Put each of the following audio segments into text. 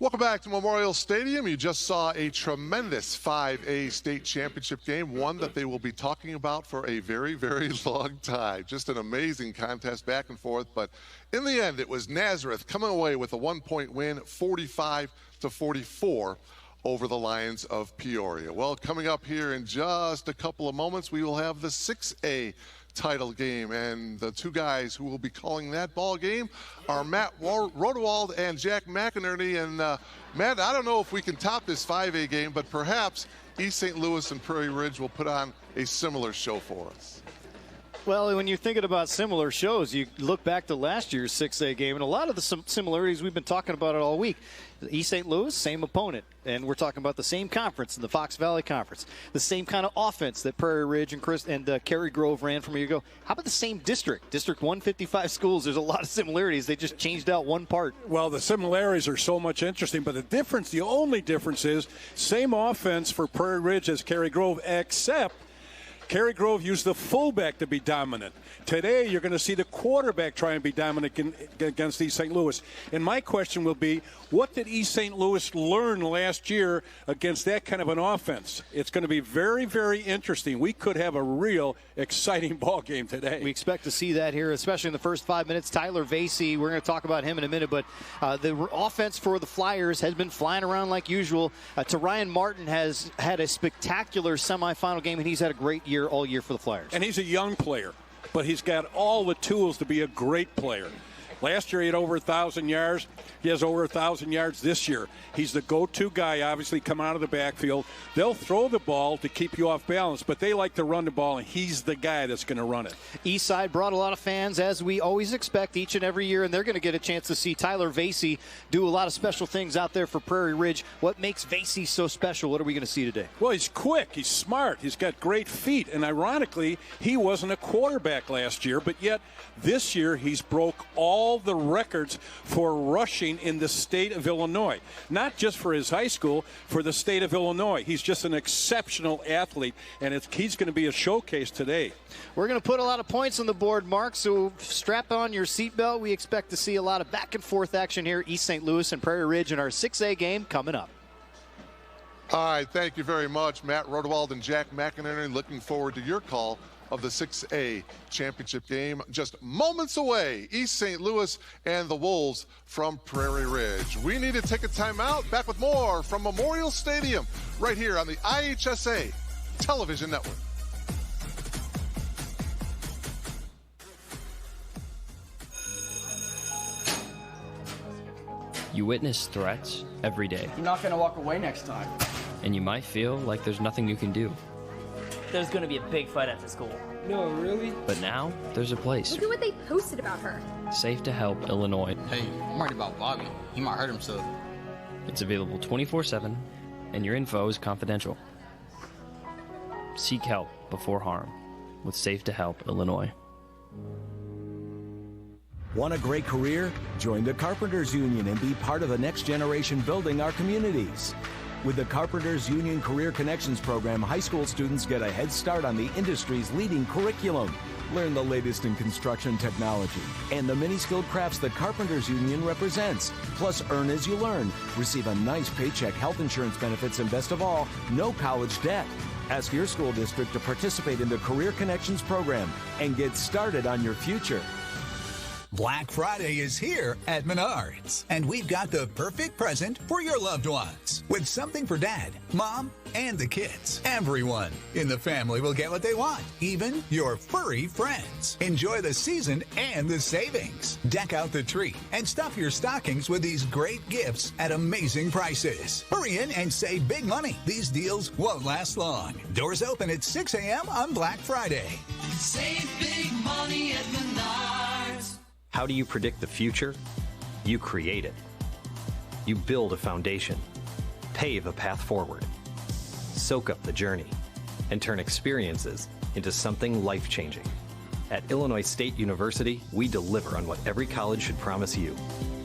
Welcome back to Memorial Stadium. You just saw a tremendous 5A state championship game, one that they will be talking about for a very, very long time. Just an amazing contest back and forth, but in the end, it was Nazareth coming away with a 1-point win, 45-44 over the Lions of Peoria. Well, coming up here in just a couple of moments, we will have the 6A title game, and the two guys who will be calling that ball game are Matt Rodewald and Jack McInerney. And Matt, I don't know if we can top this 5A game, but perhaps East St. Louis and Prairie Ridge will put on a similar show for us. Well, when you're thinking about similar shows, you look back to last year's 6A game, and a lot of the similarities we've been talking about it all week. East St. Louis, same opponent, and we're talking about the same conference, the Fox Valley Conference, the same kind of offense that Prairie Ridge and Cary Grove ran from a year ago. How about the same district? District 155 schools, there's a lot of similarities. They just changed out one part. Well, the similarities are so much interesting, but the only difference is same offense for Prairie Ridge as Cary Grove, except Cary Grove used the fullback to be dominant. Today, you're going to see the quarterback try and be dominant against East St. Louis. And my question will be, what did East St. Louis learn last year against that kind of an offense? It's going to be very, very interesting. We could have a real exciting ball game today. We expect to see that here, especially in the first 5 minutes. Tyler Vasey, we're going to talk about him in a minute, but the offense for the Flyers has been flying around like usual. Ryan Martin has had a spectacular semifinal game, and he's had a great year all year for the Flyers. And he's a young player, but he's got all the tools to be a great player. Last year he had over 1,000 yards. He has over 1,000 yards this year. He's the go-to guy, obviously, coming out of the backfield. They'll throw the ball to keep you off balance, but they like to run the ball, and he's the guy that's going to run it. Eastside brought a lot of fans, as we always expect each and every year, and they're going to get a chance to see Tyler Vasey do a lot of special things out there for Prairie Ridge. What makes Vasey so special? What are we going to see today? Well, he's quick. He's smart. He's got great feet, and ironically, he wasn't a quarterback last year, but yet this year he's broke all the records for rushing in the state of Illinois. Not just for his high school, for the state of Illinois. He's just an exceptional athlete, and he's going to be a showcase today. We're going to put a lot of points on the board, Mark, so strap on your seatbelt. We expect to see a lot of back-and-forth action here, East St. Louis and Prairie Ridge in our 6A game coming up. All right, thank you very much, Matt Rodewald and Jack McInerney. Looking forward to your call of the 6A championship game. Just moments away, East St. Louis and the Wolves from Prairie Ridge. We need to take a timeout. Back with more from Memorial Stadium right here on the IHSA Television Network. You witness threats every day. You're not going to walk away next time. And you might feel like there's nothing you can do. There's going to be a big fight at the school. No, really? But now, there's a place. Look at what they posted about her. Safe to Help Illinois. Hey, I'm worried about Bobby. He might hurt himself. It's available 24/7, and your info is confidential. Seek help before harm with Safe to Help Illinois. Want a great career? Join the Carpenters Union and be part of the next generation building our communities. With the Carpenters Union Career Connections program, high school students get a head start on the industry's leading curriculum. Learn the latest in construction technology and the many skilled crafts the Carpenters Union represents. Plus, earn as you learn. Receive a nice paycheck, health insurance benefits, and best of all, no college debt. Ask your school district to participate in the Career Connections program and get started on your future. Black Friday is here at Menards, and we've got the perfect present for your loved ones. With something for Dad, Mom, and the kids. Everyone in the family will get what they want, even your furry friends. Enjoy the season and the savings. Deck out the tree and stuff your stockings with these great gifts at amazing prices. Hurry in and save big money. These deals won't last long. Doors open at 6 a.m. on Black Friday. Save big money at Menards. How do you predict the future? You create it. You build a foundation, pave a path forward, soak up the journey, and turn experiences into something life-changing. At Illinois State University, we deliver on what every college should promise you: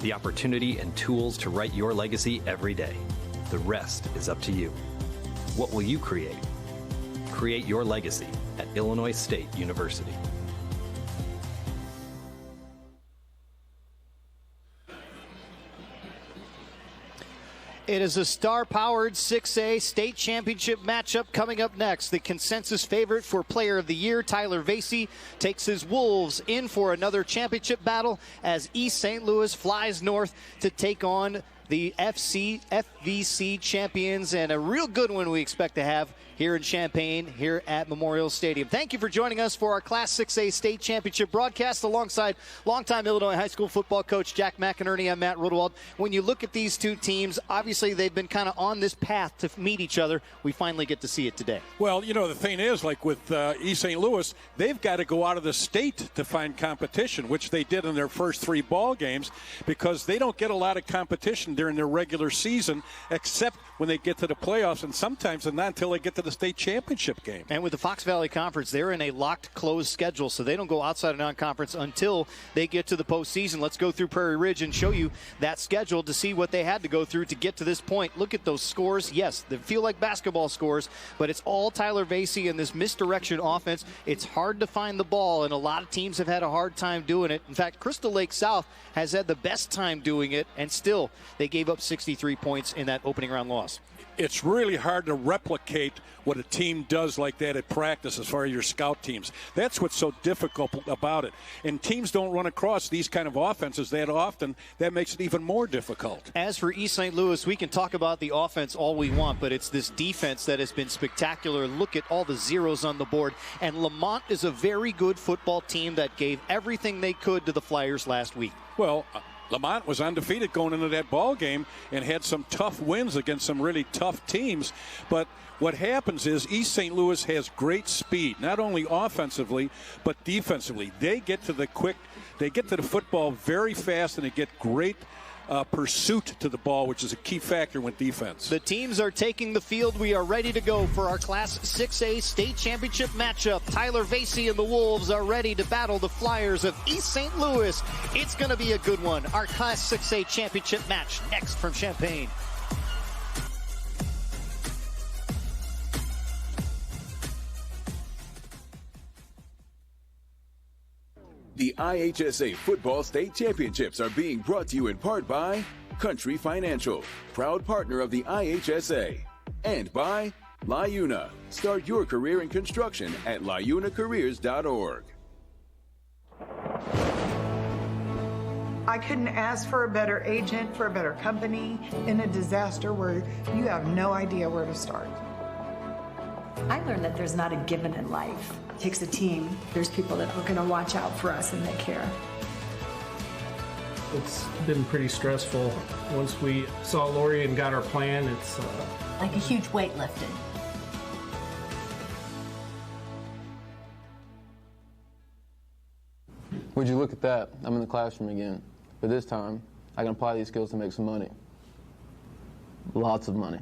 the opportunity and tools to write your legacy every day. The rest is up to you. What will you create? Create your legacy at Illinois State University. It is a star-powered 6A state championship matchup coming up next. The consensus favorite for Player of the Year, Tyler Vasey, takes his Wolves in for another championship battle as East St. Louis flies north to take on the FVC champions, and a real good one we expect to have here in Champaign, here at Memorial Stadium. Thank you for joining us for our Class 6A state championship broadcast alongside longtime Illinois high school football coach Jack McInerney. I'm Matt Rodewald. When you look at these two teams, obviously they've been kind of on this path to meet each other. We finally get to see it today. Well, you know, the thing is, like with East St. Louis, they've got to go out of the state to find competition, which they did in their first 3 ball games, because they don't get a lot of competition during their regular season, except when they get to the playoffs, and sometimes not until they get to the state championship game. And with the Fox Valley Conference, they're in a locked, closed schedule, so they don't go outside of non-conference until they get to the postseason. Let's go through Prairie Ridge and show you that schedule to see what they had to go through to get to this point. Look at those scores. Yes, they feel like basketball scores, but it's all Tyler Vasey and this misdirection offense. It's hard to find the ball, and a lot of teams have had a hard time doing it. In fact, Crystal Lake South has had the best time doing it, and still they gave up 63 points in that opening round loss. It's really hard to replicate what a team does like that at practice as far as your scout teams. That's what's so difficult about it. And teams don't run across these kind of offenses that often. That makes it even more difficult. As for East St. Louis, we can talk about the offense all we want, but it's this defense that has been spectacular. Look at all the zeros on the board. And Lamont is a very good football team that gave everything they could to the Flyers last week. Well, Lamont was undefeated going into that ball game and had some tough wins against some really tough teams. But what happens is East St. Louis has great speed, not only offensively, but defensively. They get to the football very fast, and they get great pursuit to the ball, which is a key factor with defense. The teams are taking the field. We are ready to go for our Class 6A state championship matchup. Tyler Vasey and the Wolves are ready to battle the Flyers of East St. Louis. It's going to be a good one. Our Class 6A championship match next from Champaign. The IHSA Football State Championships are being brought to you in part by Country Financial, proud partner of the IHSA, and by LiUNA. Start your career in construction at liunacareers.org. I couldn't ask for a better agent, for a better company in a disaster where you have no idea where to start. I learned that there's not a given in life. It takes a team. There's people that are going to watch out for us and they care. It's been pretty stressful. Once we saw Lori and got our plan, it's like a huge weight lifted. Would you look at that? I'm in the classroom again. But this time, I can apply these skills to make some money. Lots of money.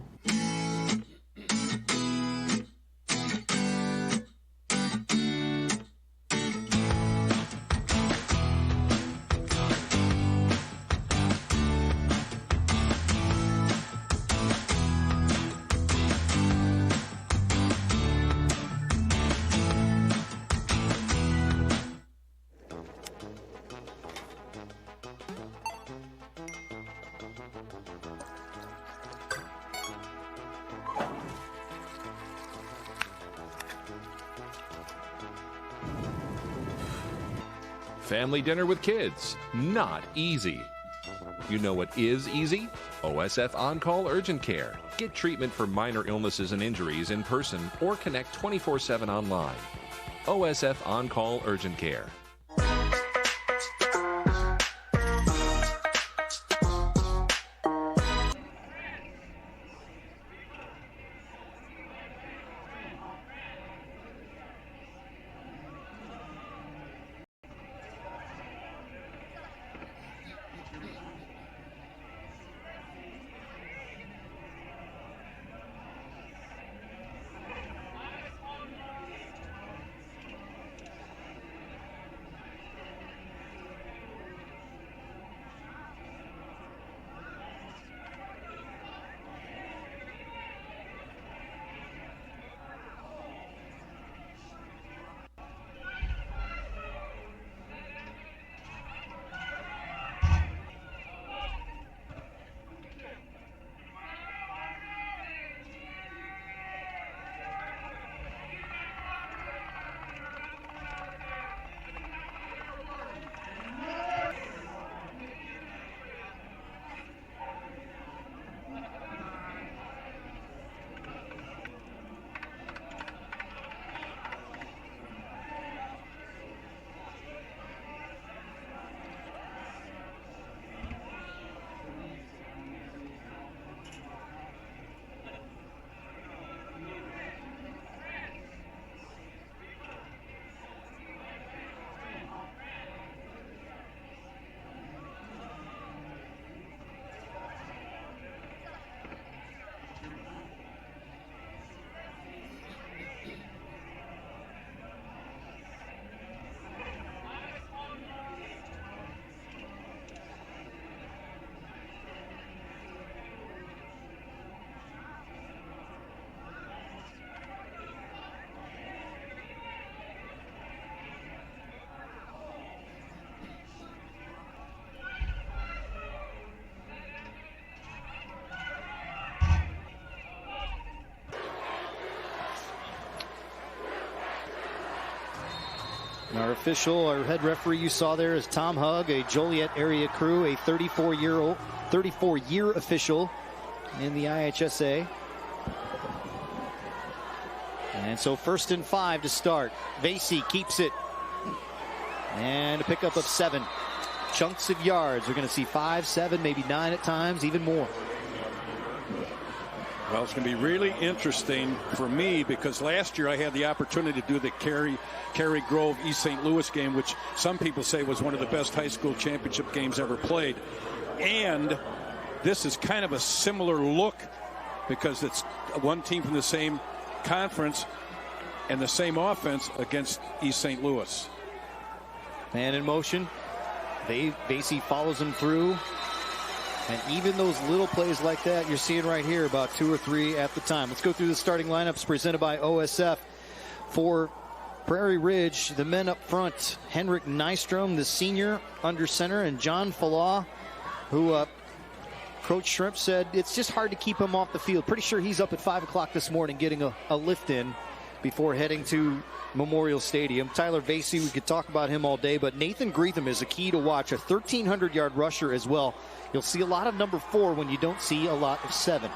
Family dinner with kids, not easy. You know what is easy? OSF On-Call Urgent Care. Get treatment for minor illnesses and injuries in person or connect 24/7 online. OSF On-Call Urgent Care. Our official, our head referee you saw there is Tom Hugg, a Joliet area crew, a 34-year official in the IHSA. And so 1st and 5 to start. Vasey keeps it. And a pickup of 7. Chunks of yards. We're going to see 5, 7, maybe 9 at times, even more. Well, it's going to be really interesting for me because last year I had the opportunity to do the Cary Grove East St. Louis game, which some people say was one of the best high school championship games ever played. And this is kind of a similar look because it's one team from the same conference and the same offense against East St. Louis. Man in motion. Vasey follows him through. And even those little plays like that you're seeing right here, about 2 or 3 at the time. Let's go through the starting lineups presented by OSF. For Prairie Ridge, the men up front, Henrik Nystrom, the senior under center, and John Fallaw, who Coach Shrimp said it's just hard to keep him off the field. Pretty sure he's up at 5 o'clock this morning getting a lift in before heading to Memorial Stadium. Tyler Vasey, we could talk about him all day, but Nathan Greetham is a key to watch, a 1,300-yard rusher as well. You'll see a lot of number 4 when you don't see a lot of 7.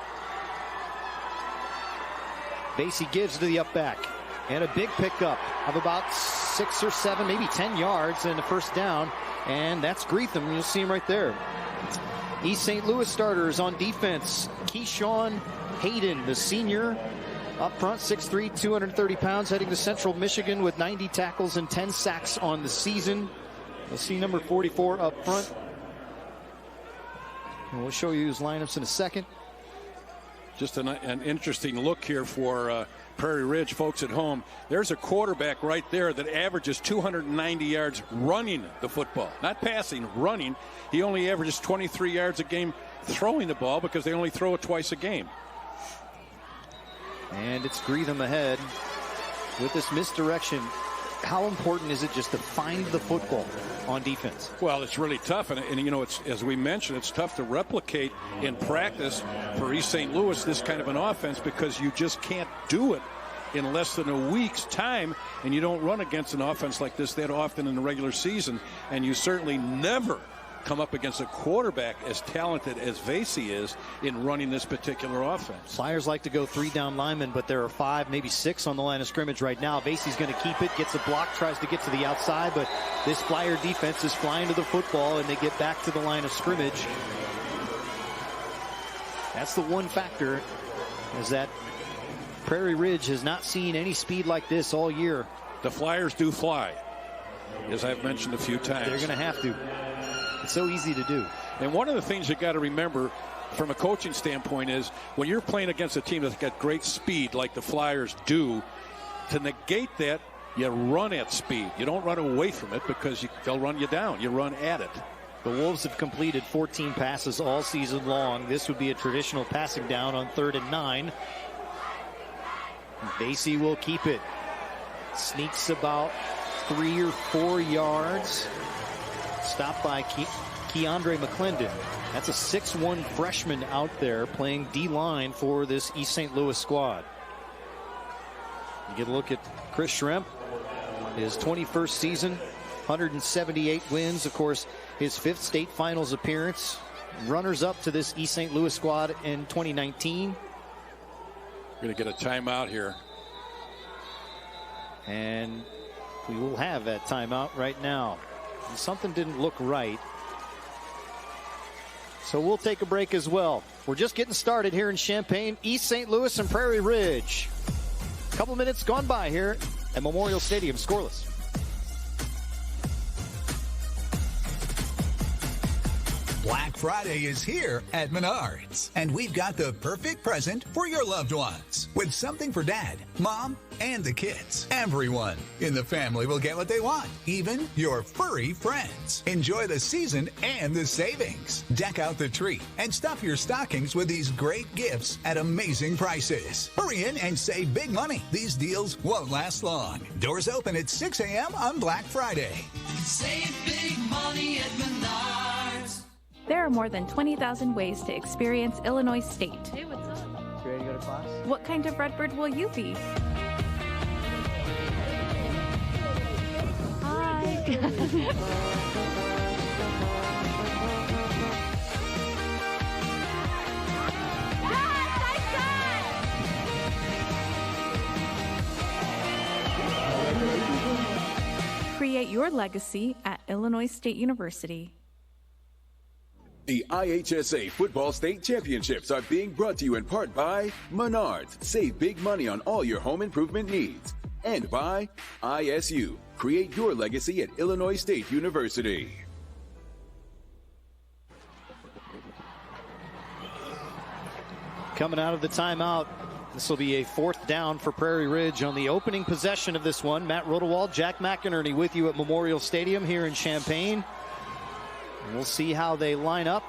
Vasey gives to the up back, and a big pickup of about 6 or 7, maybe 10 yards and a first down, and that's Greetham. You'll see him right there. East St. Louis starters on defense. Keyshawn Hayden, the senior, up front, 6'3", 230 pounds, heading to Central Michigan with 90 tackles and 10 sacks on the season. You'll see number 44 up front. And we'll show you his lineups in a second. Just an interesting look here for Prairie Ridge folks at home. There's a quarterback right there that averages 290 yards running the football. Not passing, running. He only averages 23 yards a game throwing the ball because they only throw it twice a game. And it's Greetham ahead with this misdirection. How important is it just to find the football on defense? Well, it's really tough. And you know, it's, as we mentioned, it's tough to replicate in practice for East St. Louis this kind of an offense because you just can't do it in less than a week's time. And you don't run against an offense like this that often in the regular season. And you certainly never come up against a quarterback as talented as Vasey is in running this particular offense. Flyers like to go 3 down linemen, but there are 5, maybe 6 on the line of scrimmage right now. Vasey's going to keep it, gets a block, tries to get to the outside, but this Flyer defense is flying to the football, and they get back to the line of scrimmage. That's the one factor, is that Prairie Ridge has not seen any speed like this all year. The Flyers do fly, as I've mentioned a few times. They're going to have to. It's so easy to do. And one of the things you got to remember from a coaching standpoint is when you're playing against a team that's got great speed like the Flyers do, to negate that, you run at speed. You don't run away from it because they'll run you down. You run at it. The Wolves have completed 14 passes all season long. This would be a traditional passing down on 3rd and 9. Vasey will keep it. Sneaks about 3 or 4 yards. Stopped by Keandre McClendon. That's a 6'1" freshman out there playing D-line for this East St. Louis squad. You get a look at Chris Schrempf, his 21st season, 178 wins. Of course, his 5th state finals appearance. Runners up to this East St. Louis squad in 2019. We're going to get a timeout here. And we will have that timeout right now. Something didn't look right. So we'll take a break as well. We're just getting started here in Champaign, East St. Louis and Prairie Ridge. A couple minutes gone by here at Memorial Stadium, scoreless. Black Friday is here at Menards, and we've got the perfect present for your loved ones. With something for Dad, Mom, and the kids. Everyone in the family will get what they want, even your furry friends. Enjoy the season and the savings. Deck out the tree and stuff your stockings with these great gifts at amazing prices. Hurry in and save big money. These deals won't last long. Doors open at 6 a.m. on Black Friday. Save big money at Menards. There are more than 20,000 ways to experience Illinois State. Hey, what's up? You ready to go to class? What kind of Redbird will you be? Hi. Create your legacy at Illinois State University. The IHSA Football State Championships are being brought to you in part by Menards. Save big money on all your home improvement needs. And by ISU. Create your legacy at Illinois State University. Coming out of the timeout, this will be a 4th down for Prairie Ridge on the opening possession of this one. Matt Rodewald, Jack McInerney with you at Memorial Stadium here in Champaign. We'll see how they line up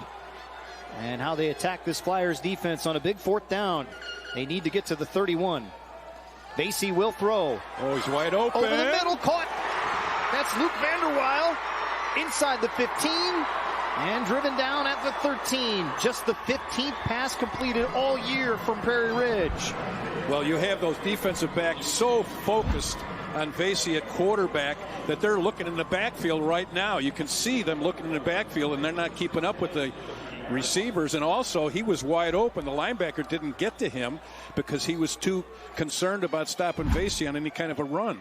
and how they attack this Flyers defense on a big 4th down. They need to get to the 31. Vasey will throw. Oh, he's wide open. Over the middle, caught. That's Luke Vanderweil inside the 15 and driven down at the 13. Just the 15th pass completed all year from Prairie Ridge. Well, you have those defensive backs so focused on Vasey at quarterback that they're looking in the backfield right now. You can see them looking in the backfield, and they're not keeping up with the receivers. And also, he was wide open. The linebacker didn't get to him because he was too concerned about stopping Vasey on any kind of a run.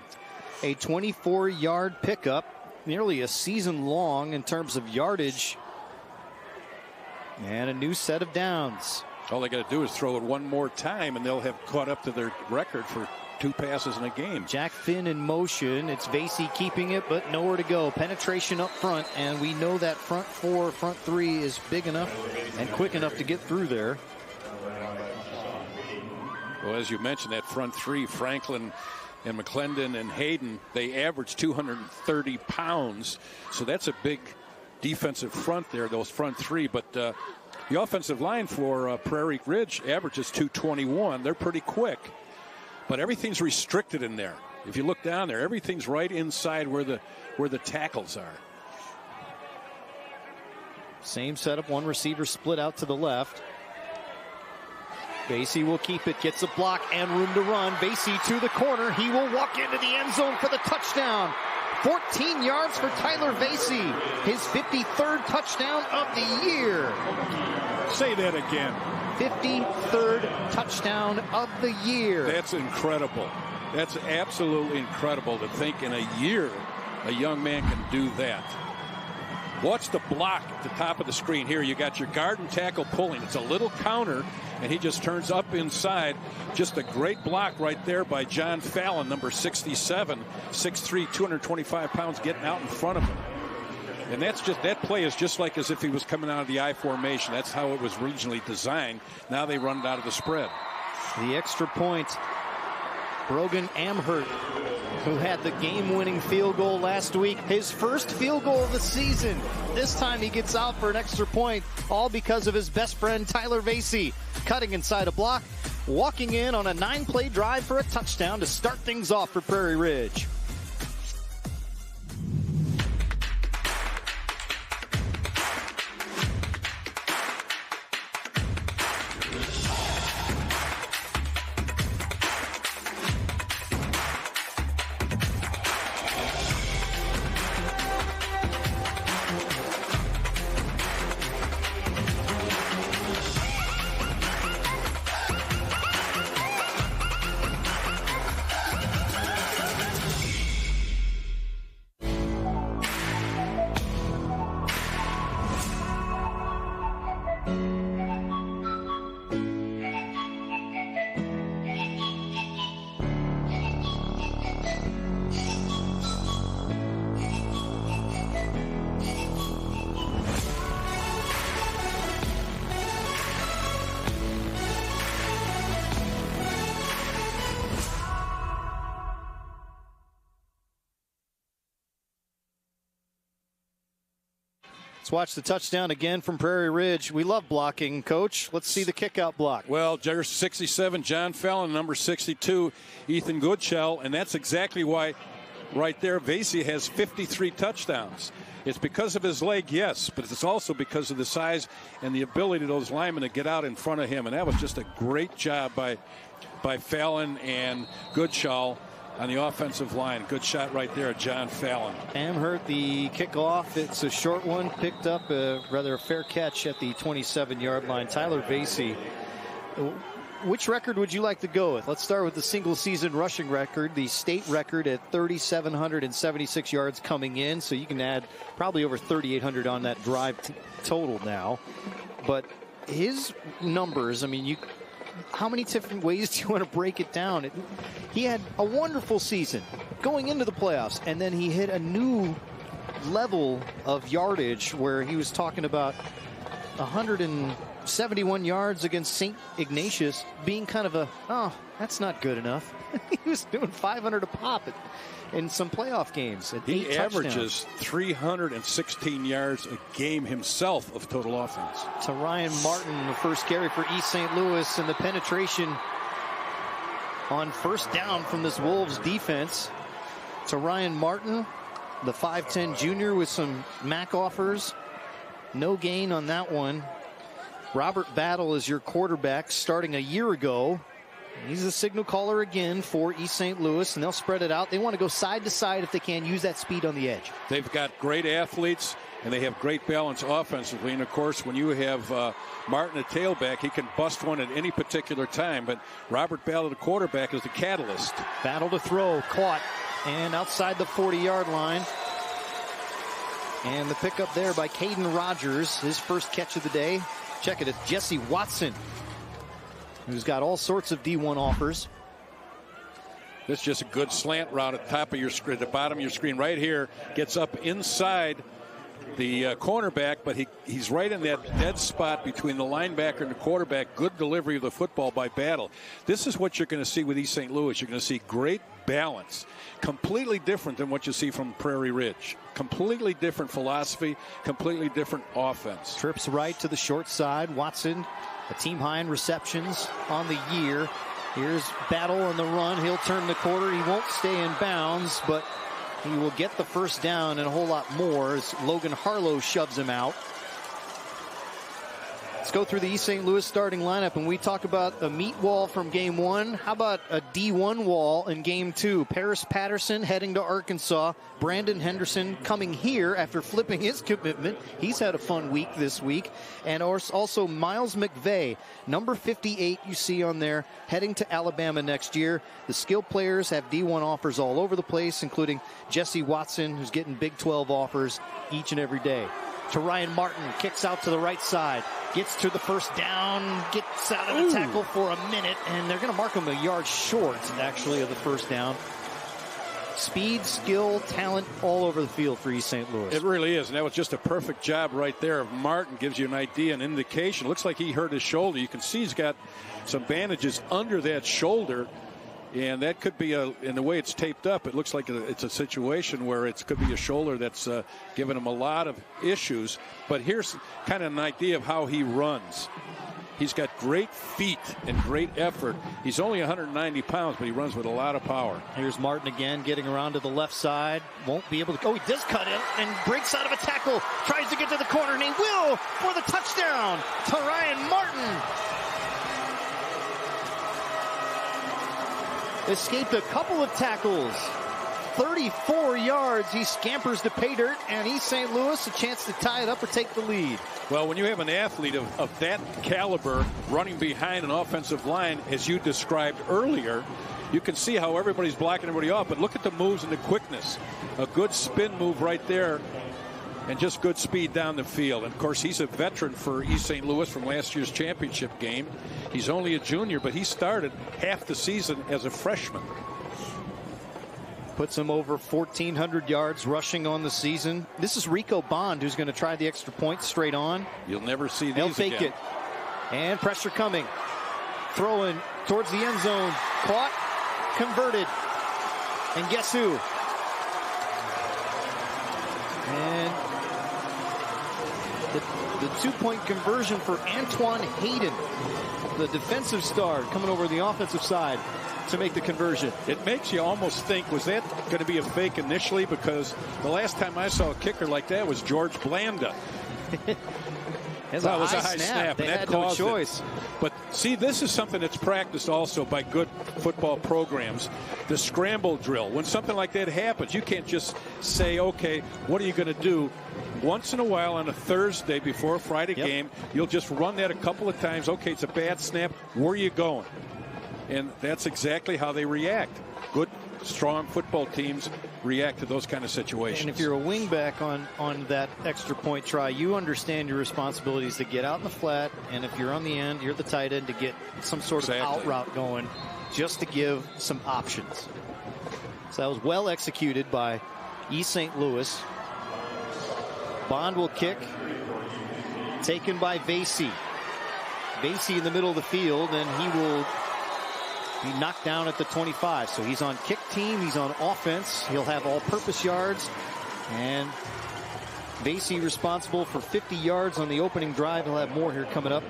A 24-yard pickup, nearly a season long in terms of yardage, and a new set of downs. All they got to do is throw it one more time, and they'll have caught up to their record for 2 passes in a game. Jack Finn in motion. It's Vasey keeping it, but nowhere to go. Penetration up front, and we know that front 4, front 3 is big enough and quick enough to get through there. Well, as you mentioned, that front 3, Franklin and McClendon and Hayden, they average 230 pounds. So that's a big defensive front there, those front 3. But the offensive line for Prairie Ridge averages 221. They're pretty quick. But everything's restricted in there. If you look down there, everything's right inside where the tackles are. Same setup, one receiver split out to the left. Vasey will keep it, gets a block and room to run. Vasey to the corner. He will walk into the end zone for the touchdown. 14 yards for Tyler Vasey. His 53rd touchdown of the year. Say that again. 53rd touchdown of the year. That's incredible. That's absolutely incredible to think in a year a young man can do that. Watch the block at the top of the screen here. You got your guard and tackle pulling. It's a little counter, and he just turns up inside. Just a great block right there by John Fallon, number 67, 6'3", 225 pounds, getting out in front of him. And that play is just like as if he was coming out of the I formation. That's how it was originally designed. Now they run it out of the spread. The extra point. Brogan Amhert, who had the game-winning field goal last week. His first field goal of the season. This time he gets out for an extra point, all because of his best friend Tyler Vasey. Cutting inside a block, walking in on a 9-play drive for a touchdown to start things off for Prairie Ridge. Let's watch the touchdown again from Prairie Ridge. We love blocking, Coach. Let's see the kickout block. Well, there's 67, John Fallon, number 62, Ethan Goodshell, and that's exactly why right there Vasey has 53 touchdowns. It's because of his leg, yes, but it's also because of the size and the ability of those linemen to get out in front of him, and that was just a great job by Fallon and Goodshell on the offensive line. Good shot right there at John Fallon. Amherst, the kickoff. It's a short one. Picked up a rather fair catch at the 27-yard line. Tyler Vasey. Which record would you like to go with? Let's start with the single-season rushing record. The state record at 3,776 yards coming in. So you can add probably over 3,800 on that drive total now. But his numbers, I mean, how many different ways do you want to break it down? He had a wonderful season going into the playoffs, and then he hit a new level of yardage where he was talking about 171 yards against St. Ignatius being kind of that's not good enough. He was doing 500 a pop in some playoff games. He averages 316 yards a game himself of total offense. To Ryan Martin, the first carry for East St. Louis, and the penetration on first down from this Wolves defense. To Ryan Martin, the 5'10 junior with some MAC offers. No gain on that one. Robert Battle is your quarterback starting a year ago. He's the signal caller again for East St. Louis, and they'll spread it out. They want to go side to side if they can, use that speed on the edge. They've got great athletes, and they have great balance offensively. And, of course, when you have Martin at tailback, he can bust one at any particular time. But Robert Battle, the quarterback, is the catalyst. Battle to throw, caught, and outside the 40-yard line. And the pickup there by Caden Rogers, his first catch of the day. Check it, it's Jesse Watson, who's got all sorts of D1 offers. This is just a good slant route at the top of your screen, the bottom of your screen right here. Gets up inside the cornerback, but he's right in that dead spot between the linebacker and the quarterback. Good delivery of the football by Battle. This is what you're going to see with East St. Louis. You're going to see great balance. Completely different than what you see from Prairie Ridge. Completely different philosophy, completely different offense. Trips right to the short side. Watson, a team high in receptions on the year. Here's Battle on the run. He'll turn the corner. He won't stay in bounds, but he will get the first down and a whole lot more as Logan Harlow shoves him out. Let's go through the East St. Louis starting lineup, and we talk about a meat wall from game one. How about a D1 wall in game two? Paris Patterson heading to Arkansas. Brandon Henderson coming here after flipping his commitment. He's had a fun week this week. And also Miles McVeigh, number 58 you see on there, heading to Alabama next year. The skill players have D1 offers all over the place, including Jesse Watson, who's getting Big 12 offers each and every day. To Ryan Martin, kicks out to the right side, gets to the first down, gets out of the tackle for a minute, and they're going to mark him a yard short, actually, of the first down. Speed, skill, talent all over the field for East St. Louis. It really is, and that was just a perfect job right there of Martin. Gives you an idea, an indication. Looks like he hurt his shoulder. You can see he's got some bandages under that shoulder. And that could be in the way it's taped up, it looks like it's a situation where it could be a shoulder that's given him a lot of issues. But here's kind of an idea of how he runs. He's got great feet and great effort. He's only 190 pounds, but he runs with a lot of power. Here's Martin again, getting around to the left side. Won't be able to. Oh, he does cut in and breaks out of a tackle. Tries to get to the corner, and he will for the touchdown to Ryan Martin. Escaped a couple of tackles. 34 yards. He scampers to pay dirt, and East St. Louis a chance to tie it up or take the lead. Well, when you have an athlete of that caliber running behind an offensive line, as you described earlier, you can see how everybody's blocking everybody off. But look at the moves and the quickness. A good spin move right there, and just good speed down the field. And, of course, he's a veteran for East St. Louis from last year's championship game. He's only a junior, but he started half the season as a freshman. Puts him over 1,400 yards rushing on the season. This is Rico Bond, who's going to try the extra point straight on. You'll never see these He'll fake again. it. And pressure coming. Throwing towards the end zone. Caught. Converted. And guess who? And the two-point conversion for Antoine Hayden, the defensive star, coming over the offensive side to make the conversion. It makes you almost think, was that going to be a fake initially? Because the last time I saw a kicker like that was George Blanda. It was a high snap. They and that had no caused choice. it. But see, this is something that's practiced also by good football programs. The scramble drill. When something like that happens, you can't just say, okay, what are you going to do? Once in a while on a Thursday before a Friday game, you'll just run that a couple of times. Okay, it's a bad snap. Where are you going? And that's exactly how they react. Good, strong football teams react to those kind of situations. And if you're a wingback on that extra point try, you understand your responsibilities to get out in the flat, and if you're on the end, you're the tight end to get some sort of out route going just to give some options. So that was well executed by East St. Louis. Bond will kick, taken by Vasey. Vasey in the middle of the field, and he will be knocked down at the 25. So he's on kick team. He's on offense. He'll have all-purpose yards. And Vasey responsible for 50 yards on the opening drive. He'll have more here coming up.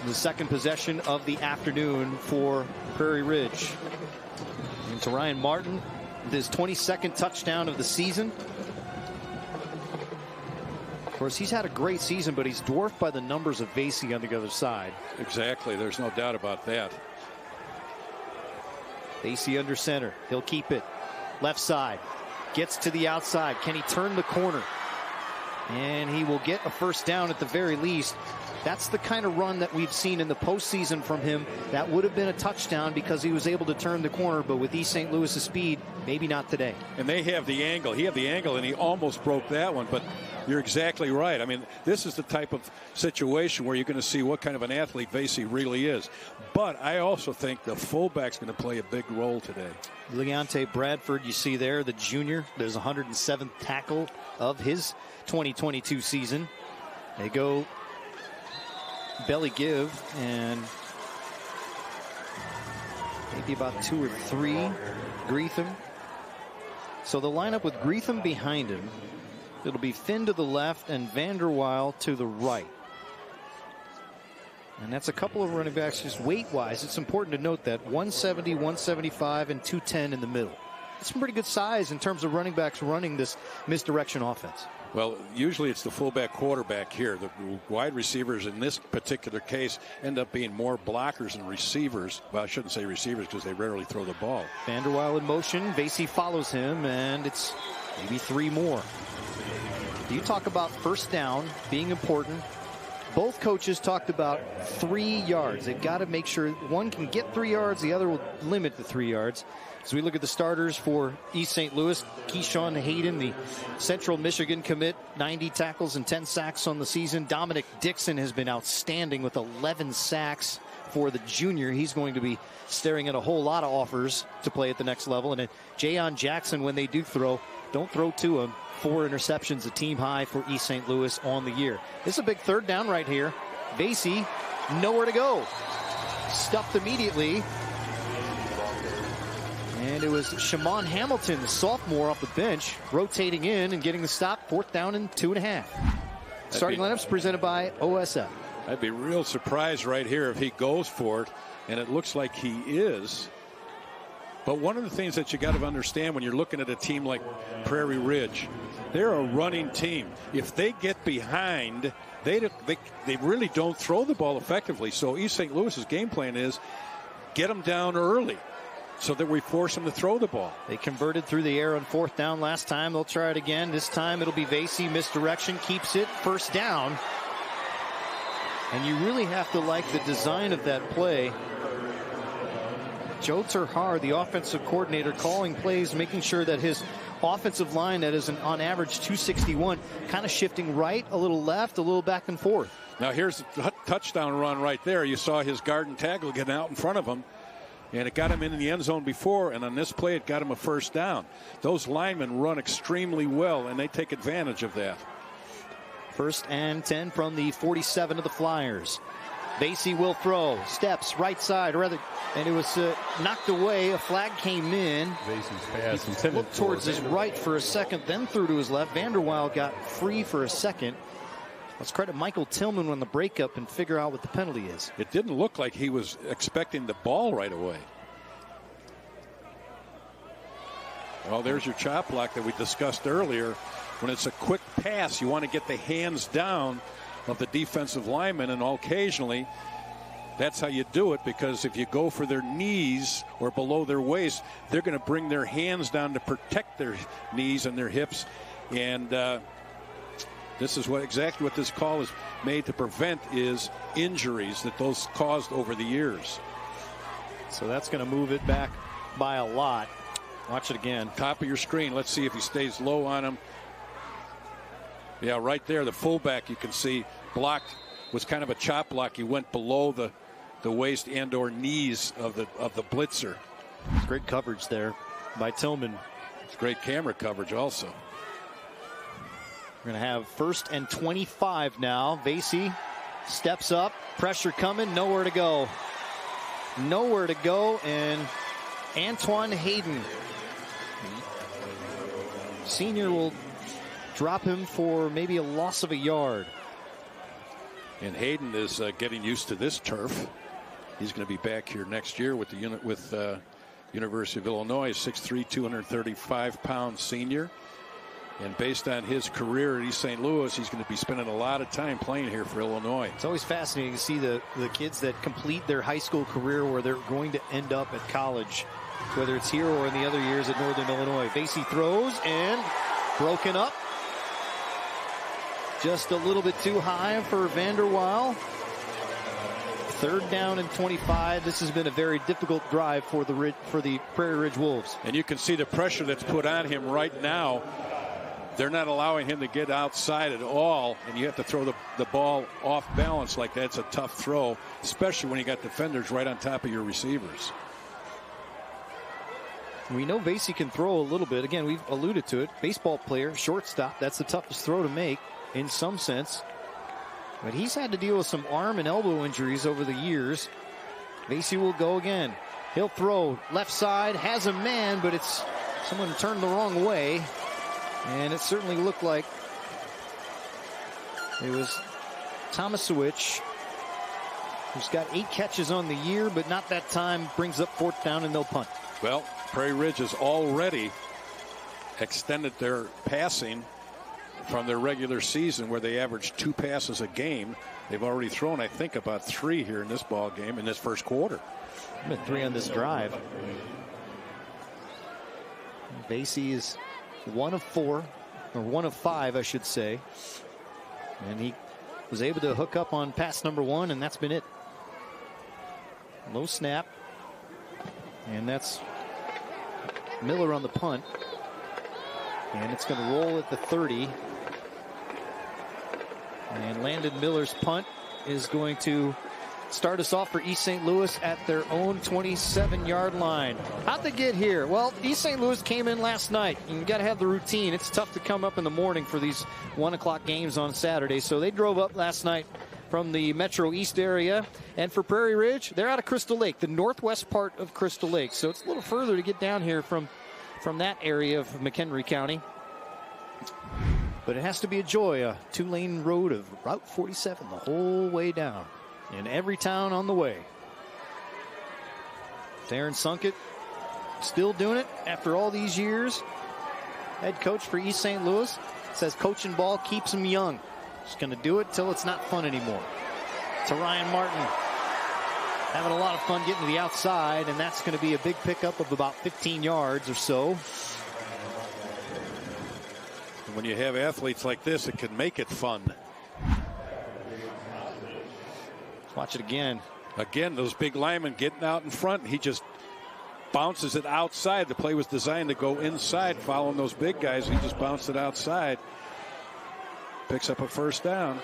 The second possession of the afternoon for Prairie Ridge. And to Ryan Martin, his 22nd touchdown of the season. Of course, he's had a great season, but he's dwarfed by the numbers of Vasey on the other side. Exactly. There's no doubt about that. Vasey under center. He'll keep it. Left side. Gets to the outside. Can he turn the corner? And he will get a first down at the very least. That's the kind of run that we've seen in the postseason from him. That would have been a touchdown because he was able to turn the corner, but with East St. Louis' speed, maybe not today. And they have the angle. He had the angle, and he almost broke that one, but you're exactly right. I mean, this is the type of situation where you're going to see what kind of an athlete Vasey really is. But I also think the fullback's going to play a big role today. Leonte Bradford, you see there, the junior. There's 107th tackle of his 2022 season. They go belly give, and maybe about 2 or 3 Greetham. So the lineup with Greetham behind him. It'll be Finn to the left and Vanderweil to the right. And that's a couple of running backs just weight-wise. It's important to note that 170, 175, and 210 in the middle. It's some pretty good size in terms of running backs running this misdirection offense. Well, usually it's the fullback quarterback here. The wide receivers in this particular case end up being more blockers than receivers. Well, I shouldn't say receivers because they rarely throw the ball. Vanderweil in motion. Vasey follows him, and it's maybe 3 more. You talk about first down being important. Both coaches talked about 3 yards. They've got to make sure one can get 3 yards, the other will limit the 3 yards. As we look at the starters for East St. Louis, Keyshawn Hayden, the Central Michigan commit, 90 tackles and 10 sacks on the season. Dominic Dixon has been outstanding with 11 sacks for the junior. He's going to be staring at a whole lot of offers to play at the next level. And then Jayon Jackson, when they do throw, don't throw to him. 4 interceptions, a team high for East St. Louis on the year. This is a big third down right here. Vasey, nowhere to go. Stuffed immediately. And it was Shamon Hamilton, the sophomore off the bench, rotating in and getting the stop. 4th down and 2.5. Starting lineups presented by OSF. I'd be real surprised right here if he goes for it, and it looks like he is. But one of the things that you got to understand when you're looking at a team like Prairie Ridge, they're a running team. If they get behind, they really don't throw the ball effectively. So East St. Louis's game plan is get them down early so that we force them to throw the ball. They converted through the air on 4th down last time. They'll try it again. This time it'll be Vasey. Misdirection keeps it. First down. And you really have to like the design of that play. Joe Terhar, the offensive coordinator, calling plays, making sure that his offensive line that is on average 261, kind of shifting right, a little left, a little back and forth. Now here's the touchdown run right there. You saw his guard and tackle getting out in front of him, and it got him in the end zone before, and on this play it got him a first down. Those linemen run extremely well, and they take advantage of that. 1st and 10 from the 47 of the Flyers. Vasey will throw. Steps right side, and it was knocked away. A flag came in. Vasey's pass he looked towards his right for a second, then threw to his left. Vanderweil got free for a second. Let's credit Michael Tillman on the breakup and figure out what the penalty is. It didn't look like he was expecting the ball right away. Well, there's your chop block that we discussed earlier. when it's a quick pass, you want to get the hands down of the defensive lineman, and occasionally that's how you do it, because if you go for their knees or below their waist, they're going to bring their hands down to protect their knees and their hips. And this is exactly what this call is made to prevent, is injuries that those caused over the years. So that's going to move it back by a lot. Watch it again. Top of your screen. Let's see if he stays low on him. Yeah, right there, the fullback, you can see blocked, was kind of a chop block. He went below the waist and or knees of the blitzer. Great coverage there by Tillman. It's great camera coverage also. We're going to have 1st and 25 now. Vasey steps up, pressure coming, nowhere to go. Nowhere to go, and Antoine Hayden, senior, will drop him for maybe a loss of a yard. And Hayden is getting used to this turf. He's going to be back here next year with the University of Illinois. 6'3", 235-pound senior. And based on his career at East St. Louis, he's going to be spending a lot of time playing here for Illinois. It's always fascinating to see the kids that complete their high school career where they're going to end up at college, whether it's here or in the other years at Northern Illinois. Vasey throws and broken up. Just a little bit too high for Vanderweil. 3rd down and 25. This has been a very difficult drive for the Prairie Ridge Wolves. And you can see the pressure that's put on him right now. They're not allowing him to get outside at all, and you have to throw the ball off balance like that. It's a tough throw, especially when you got defenders right on top of your receivers. We know Vasey can throw a little bit. Again, we've alluded to it. Baseball player, shortstop, that's the toughest throw to make in some sense. But he's had to deal with some arm and elbow injuries over the years. Vasey will go again. He'll throw left side, has a man, but it's someone turned the wrong way. And it certainly looked like it was Tomasewicz, who's got 8 catches on the year, but not that time. Brings up 4th down, and they'll punt. Well, Prairie Ridge has already extended their passing from their regular season, where they averaged 2 passes a game. They've already thrown, I think, about 3 here in this ball game in this first quarter. 3 on this drive. Vasey is 1 of 4, or 1 of 5, I should say. And he was able to hook up on pass number 1, and that's been it. Low snap. And that's Miller on the punt. And it's going to roll at the 30. And Landon Miller's punt is going to start us off for East St. Louis at their own 27-yard line. How'd they get here? Well, East St. Louis came in last night. You got to have the routine. It's tough to come up in the morning for these 1 o'clock games on Saturday. So they drove up last night from the Metro East area. And for Prairie Ridge, they're out of Crystal Lake, the northwest part of Crystal Lake. So it's a little further to get down here from that area of McHenry County. But it has to be a joy, a 2-lane road of Route 47 the whole way down. In every town on the way. Darren Sunkett still doing it after all these years. Head coach for East St. Louis says coaching ball keeps him young. Just going to do it till it's not fun anymore. To Ryan Martin. Having a lot of fun getting to the outside, and that's going to be a big pickup of about 15 yards or so. When you have athletes like this, it can make it fun. Watch it again. Again, those big linemen getting out in front. He just bounces it outside. The play was designed to go inside, following those big guys. He just bounced it outside. Picks up a 1st down.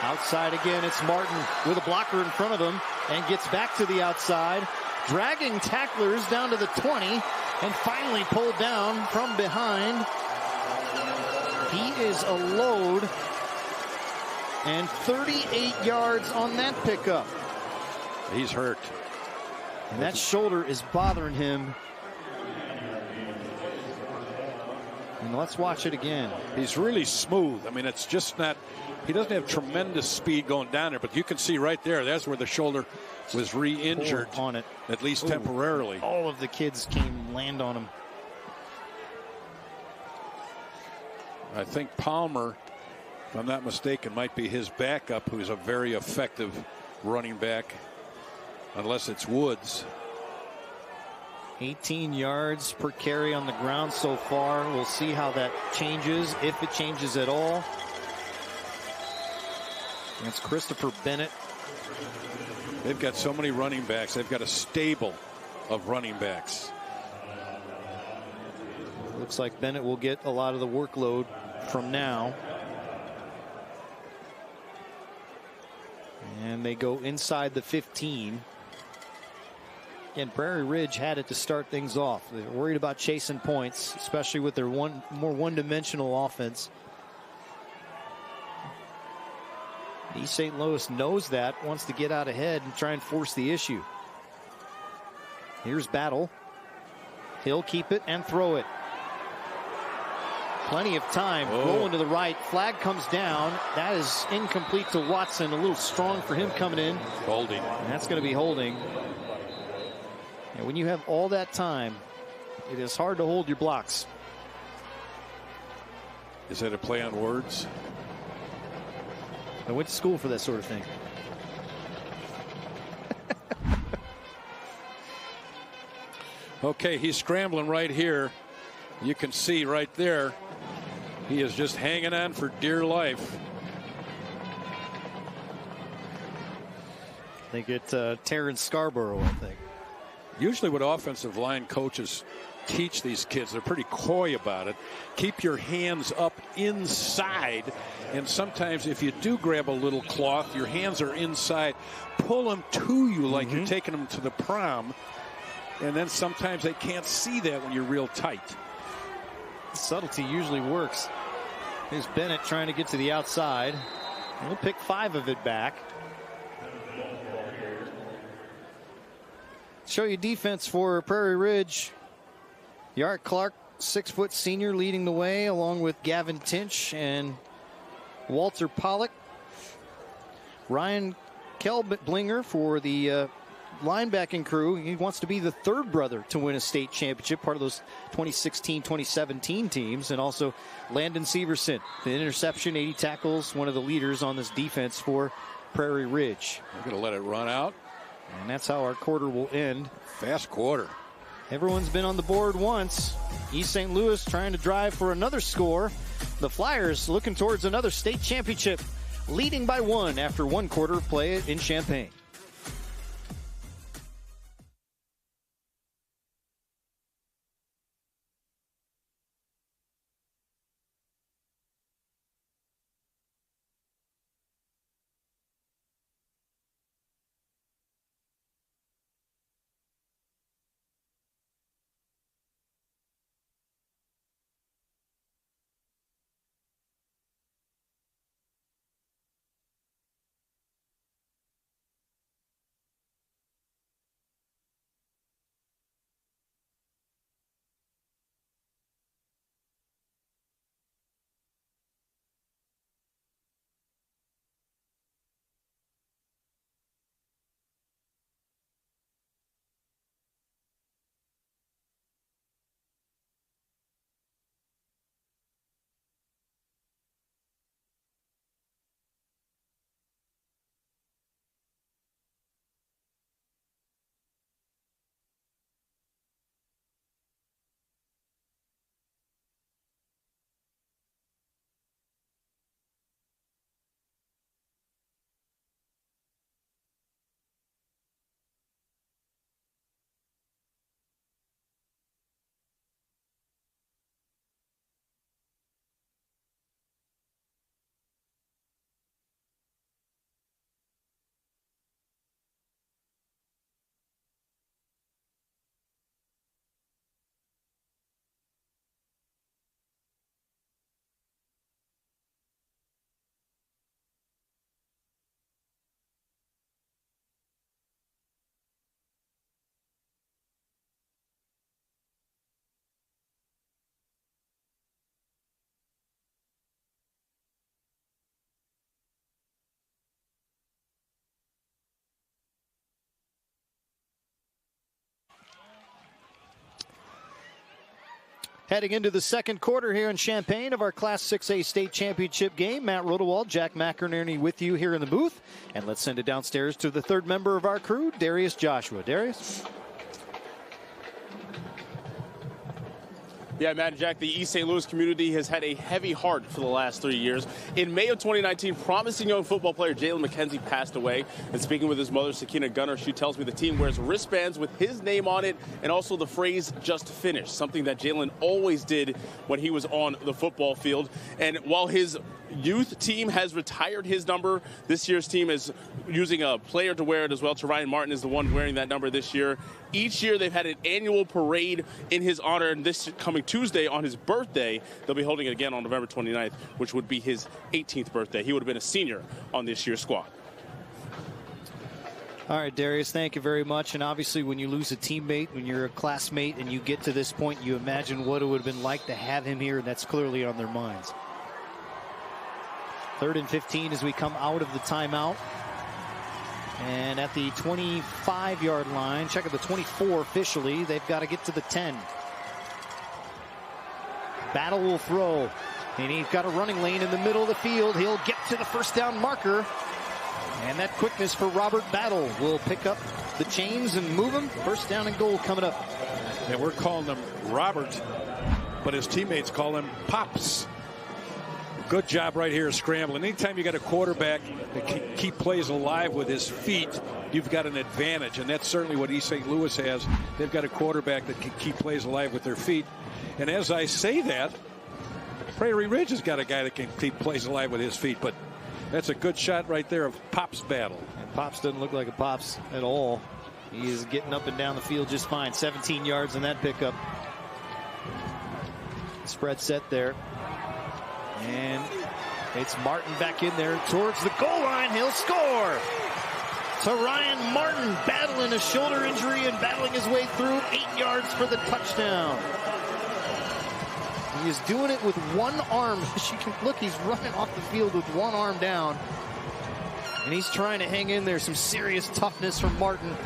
Outside again, it's Martin with a blocker in front of him and gets back to the outside, dragging tacklers down to the 20 and finally pulled down from behind. He is a load. And 38 yards on that pickup. He's hurt. And that shoulder is bothering him. And let's watch it again. He's really smooth. I mean, it's just not, he doesn't have tremendous speed going down there, but you can see right there, that's where the shoulder was re-injured on it, at least temporarily. All of the kids came land on him. I think Palmer, if I'm not mistaken, might be his backup, who's a very effective running back, unless it's Woods. 18 yards per carry on the ground so far. We'll see how that changes, if it changes at all. That's Christopher Bennett. They've got so many running backs. They've got a stable of running backs. Looks like Bennett will get a lot of the workload from now. And they go inside the 15. Again, Prairie Ridge had it to start things off. They're worried about chasing points, especially with their more one-dimensional offense. East St. Louis knows that, wants to get out ahead and try and force the issue. Here's Battle. He'll keep it and throw it. Plenty of time. Rolling to the right. Flag comes down. That is incomplete to Watson. A little strong for him coming in. Holding. And that's going to be holding. And when you have all that time, it is hard to hold your blocks. Is that a play on words? I went to school for that sort of thing. Okay, he's scrambling right here. You can see right there, he is just hanging on for dear life. I think it's Terrence Scarborough, I think. Usually what offensive line coaches teach these kids, they're pretty coy about it. Keep your hands up inside, and sometimes if you do grab a little cloth, your hands are inside. Pull them to you like you're taking them to the prom, and then sometimes they can't see that when you're real tight. Subtlety usually works. Here's Bennett trying to get to the outside. He'll pick 5 of it back. Show you defense for Prairie Ridge. Yart Clark, 6-foot senior, leading the way along with Gavin Tinch and Walter Pollock. Ryan Kelblinger for the linebacking crew. He wants to be the 3rd brother to win a state championship, part of those 2016-2017 teams. And also Landon Severson, the interception, 80 tackles, one of the leaders on this defense for Prairie Ridge. We're going to let it run out. And that's how our quarter will end. Fast quarter. Everyone's been on the board once. East St. Louis trying to drive for another score. The Flyers looking towards another state championship, leading by 1 after 1 quarter of play in Champaign. Heading into the second quarter here in Champaign of our Class 6A state championship game. Matt Rodewald, Jack McInerney with you here in the booth. And let's send it downstairs to the third member of our crew, Darius Joshua. Darius? Yeah, Matt and Jack, the East St. Louis community has had a heavy heart for the last 3 years. In May of 2019, promising young football player Jalen McKenzie passed away. And speaking with his mother, Sakina Gunner, she tells me the team wears wristbands with his name on it and also the phrase "just finished," something that Jalen always did when he was on the football field. And while his youth team has retired his number, this year's team is using a player to wear it as well. Ryan Martin is the one wearing that number this year. Each year they've had an annual parade in his honor, and this coming Tuesday on his birthday, they'll be holding it again on November 29th, which would be his 18th birthday. He would have been a senior on this year's squad. All right, Darius, thank you very much. And obviously when you lose a teammate, when you're a classmate and you get to this point, you imagine what it would have been like to have him here, and that's clearly on their minds. 3rd and 15 as we come out of the timeout. And at the 25-yard line, check at the 24 officially, they've got to get to the 10. Battle will throw, and he's got a running lane in the middle of the field. He'll get to the first down marker. And that quickness for Robert Battle will pick up the chains and move him. First down and goal coming up. And we're calling him Robert, but his teammates call him Pops. Good job right here scrambling. Anytime you got a quarterback that can keep plays alive with his feet, you've got an advantage, and that's certainly what East St. Louis has. They've got a quarterback that can keep plays alive with their feet. And as I say that, Prairie Ridge has got a guy that can keep plays alive with his feet, but that's a good shot right there of Pops Battle. And Pops doesn't look like a Pops at all. He is getting up and down the field just fine. 17 yards in that pickup. Spread set there. And it's Martin back in there towards the goal line. He'll score. To Ryan Martin, battling a shoulder injury and battling his way through. 8 yards for the touchdown. He is doing it with one arm. As you can look, he's running off the field with one arm down. And he's trying to hang in there. Some serious toughness from Martin.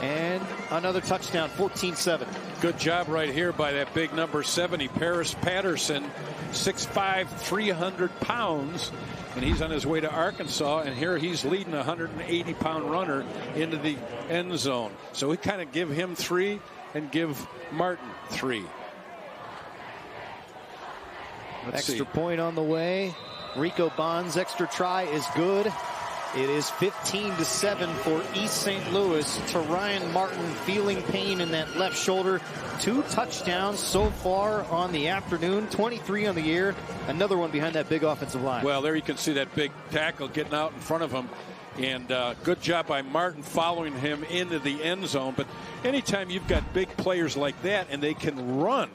And another touchdown, 14-7. Good job right here by that big number 70, Paris Patterson, 6'5", 300 pounds. And he's on his way to Arkansas, and here he's leading a 180-pound runner into the end zone. So we kind of give him 3 and give Martin 3. Extra point on the way. Rico Bond's extra try is good. It is 15-7 for East St. Louis. To Ryan Martin, feeling pain in that left shoulder. 2 touchdowns so far on the afternoon. 23 on the year. Another one behind that big offensive line. Well, there you can see that big tackle getting out in front of him. And good job by Martin following him into the end zone. But anytime you've got big players like that and they can run,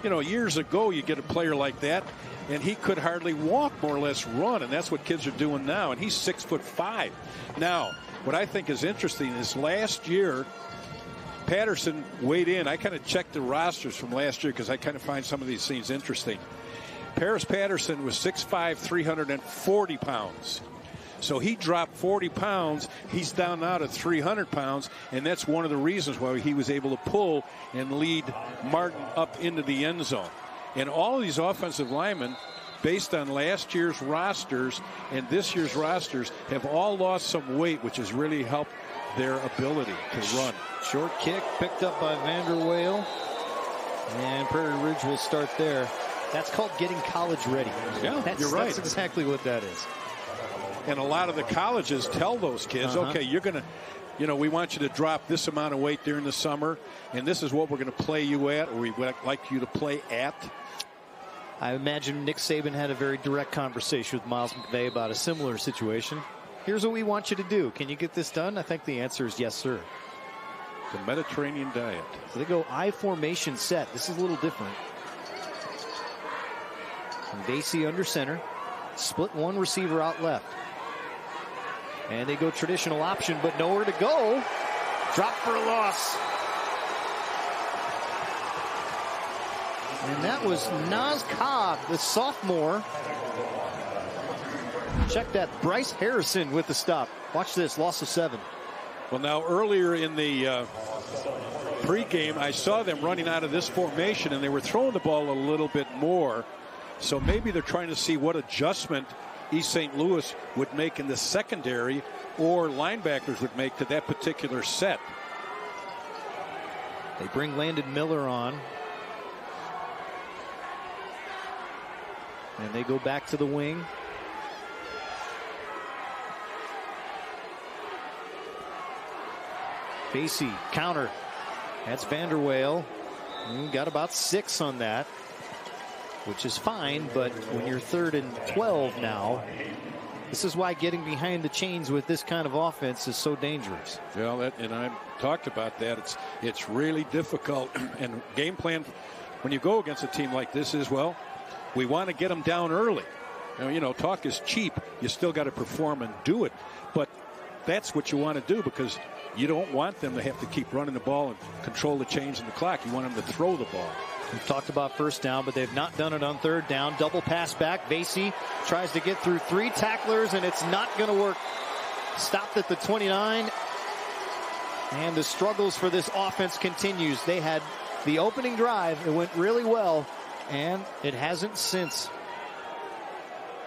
you know, years ago you get a player like that, and he could hardly walk, more or less run, and that's what kids are doing now. And he's 6'5". Now, what I think is interesting is last year, Patterson weighed in. I kind of checked the rosters from last year because I kind of find some of these things interesting. Paris Patterson was 6'5", 340 pounds. So he dropped 40 pounds. He's down now to 300 pounds, and that's one of the reasons why he was able to pull and lead Martin up into the end zone. And all of these offensive linemen, based on last year's rosters and this year's rosters, have all lost some weight, which has really helped their ability to run. Short kick picked up by Vanderwale. And Prairie Ridge will start there. That's called getting college ready. Yeah, you're right. That's exactly what that is. And a lot of the colleges tell those kids, okay, you're going to, you know, we want you to drop this amount of weight during the summer, and this is what we're going to play you at, or we would like you to play at. I imagine Nick Saban had a very direct conversation with Miles McVay about a similar situation. Here's what we want you to do. Can you get this done? I think the answer is yes, sir. The Mediterranean diet. So they go I formation set. This is a little different. And Vasey under center. Split one receiver out left. And they go traditional option, but nowhere to go. Drop for a loss. And that was Naz Cobb, the sophomore. Check that. Bryce Harrison with the stop. Watch this. Loss of 7. Well, now earlier in the pregame, I saw them running out of this formation, and they were throwing the ball a little bit more. So maybe they're trying to see what adjustment East St. Louis would make in the secondary or linebackers would make to that particular set. They bring Landon Miller on. And they go back to the wing. Basie, counter. That's Vanderweel. Got about 6 on that, which is fine, but when you're 3rd and 12 now, this is why getting behind the chains with this kind of offense is so dangerous. Well, and I talked about that. It's really difficult. And game plan when you go against a team like this is, well, we want to get them down early. Now, you know, talk is cheap. You still got to perform and do it. But that's what you want to do, because you don't want them to have to keep running the ball and control the chains in the clock. You want them to throw the ball. We've talked about first down, but they've not done it on 3rd down. Double pass back. Basie tries to get through 3 tacklers, and it's not going to work. Stopped at the 29. And the struggles for this offense continues. They had the opening drive. It went really well, and it hasn't since.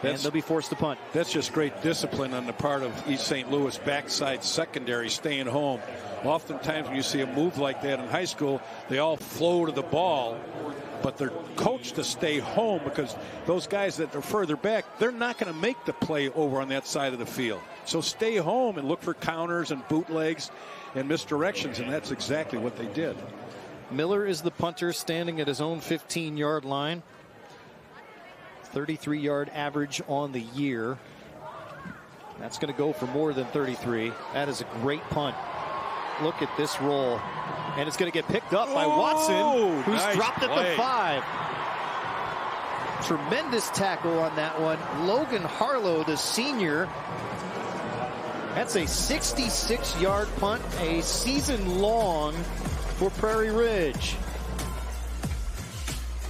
And they'll be forced to punt. That's just great discipline on the part of East St. Louis backside secondary staying home. Oftentimes when you see a move like that in high school, they all flow to the ball, but they're coached to stay home because those guys that are further back, they're not going to make the play over on that side of the field. So stay home and look for counters and bootlegs and misdirections, and that's exactly what they did. Miller is the punter, standing at his own 15-yard line. 33-yard average on the year. That's going to go for more than 33. That is a great punt. Look at this roll. And it's going to get picked up by Watson, who's nice dropped at the 5. Tremendous tackle on that one. Logan Harlow, the senior. That's a 66-yard punt, a season long for Prairie Ridge.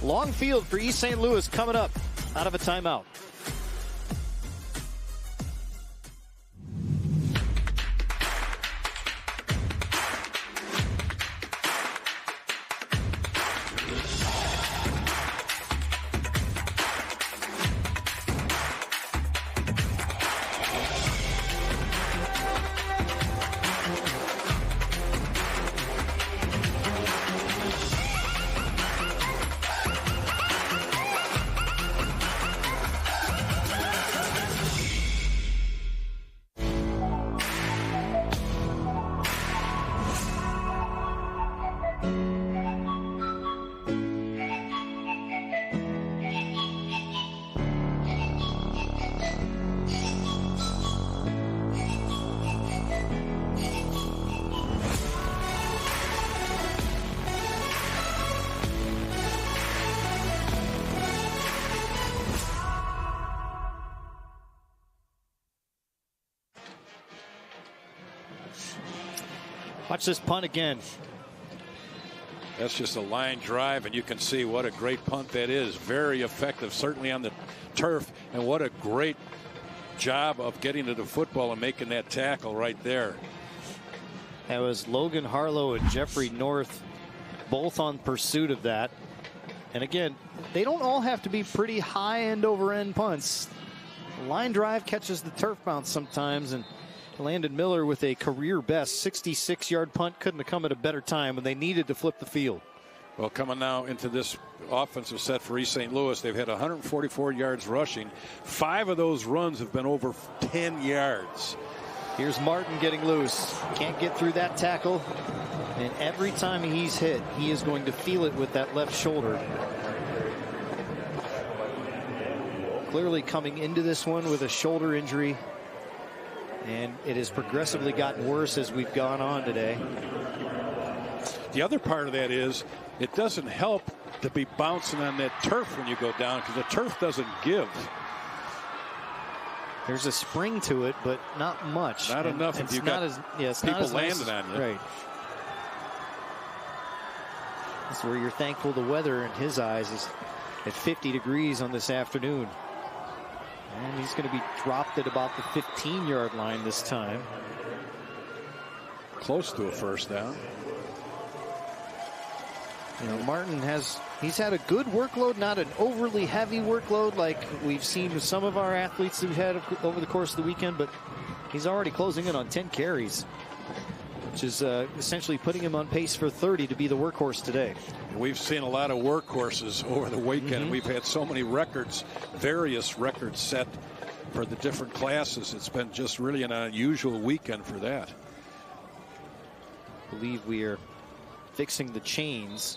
Long field for East St. Louis coming up out of a timeout. Watch this punt again. That's just a line drive, and you can see what a great punt that is. Very effective, certainly on the turf, and what a great job of getting to the football and making that tackle right there. That was Logan Harlow and Jeffrey North, both on pursuit of that. And again, they don't all have to be pretty high end over end punts. Line drive catches the turf bounce sometimes, and Landon Miller with a career best 66-yard punt couldn't have come at a better time when they needed to flip the field. Well, coming now into this offensive set for East St. Louis, they've had 144 yards rushing. 5 of those runs have been over 10 yards. Here's Martin getting loose. Can't get through that tackle. And every time he's hit, he is going to feel it with that left shoulder. Clearly coming into this one with a shoulder injury. And it has progressively gotten worse as we've gone on today. The other part of that is it doesn't help to be bouncing on that turf when you go down, because the turf doesn't give. There's a spring to it, but not much. Not enough if you've got people landing on you. Right. That's where you're thankful the weather in his eyes is at 50 degrees on this afternoon. And he's going to be dropped at about the 15-yard line this time. Close to a first down. You know, Martin he's had a good workload, not an overly heavy workload like we've seen with some of our athletes that we've had over the course of the weekend, but he's already closing in on 10 carries, which is essentially putting him on pace for 30 to be the workhorse today. We've seen a lot of workhorses over the weekend. We've had so many records, various records set for the different classes. It's been just really an unusual weekend for that. I believe we are fixing the chains.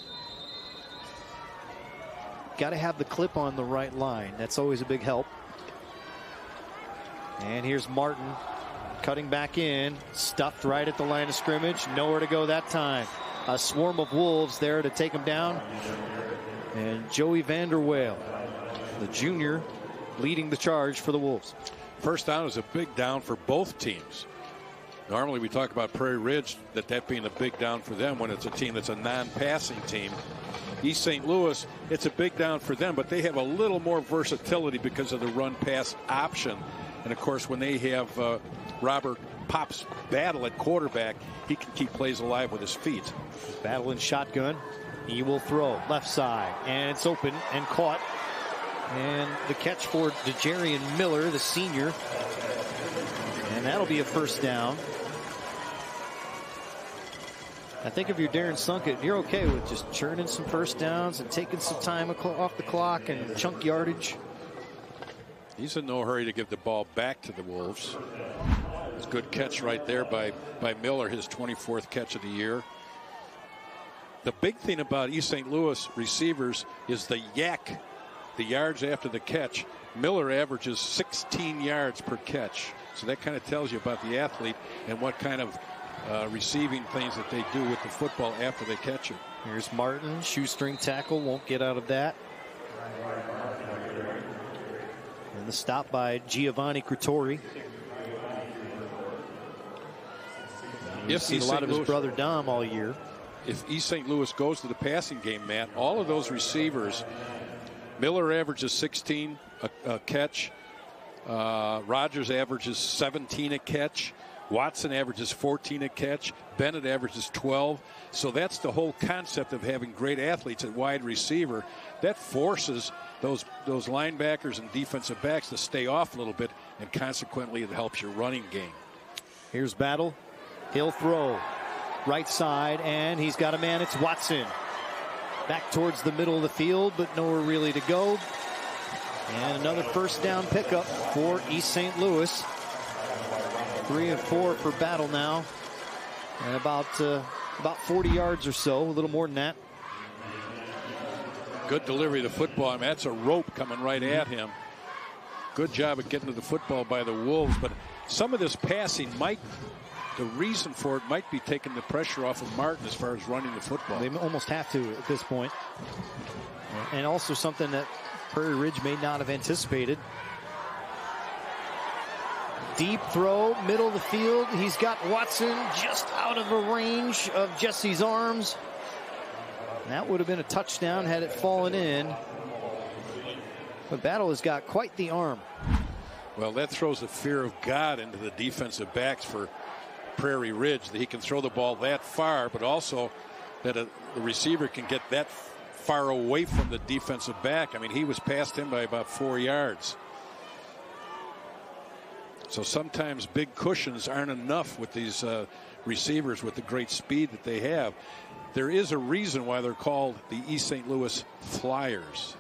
Got to have the clip on the right line. That's always a big help. And here's Martin cutting back in, stuffed right at the line of scrimmage. Nowhere to go that time. A swarm of Wolves there to take him down. And Joey Vanderweel, the junior, leading the charge for the Wolves. First down is a big down for both teams. Normally we talk about Prairie Ridge, that being a big down for them when it's a team that's a non-passing team. East St. Louis, it's a big down for them, but they have a little more versatility because of the run-pass option. And, of course, when they have Robert Pops Battle at quarterback, he can keep plays alive with his feet. Battle in shotgun. He will throw left side, and it's open and caught. And the catch for DeJarian Miller, the senior. And that'll be a first down. I think if you're Darren Sunkett, you're okay with just churning some first downs and taking some time off the clock and chunk yardage. He's in no hurry to give the ball back to the Wolves. It's a good catch right there by Miller, his 24th catch of the year. The big thing about East St. Louis receivers is the yak, the yards after the catch. Miller averages 16 yards per catch. So that kind of tells you about the athlete and what kind of receiving things that they do with the football after they catch it. Here's Martin, shoestring tackle, won't get out of that. And the stop by Giovanni Crutori. You've seen a lot of his brother Dom all year. If East St. Louis goes to the passing game, Matt, all of those receivers, Miller averages 16 a catch. Rogers averages 17 a catch. Watson averages 14 a catch. Bennett averages 12. So that's the whole concept of having great athletes at wide receiver. That forces those linebackers and defensive backs to stay off a little bit, and consequently it helps your running game. Here's Battle. He'll throw right side, and he's got a man. It's Watson. Back towards the middle of the field, but nowhere really to go. And another first down pickup for East St. Louis. 3 and 4 for Battle now. And about 40 yards or so, a little more than that. Good delivery of the football. I mean, that's a rope coming right at him. Good job of getting to the football by the Wolves. But some of this passing the reason for it might be taking the pressure off of Martin as far as running the football. They almost have to at this point. And also something that Prairie Ridge may not have anticipated. Deep throw, middle of the field. He's got Watson just out of the range of Jesse's arms. That would have been a touchdown had it fallen in. But Battle has got quite the arm. Well, that throws the fear of God into the defensive backs for Prairie Ridge, that he can throw the ball that far, but also that the receiver can get that far away from the defensive back. I mean, he was past him by about 4 yards. So sometimes big cushions aren't enough with these receivers with the great speed that they have. There is a reason why they're called the East St. Louis Flyers.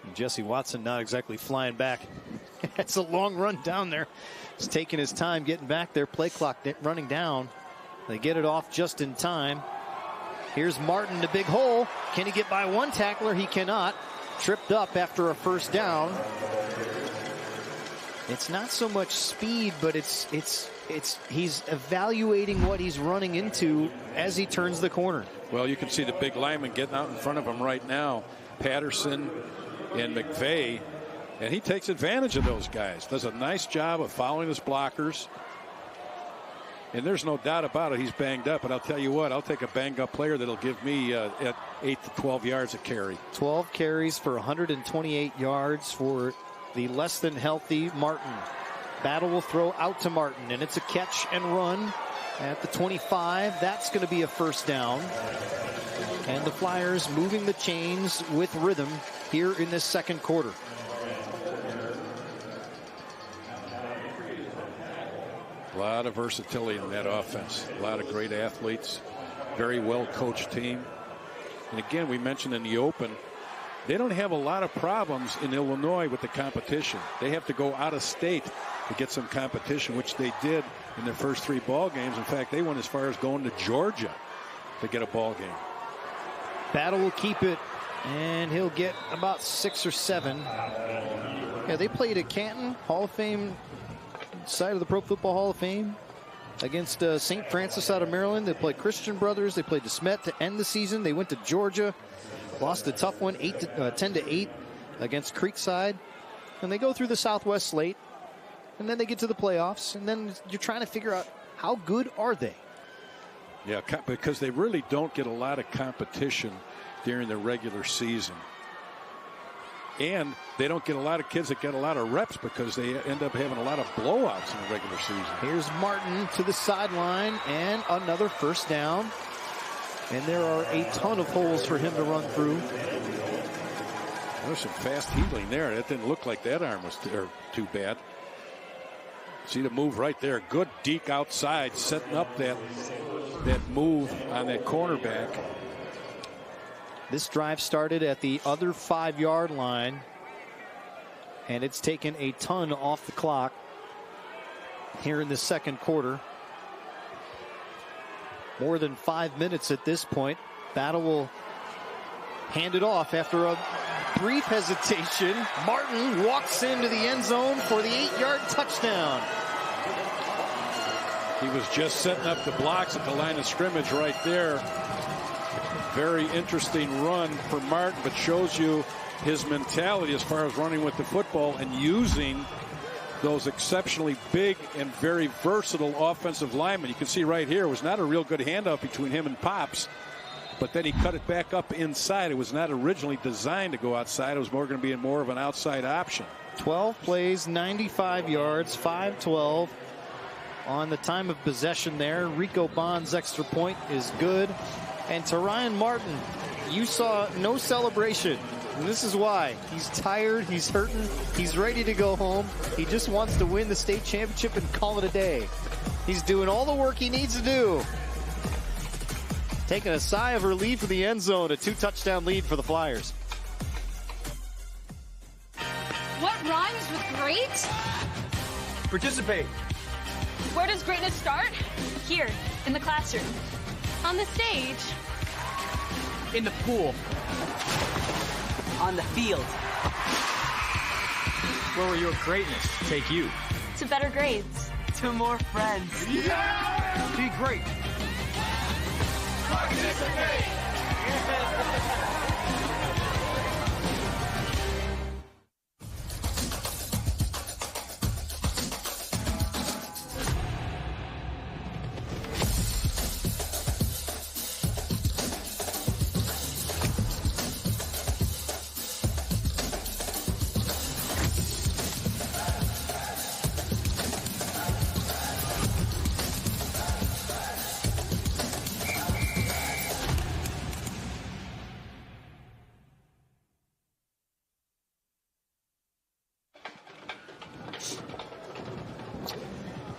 And Jesse Watson not exactly flying back. It's a long run down there. He's taking his time getting back there. Play clock running down. They get it off just in time. Here's Martin, the big hole. Can he get by one tackler? He cannot. Tripped up after a first down. It's not so much speed, but it's he's evaluating what he's running into as he turns the corner. Well, you can see the big lineman getting out in front of him right now. Patterson and McVeigh. And he takes advantage of those guys. Does a nice job of following his blockers. And there's no doubt about it, he's banged up. But I'll tell you what, I'll take a banged up player that'll give me at 8 to 12 yards a carry. 12 carries for 128 yards for the less than healthy Martin. Battle will throw out to Martin, and it's a catch and run at the 25. That's going to be a first down. And the Flyers moving the chains with rhythm here in this second quarter. A lot of versatility in that offense. A lot of great athletes. Very well-coached team. And again, we mentioned in the open, they don't have a lot of problems in Illinois with the competition. They have to go out of state to get some competition, which they did in their first 3 ball games. In fact, they went as far as going to Georgia to get a ball game. Battle will keep it, and he'll get about 6 or 7. Yeah, they played at Canton, Hall of Fame, side of the Pro Football Hall of Fame, against St. Francis out of Maryland. They played Christian Brothers. They played DeSmet to end the season. They went to Georgia, lost a tough one, 10-8 against Creekside. And they go through the Southwest slate, and then they get to the playoffs, and then you're trying to figure out how good are they. Yeah, because they really don't get a lot of competition during the regular season. And they don't get a lot of kids that get a lot of reps because they end up having a lot of blowouts in the regular season. Here's Martin to the sideline and another first down. And there are a ton of holes for him to run through. There's some fast healing there. That didn't look like that arm was too bad. See the move right there. Good deke outside, setting up that move on that cornerback. This drive started at the other 5-yard line, and it's taken a ton off the clock here in the second quarter. More than 5 minutes at this point. Battle will hand it off after a brief hesitation. Martin walks into the end zone for the 8-yard touchdown. He was just setting up the blocks at the line of scrimmage right there. Very interesting run for Martin, but shows you his mentality as far as running with the football and using those exceptionally big and very versatile offensive linemen. You can see right here, it was not a real good handoff between him and Pops, but then he cut it back up inside. It was not originally designed to go outside. It was more going to be more of an outside option. 12 plays, 95 yards, 5-12 on the time of possession there. Rico Bond's extra point is good. And to Ryan Martin, you saw no celebration. And this is why. He's tired, he's hurting, he's ready to go home. He just wants to win the state championship and call it a day. He's doing all the work he needs to do. Taking a sigh of relief in the end zone, a 2-touchdown lead for the Flyers. What rhymes with great? Participate. Where does greatness start? Here, in the classroom. On the stage. In the pool. On the field. Where will your greatness take you? To better grades. To more friends. Yeah! Be great. Participate.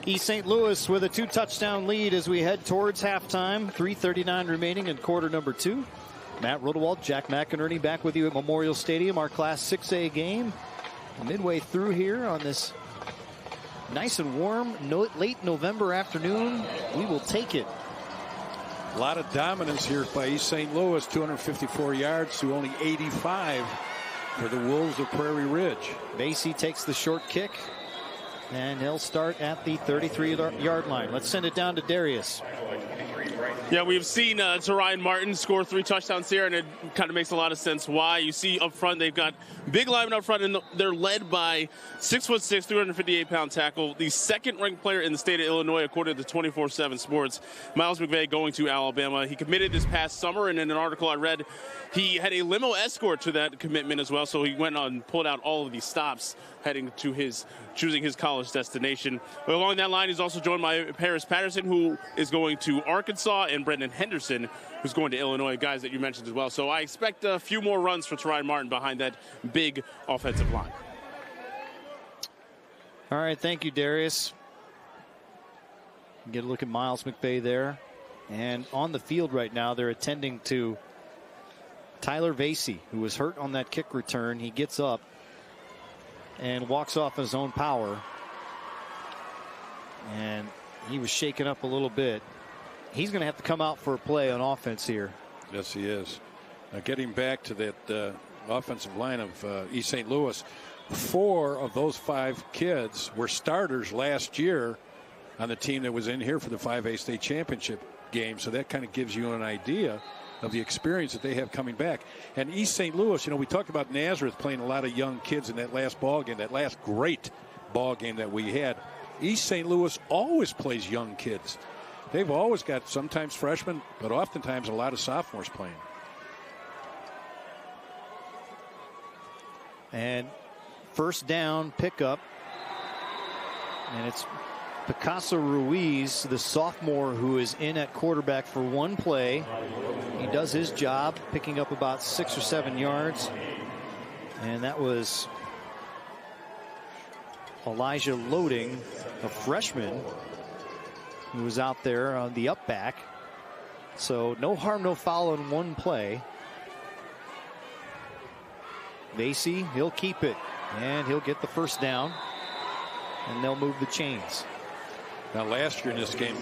East St. Louis with a 2-touchdown lead as we head towards halftime. 3:39 remaining in quarter number 2. Matt Rodewald, Jack McInerney back with you at Memorial Stadium, our Class 6A game. Midway through here on this nice and warm late November afternoon. We will take it. A lot of dominance here by East St. Louis, 254 yards to only 85 for the Wolves of Prairie Ridge. Macy takes the short kick. And he'll start at the 33-yard line. Let's send it down to Darius. Yeah, we've seen Ryan Martin score 3 touchdowns here, and it kind of makes a lot of sense why. You see up front, they've got big linemen up front, and they're led by 6'6", 358-pound tackle, the second-ranked player in the state of Illinois, according to 24/7 Sports. Miles McVay going to Alabama. He committed this past summer, and in an article I read, he had a limo escort to that commitment as well, so he went on and pulled out all of these stops heading to choosing his college destination. But along that line, he's also joined by Paris Patterson, who is going to Arkansas, and Brendan Henderson, who's going to Illinois, guys that you mentioned as well. So I expect a few more runs for Ryan Martin behind that big offensive line. All right, thank you, Darius. Get a look at Miles McVay there. And on the field right now, they're attending to Tyler Vasey, who was hurt on that kick return. He gets up and walks off his own power. And he was shaken up a little bit. He's going to have to come out for a play on offense here. Yes, he is. Getting back to that offensive line of East St. Louis, 4 of those 5 kids were starters last year on the team that was in here for the 5A state championship game. So that kind of gives you an idea of the experience that they have coming back. And East St. Louis, we talked about Nazareth playing a lot of young kids in that last ball game, that last great ball game that we had. East St. Louis always plays young kids. They've always got sometimes freshmen, but oftentimes a lot of sophomores playing. And first down pickup. And it's Picasso Ruiz, the sophomore, who is in at quarterback for one play. He does his job, picking up about 6 or 7 yards. And that was Elijah Loading, a freshman, who was out there on the up back. So no harm, no foul in one play. Vasey, he'll keep it, and he'll get the first down, and they'll move the chains. Now, last year in this game,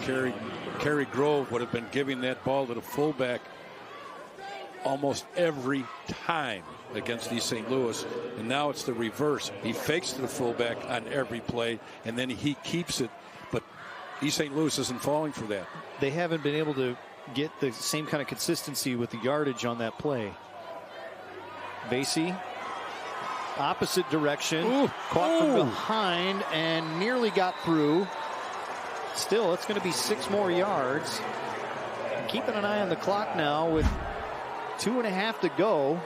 Cary Grove would have been giving that ball to the fullback almost every time against East St. Louis, and now it's the reverse. He fakes to the fullback on every play, and then he keeps it, but East St. Louis isn't falling for that. They haven't been able to get the same kind of consistency with the yardage on that play. Vasey, opposite direction, caught from behind and nearly got through. Still, it's going to be 6 more yards. Keeping an eye on the clock now with 2.5 to go.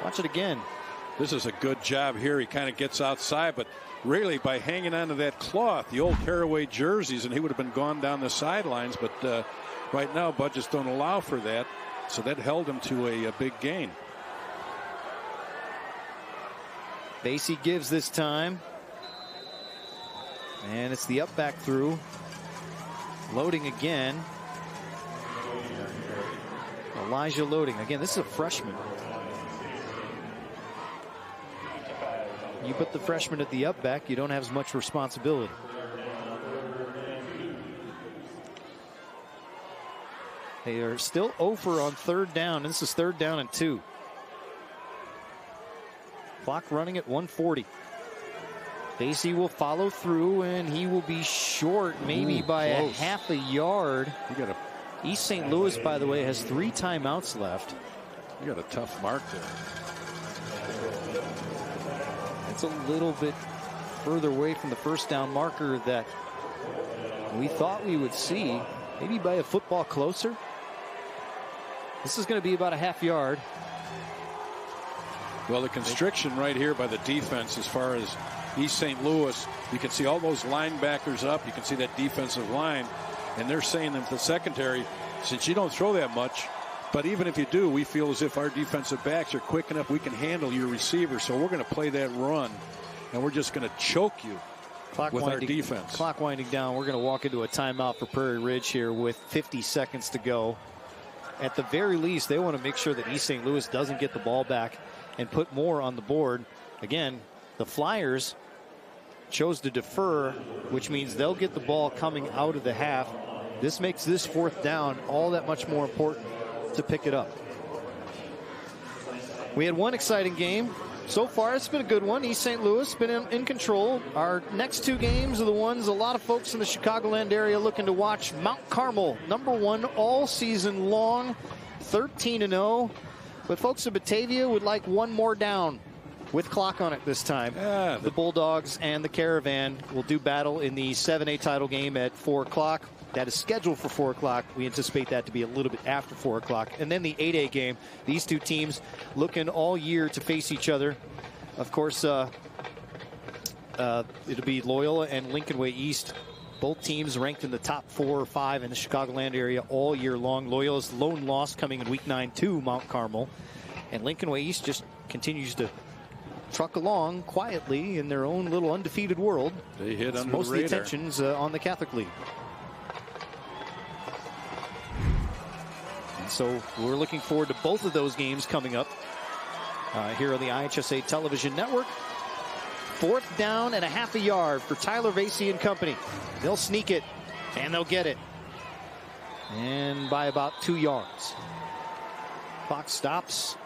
Watch it again. This is a good job here. He kind of gets outside, but really by hanging onto that cloth, the old Caraway jerseys, and he would have been gone down the sidelines. But right now, budgets don't allow for that. So that held him to a big gain. Vasey gives this time. And it's the up back through. Loading again. Elijah Loading. Again, this is a freshman. You put the freshman at the up back, you don't have as much responsibility. They are still over on 3rd down. This is 3rd down and 2. Clock running at 1:40. Vasey will follow through, and he will be short maybe by a half a yard. East St. Louis, by the way, has 3 timeouts left. You got a tough mark there. It's a little bit further away from the first down marker that we thought we would see. Maybe by a football closer. This is going to be about a half yard. Well, the constriction right here by the defense as far as East St. Louis, you can see all those linebackers up. You can see that defensive line. And they're saying that the secondary, since you don't throw that much, but even if you do, we feel as if our defensive backs are quick enough, we can handle your receiver. So we're going to play that run, and we're just going to choke you with our defense. Clock winding down. We're going to walk into a timeout for Prairie Ridge here with 50 seconds to go. At the very least, they want to make sure that East St. Louis doesn't get the ball back and put more on the board. Again, the Flyers chose to defer, which means they'll get the ball coming out of the half. This makes this 4th down all that much more important to pick it up. We had one exciting game So far, it's been a good one. East St. Louis been in control. Our next two games are the ones a lot of folks in the Chicagoland area looking to watch. Mount Carmel, #1 all season long, 13-0. But folks in Batavia would like one more down with clock on it this time. Yeah, the Bulldogs and the Caravan will do battle in the 7A title game at 4 o'clock. That is scheduled for 4 o'clock. We anticipate that to be a little bit after 4 o'clock. And then the 8A game. These two teams looking all year to face each other. Of course, it'll be Loyola and Lincoln Way East. Both teams ranked in the top 4 or 5 in the Chicagoland area all year long. Loyola's lone loss coming in Week 9 to Mount Carmel. And Lincoln Way East just continues to truck along quietly in their own little undefeated world. They hit under most the of the radar. attention's on the Catholic League. So we're looking forward to both of those games coming up here on the IHSA Television Network. 4th down and a half a yard for Tyler Vasey and company. They'll sneak it, and they'll get it. And by about 2 yards. Clock stops.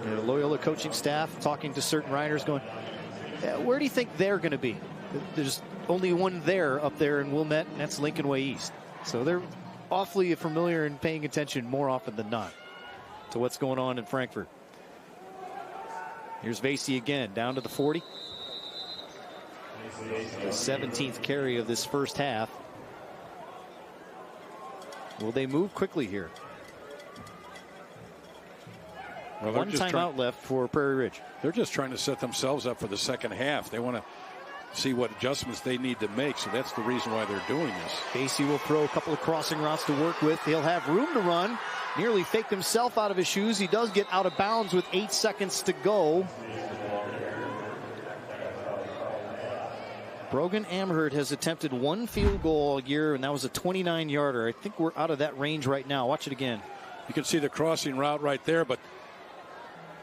The Loyola coaching staff talking to certain riders going, where do you think they're going to be? There's only one there up there in Wilmette, and that's Lincoln Way East. So they're awfully familiar and paying attention more often than not to what's going on in Frankfort. Here's Vasey again, down to the 40. The 17th carry of this first half. Will they move quickly here? Well, one timeout left for Prairie Ridge. They're just trying to set themselves up for the second half. They want to see what adjustments they need to make, so that's the reason why they're doing this. Vasey will throw a couple of crossing routes to work with. He'll have room to run. Nearly faked himself out of his shoes. He does get out of bounds with 8 seconds to go. Brogan Amherst has attempted 1 field goal all year, and that was a 29-yarder. I think we're out of that range right now. Watch it again. You can see the crossing route right there, but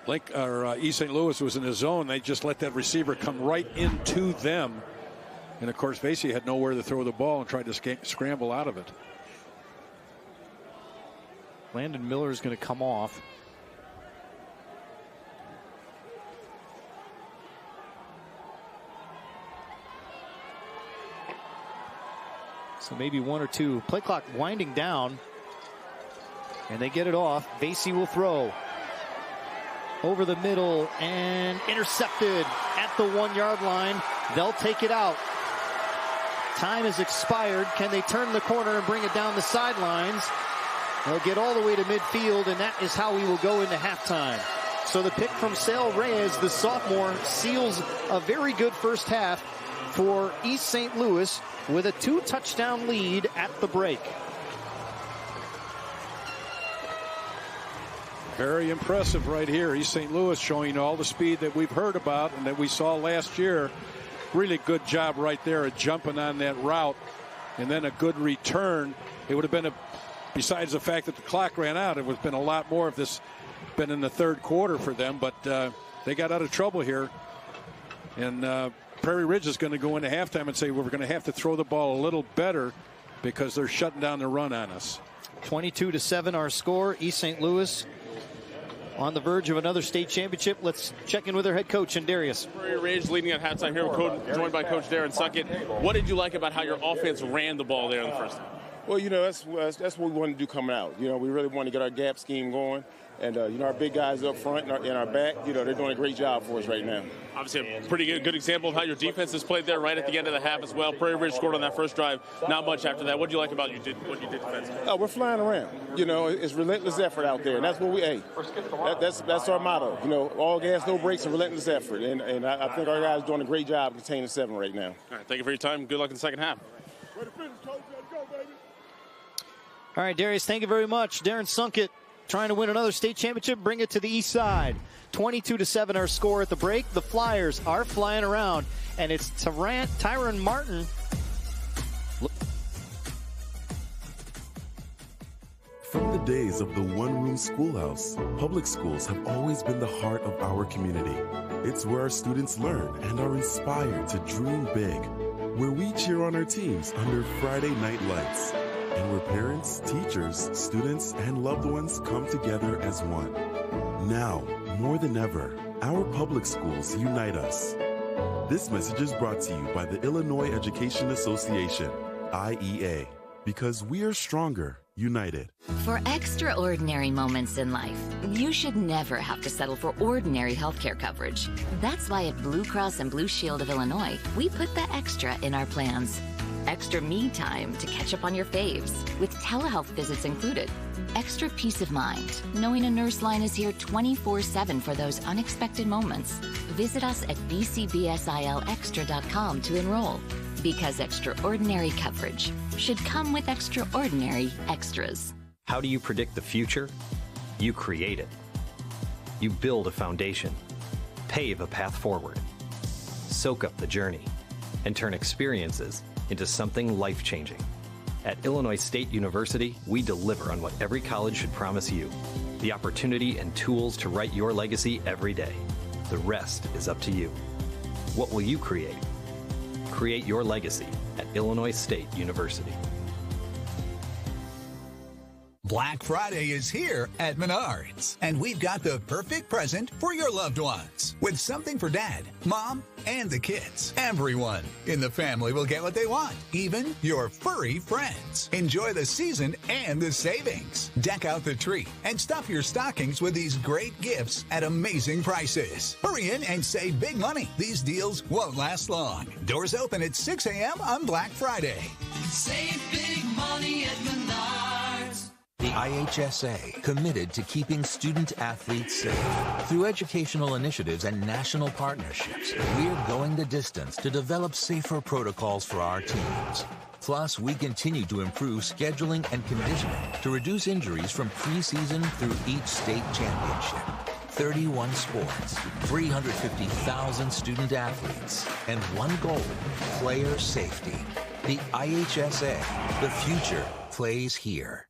East St. Louis was in the zone. They just let that receiver come right into them. And, of course, Vasey had nowhere to throw the ball and tried to scramble out of it. Landon Miller is going to come off. So maybe 1 or 2. Play clock winding down. And they get it off. Vasey will throw. Over the middle and intercepted at the 1-yard line. They'll take it out. Time has expired. Can they turn the corner and bring it down the sidelines? They'll get all the way to midfield, and that is how we will go into halftime. So the pick from Sale Reyes, the sophomore, seals a very good first half for East St. Louis with a 2-touchdown lead at the break. Very impressive right here. East St. Louis showing all the speed that we've heard about and that we saw last year. Really good job right there at jumping on that route, and then a good return. It would have been besides the fact that the clock ran out, it would have been a lot more if this been in the third quarter for them, but they got out of trouble here. And Prairie Ridge is going to go into halftime and say, well, we're going to have to throw the ball a little better because they're shutting down the run on us. 22-7 our score. East St. Louis on the verge of another state championship. Let's check in with their head coach, Darius. Prairie Ridge leading at halftime here, joined by Coach Darren Suckett. What did you like about how your offense ran the ball there in the first half? Well, that's what we want to do coming out. We really want to get our gap scheme going. And, our big guys up front and our back, they're doing a great job for us right now. Obviously, a pretty good example of how your defense has played there right at the end of the half as well. Prairie Ridge scored on that first drive. Not much after that. What did you like about what you did defensively? Oh, we're flying around. It's relentless effort out there. And that's what that's our motto. All gas, no brakes, and relentless effort. And I think our guys are doing a great job containing 7 right now. All right, thank you for your time. Good luck in the second half. All right, Darius, thank you very much. Darren Sunkett trying to win another state championship, bring it to the east side. 22-7 our score at the break. The Flyers are flying around, and it's Tyron Martin. From the days of the one-room schoolhouse, public schools have always been the heart of our community. It's where our students learn and are inspired to dream big, where we cheer on our teams under Friday night lights, and where parents, teachers, students, and loved ones come together as one. Now, More than ever, our public schools unite us. This message is brought to you by the Illinois Education Association, IEA, because we are stronger, united. For extraordinary moments in life, you should never have to settle for ordinary healthcare coverage. That's why at Blue Cross and Blue Shield of Illinois, we put the extra in our plans. Extra me time to catch up on your faves, with telehealth visits included. Extra peace of mind, knowing a nurse line is here 24/7 for those unexpected moments. Visit us at bcbsilextra.com to enroll. Because extraordinary coverage should come with extraordinary extras. How do you predict the future? You create it. You build a foundation, pave a path forward, soak up the journey, and turn experiences into something life-changing. At Illinois State University, we deliver on what every college should promise you: the opportunity and tools to write your legacy every day. The rest is up to you. What will you create? Create your legacy at Illinois State University. Black Friday is here at Menards, and we've got the perfect present for your loved ones. With something for Dad, Mom, and the kids. Everyone in the family will get what they want, even your furry friends. Enjoy the season and the savings. Deck out the tree and stuff your stockings with these great gifts at amazing prices. Hurry in and save big money. These deals won't last long. Doors open at 6 a.m. on Black Friday. Save big money at Menards. The IHSA, committed to keeping student-athletes safe. Through educational initiatives and national partnerships, we're going the distance to develop safer protocols for our teams. Plus, we continue to improve scheduling and conditioning to reduce injuries from preseason through each state championship. 31 sports, 350,000 student-athletes, and one goal: player safety. The IHSA, the future plays here.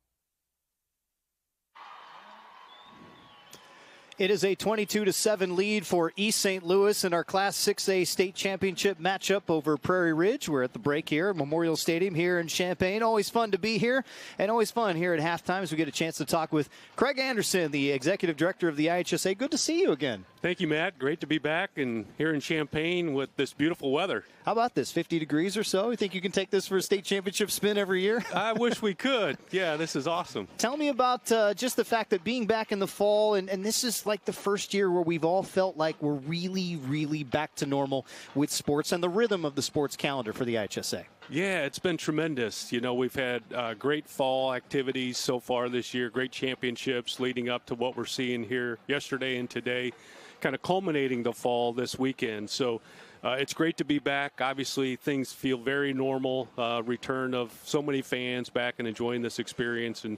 It is a 22-7 lead for East St. Louis in our Class 6A state championship matchup over Prairie Ridge. We're at the break here at Memorial Stadium here in Champaign. Always fun to be here, and always fun here at halftime as we get a chance to talk with Craig Anderson, the executive director of the IHSA. Good to see you again. Thank you, Matt. Great to be back and here in Champaign with this beautiful weather. How about this, 50 degrees or so? You think you can take this for a state championship spin every year? I wish we could. Yeah, this is awesome. Tell me about just the fact that being back in the fall, and this is like the first year where we've all felt like we're really, really back to normal with sports and the rhythm of the sports calendar for the IHSA. Yeah, it's been tremendous. You know, we've had great fall activities so far this year, great championships leading up to what we're seeing here yesterday and today, kind of culminating the fall this weekend. So it's great to be back. Obviously, things feel very normal. Return of so many fans back and enjoying this experience, and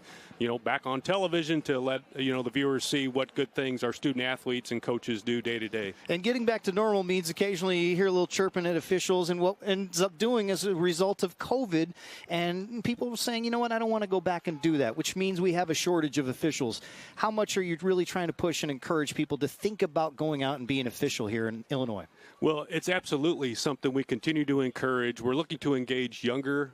back on television to let the viewers see what good things our student athletes and coaches do day to day. And getting back to normal means occasionally you hear a little chirping at officials, and what ends up doing as a result of COVID, and people saying, you know what, I don't want to go back and do that, which means we have a shortage of officials. How much are you really trying to push and encourage people to think about going out and being official here in Illinois? Well, it's absolutely something we continue to encourage. We're looking to engage younger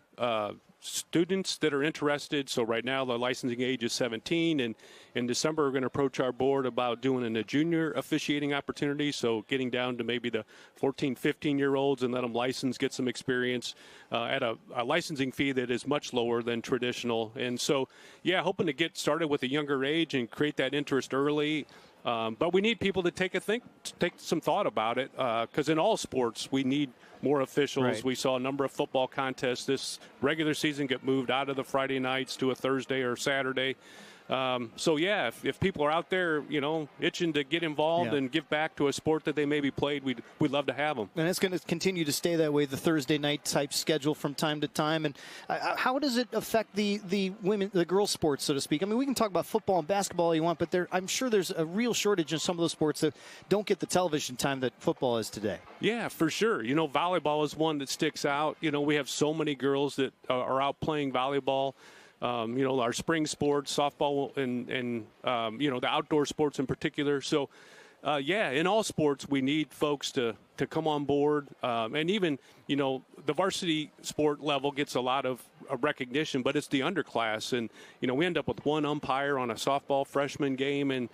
students that are interested. So right now the licensing age is 17, and in December we're going to approach our board about doing a junior officiating opportunity, so getting down to maybe the 14, 15-year-olds and let them license, get some experience at a licensing fee that is much lower than traditional. And so, yeah, hoping to get started with a younger age and create that interest early. But we need people to take some thought about it, because in all sports we need more officials. Right. We saw a number of football contests this regular season get moved out of the Friday nights to a Thursday or Saturday. So, yeah, if people are out there, itching to get involved and give back to a sport that they maybe played, we'd love to have them. And it's going to continue to stay that way, the Thursday night type schedule from time to time. And how does it affect the girls' sports, so to speak? I mean, we can talk about football and basketball all you want, but I'm sure there's a real shortage in some of those sports that don't get the television time that football is today. Yeah, for sure. Volleyball is one that sticks out. We have so many girls that are out playing volleyball. Our spring sports, softball, and the outdoor sports in particular. So, in all sports, we need folks to come on board. And even, the varsity sport level gets a lot of a recognition, but it's the underclass. And, we end up with one umpire on a softball freshman game, and,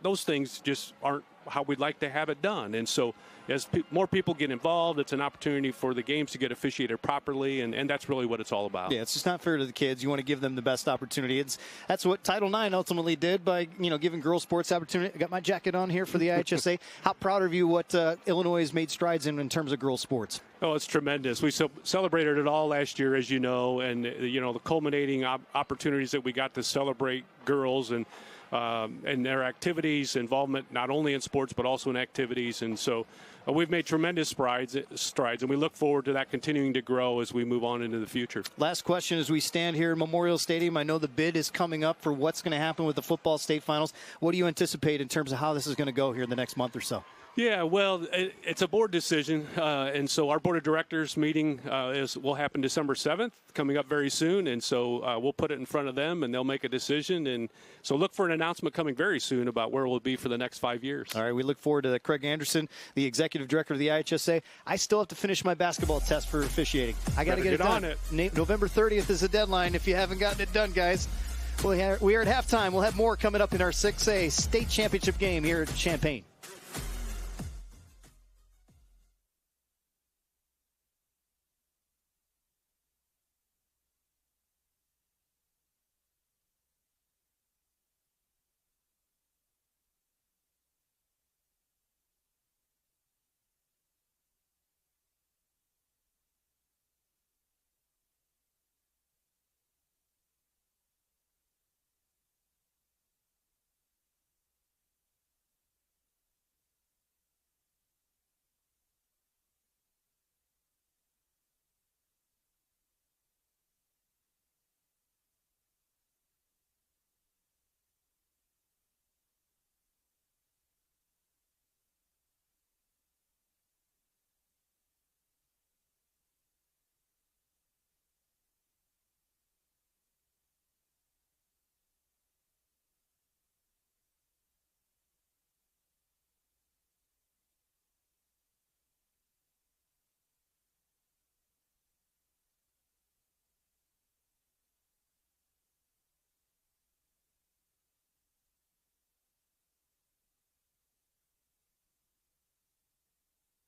those things just aren't how we'd like to have it done. And so as more people get involved, it's an opportunity for the games to get officiated properly, and that's really what it's all about. Yeah, it's just not fair to the kids. You want to give them the best opportunity. That's what Title IX ultimately did by giving girls sports opportunity. I got my jacket on here for the IHSA. How proud are you what Illinois has made strides in terms of girls sports? Oh, it's tremendous. We celebrated it all last year, as you know, and the culminating opportunities that we got to celebrate girls and their activities, involvement not only in sports but also in activities. And so we've made tremendous strides, and we look forward to that continuing to grow as we move on into the future. Last question as we stand here in Memorial Stadium. I know the bid is coming up for what's going to happen with the football state finals. What do you anticipate in terms of how this is going to go here in the next month or so? Yeah, well, it's a board decision, and so our board of directors meeting will happen December 7th, coming up very soon, and so we'll put it in front of them, and they'll make a decision, and so look for an announcement coming very soon about where we'll be for the next 5 years. All right, we look forward to that. Craig Anderson, the executive director of the IHSA. I still have to finish my basketball test for officiating. I got to get it done. November 30th is the deadline if you haven't gotten it done, guys. We are at halftime. We'll have more coming up in our 6A state championship game here at Champaign.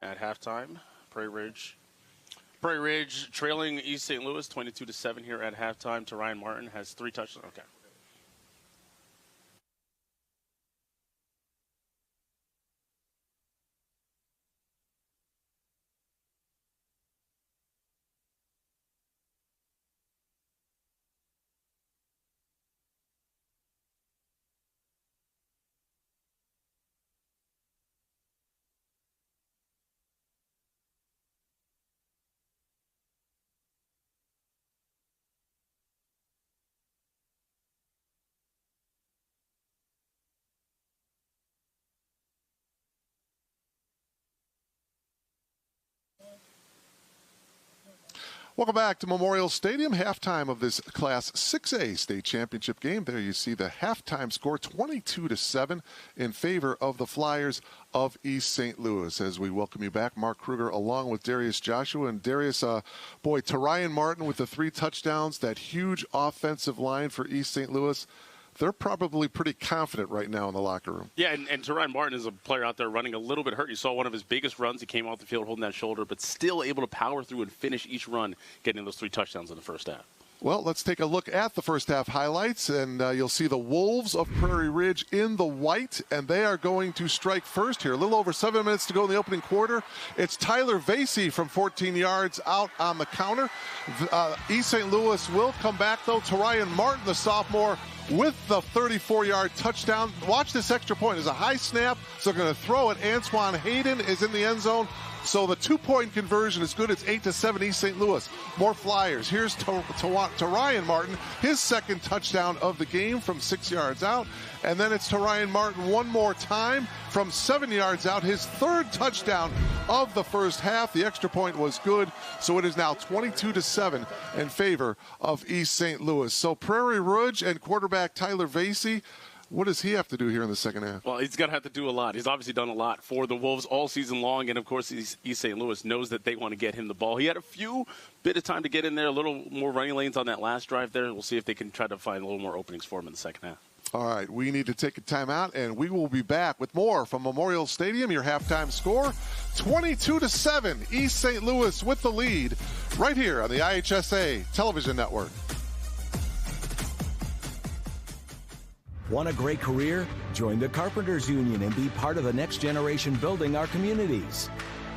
At halftime, Prairie Ridge trailing East St. Louis 22-7 here at halftime. Ryan Martin has 3 touchdowns. Okay. Welcome back to Memorial Stadium, halftime of this Class 6A state championship game. There you see the halftime score, 22-7 in favor of the Flyers of East St. Louis. As we welcome you back, Mark Kruger along with Darius Joshua. And Darius, Ryan Martin with the 3 touchdowns, that huge offensive line for East St. Louis. They're probably pretty confident right now in the locker room. Yeah, and Ryan Martin is a player out there running a little bit hurt. You saw one of his biggest runs. He came off the field holding that shoulder, but still able to power through and finish each run, getting those 3 touchdowns in the first half. Well, let's take a look at the first half highlights, and you'll see the Wolves of Prairie Ridge in the white, and they are going to strike first here. A little over 7 minutes to go in the opening quarter. It's Tyler Vasey from 14 yards out on the counter. East St. Louis will come back, though, to Ryan Martin, the sophomore, with the 34-yard touchdown. Watch this extra point. It's a high snap, so they're going to throw it. Antoine Hayden is in the end zone. So the 2-point conversion is good. It's 8-7 East St. Louis. More Flyers. Here's to Ryan Martin, his second touchdown of the game from 6 yards out. And then it's to Ryan Martin one more time from 7 yards out, his third touchdown of the first half. The extra point was good, so it is now 22-7 in favor of East St. Louis. So Prairie Ridge and quarterback Tyler Vasey, What does he have to do here in the second half? Well, he's going to have to do a lot. He's obviously done a lot for the Wolves all season long, and, of course, East St. Louis knows that they want to get him the ball. He had a bit of time to get in there, a little more running lanes on that last drive there. We'll see if they can try to find a little more openings for him in the second half. All right, we need to take a timeout, and we will be back with more from Memorial Stadium. Your halftime score, 22-7, East St. Louis with the lead, right here on the IHSA Television Network. Want a great career? Join the Carpenters Union and be part of the next generation building our communities.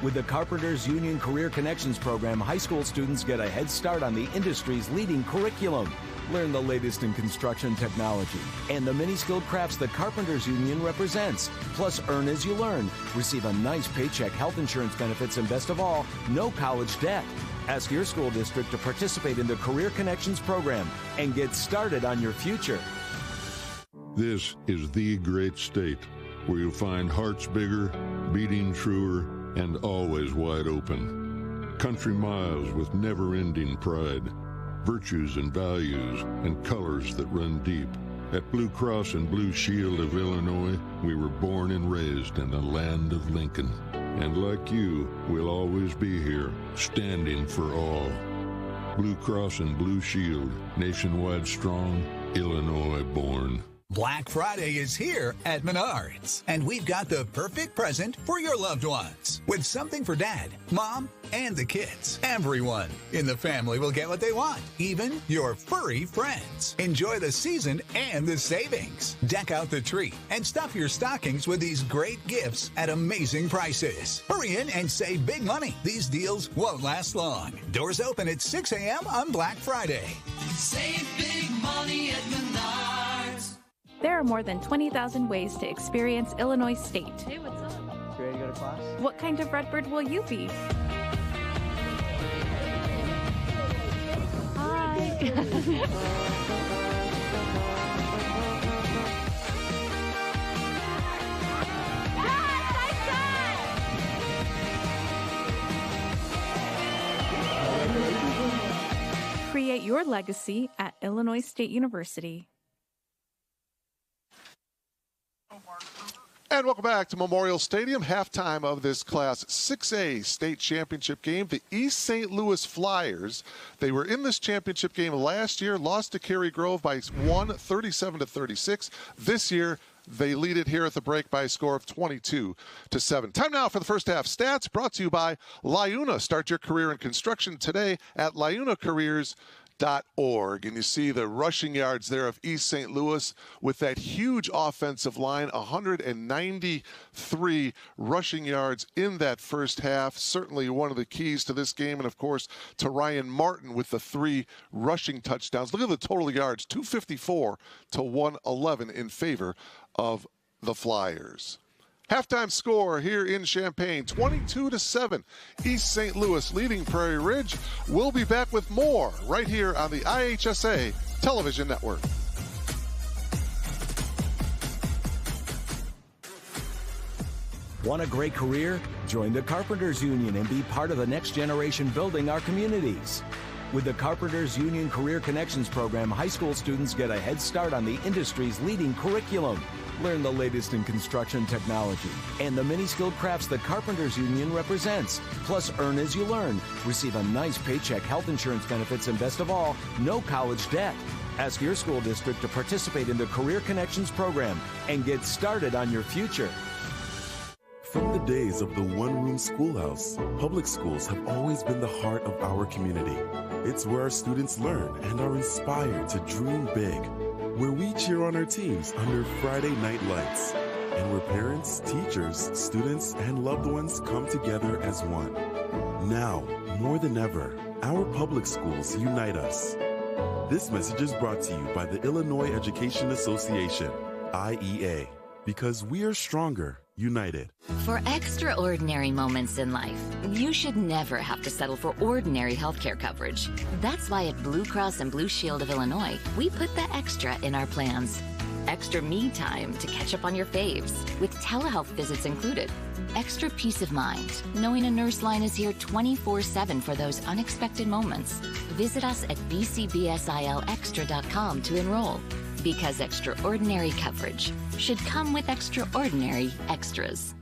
With the Carpenters Union Career Connections program, high school students get a head start on the industry's leading curriculum. Learn the latest in construction technology and the many skilled crafts the Carpenters Union represents. Plus, earn as you learn. Receive a nice paycheck, health insurance benefits, and best of all, no college debt. Ask your school district to participate in the Career Connections program and get started on your future. This is the great state where you'll find hearts bigger, beating truer, and always wide open. Country miles with never-ending pride, virtues and values, and colors that run deep. At Blue Cross and Blue Shield of Illinois, we were born and raised in the land of Lincoln. And like you, we'll always be here, standing for all. Blue Cross and Blue Shield, nationwide strong, Illinois born. Black Friday is here at Menards, and we've got the perfect present for your loved ones. With something for Dad, Mom, and the kids. Everyone in the family will get what they want, even your furry friends. Enjoy the season and the savings. Deck out the tree and stuff your stockings with these great gifts at amazing prices. Hurry in and save big money. These deals won't last long. Doors open at 6 a.m. on Black Friday. Save big money at Menards. There are more than 20,000 ways to experience Illinois State. Hey, what's up? You ready to go to class? What kind of Redbird will you be? Create your legacy at Illinois State University. And welcome back to Memorial Stadium, halftime of this Class 6A state championship game. The East St. Louis Flyers, they were in this championship game last year, lost to Cary Grove by 37-36. This year, they lead it here at the break by a score of 22-7. Time now for the first half stats, brought to you by LiUNA. Start your career in construction today at LiUNAcareers.org. And you see the rushing yards there of East St. Louis with that huge offensive line, 193 rushing yards in that first half. Certainly one of the keys to this game, and of course to Ryan Martin with the 3 rushing touchdowns. Look at the total yards, 254 to 111 in favor of the Flyers. Halftime score here in Champaign, 22-7. East St. Louis leading Prairie Ridge. We'll be back with more right here on the IHSA Television Network. Want a great career? Join the Carpenters Union and be part of the next generation building our communities. With the Carpenters Union Career Connections program, high school students get a head start on the industry's leading curriculum. Learn the latest in construction technology and the many skilled crafts the Carpenters Union represents. Plus, earn as you learn. Receive a nice paycheck, health insurance benefits, and best of all, no college debt. Ask your school district to participate in the Career Connections program and get started on your future. From the days of the one-room schoolhouse, public schools have always been the heart of our community. It's where our students learn and are inspired to dream big, where we cheer on our teams under Friday night lights, and where parents, teachers, students, and loved ones come together as one. Now, more than ever, our public schools unite us. This message is brought to you by the Illinois Education Association, IEA, because we are stronger united. For extraordinary moments in life, you should never have to settle for ordinary healthcare coverage. That's why at Blue Cross and Blue Shield of Illinois, we put the extra in our plans. Extra me time to catch up on your faves, with telehealth visits included. Extra peace of mind, knowing a nurse line is here 24/7 for those unexpected moments. Visit us at bcbsilextra.com to enroll. Because extraordinary coverage should come with extraordinary extras.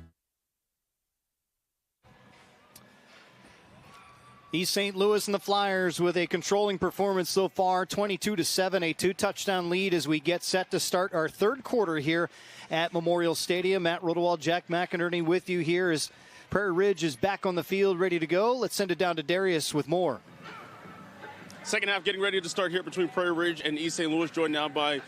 East St. Louis and the Flyers with a controlling performance so far, 22-7, a 2-touchdown lead as we get set to start our third quarter here at Memorial Stadium. Matt Rodewald, Jack McInerney with you here as Prairie Ridge is back on the field, ready to go. Let's send it down to Darius with more. Second half getting ready to start here between Prairie Ridge and East St. Louis, joined now by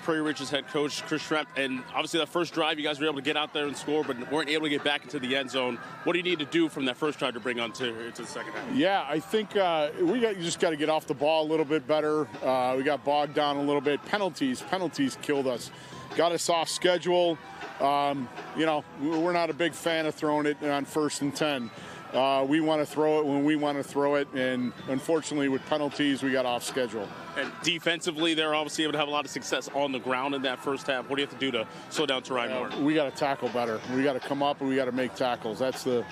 Prairie Ridge's head coach, Chris Schremp. And obviously that first drive, you guys were able to get out there and score, but weren't able to get back into the end zone. What do you need to do from that first drive to bring on to the second half? Yeah, I think you just got to get off the ball a little bit better. We got bogged down a little bit. Penalties killed us. Got us off schedule. We're not a big fan of throwing it on 1st and 10. We want to throw it when we want to throw it, and unfortunately with penalties, we got off schedule. And defensively, they're obviously able to have a lot of success on the ground in that first half. What do you have to do to slow down Terine Martin? We got to tackle better. We got to come up and we got to make tackles. That's the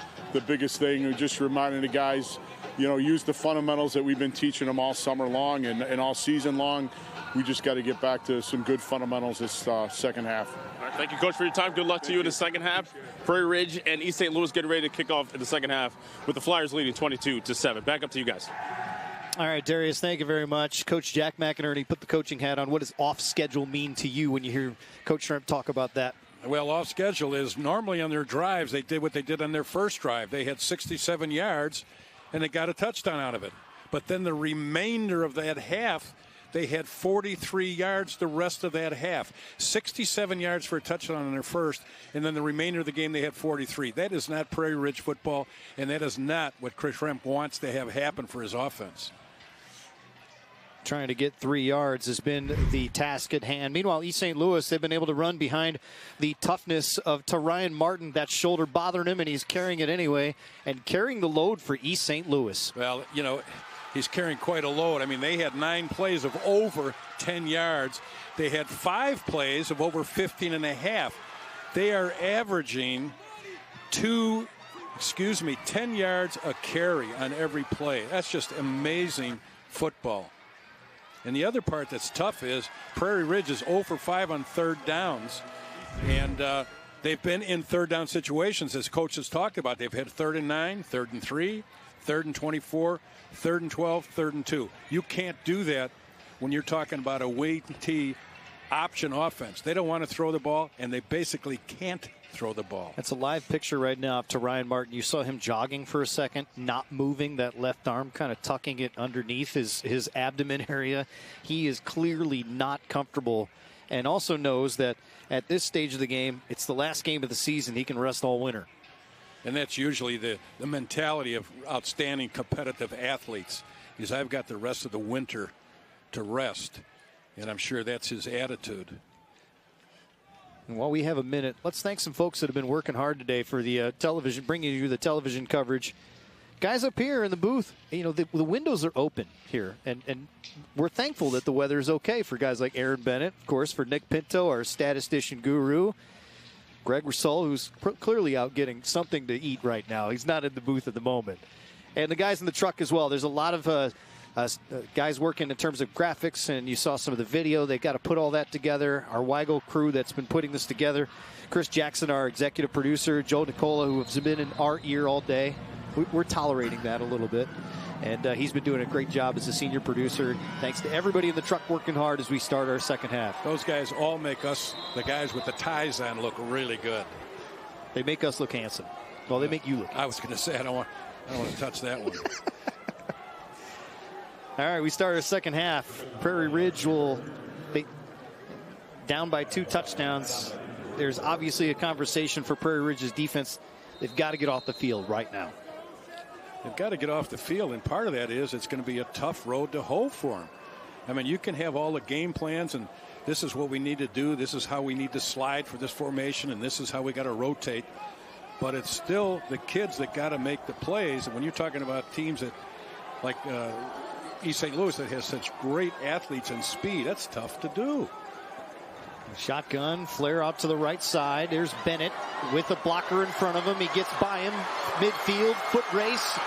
biggest thing. We're just reminding the guys, use the fundamentals that we've been teaching them all summer long and all season long. We just got to get back to some good fundamentals this second half. All right, thank you, Coach, for your time. Good luck to you in the second half. Prairie Ridge and East St. Louis getting ready to kick off in the second half with the Flyers leading 22-7. Back up to you guys. All right, Darius, thank you very much. Coach Jack McInerney put the coaching hat on. What does off schedule mean to you when you hear Coach Schremp talk about that? Well, off schedule is normally on their drives, they did what they did on their first drive. They had 67 yards, and they got a touchdown out of it. But then the remainder of that half, they had 43 yards the rest of that half. 67 yards for a touchdown in their first, and then the remainder of the game they had 43. That is not Prairie Ridge football, and that is not what Chris Schremp wants to have happen for his offense. Trying to get 3 yards has been the task at hand. Meanwhile, East St. Louis, they've been able to run behind the toughness of Terine Martin. That shoulder bothering him, and he's carrying it anyway, and carrying the load for East St. Louis. Well, he's carrying quite a load. I mean, they had 9 plays of over 10 yards. They had 5 plays of over 15.5. They are averaging 10 yards a carry on every play. That's just amazing football. And the other part that's tough is Prairie Ridge is 0 for 5 on third downs. And they've been in third down situations, as Coach has talked about. They've had 3rd and 9, 3rd and 3, 3rd and 24, 3rd and 12, 3rd and 2. You can't do that when you're talking about a wait-and-tee option offense. They don't want to throw the ball, and they basically can't throw the ball. That's a live picture right now of Terine Martin. You saw him jogging for a second, not moving, that left arm kind of tucking it underneath his abdomen area. He is clearly not comfortable, and also knows that at this stage of the game, it's the last game of the season. He can rest all winter. And that's usually the mentality of outstanding competitive athletes, is I've got the rest of the winter to rest. And I'm sure that's his attitude. And while we have a minute, let's thank some folks that have been working hard today for the television, bringing you the television coverage. Guys up here in the booth, the windows are open here. And we're thankful that the weather is okay for guys like Aaron Bennett, of course, for Nick Pinto, our statistician guru. Greg Russell, who's clearly out getting something to eat right now. He's not in the booth at the moment. And the guys in the truck as well. There's a lot of guys working in terms of graphics, and you saw some of the video. They've got to put all that together. Our Weigel crew that's been putting this together. Chris Jackson, our executive producer. Joe Nicola, who has been in our ear all day. We're tolerating that a little bit. And he's been doing a great job as a senior producer. Thanks to everybody in the truck working hard as we start our second half. Those guys all make us, the guys with the ties on, look really good. They make us look handsome. Well, they make you look handsome. I was going to say, I don't want to touch that one. All right, we start our second half. Prairie Ridge will be down by 2 touchdowns. There's obviously a conversation for Prairie Ridge's defense. They've got to get off the field right now. They've got to get off the field, and part of that is it's going to be a tough road to hoe for them. I mean, you can have all the game plans, and this is what we need to do. This is how we need to slide for this formation, and this is how we got to rotate. But it's still the kids that got to make the plays. And when you're talking about teams that, like East St. Louis, that has such great athletes and speed, that's tough to do. Shotgun, flare out to the right side. There's Bennett with a blocker in front of him. He gets by him, midfield, foot race.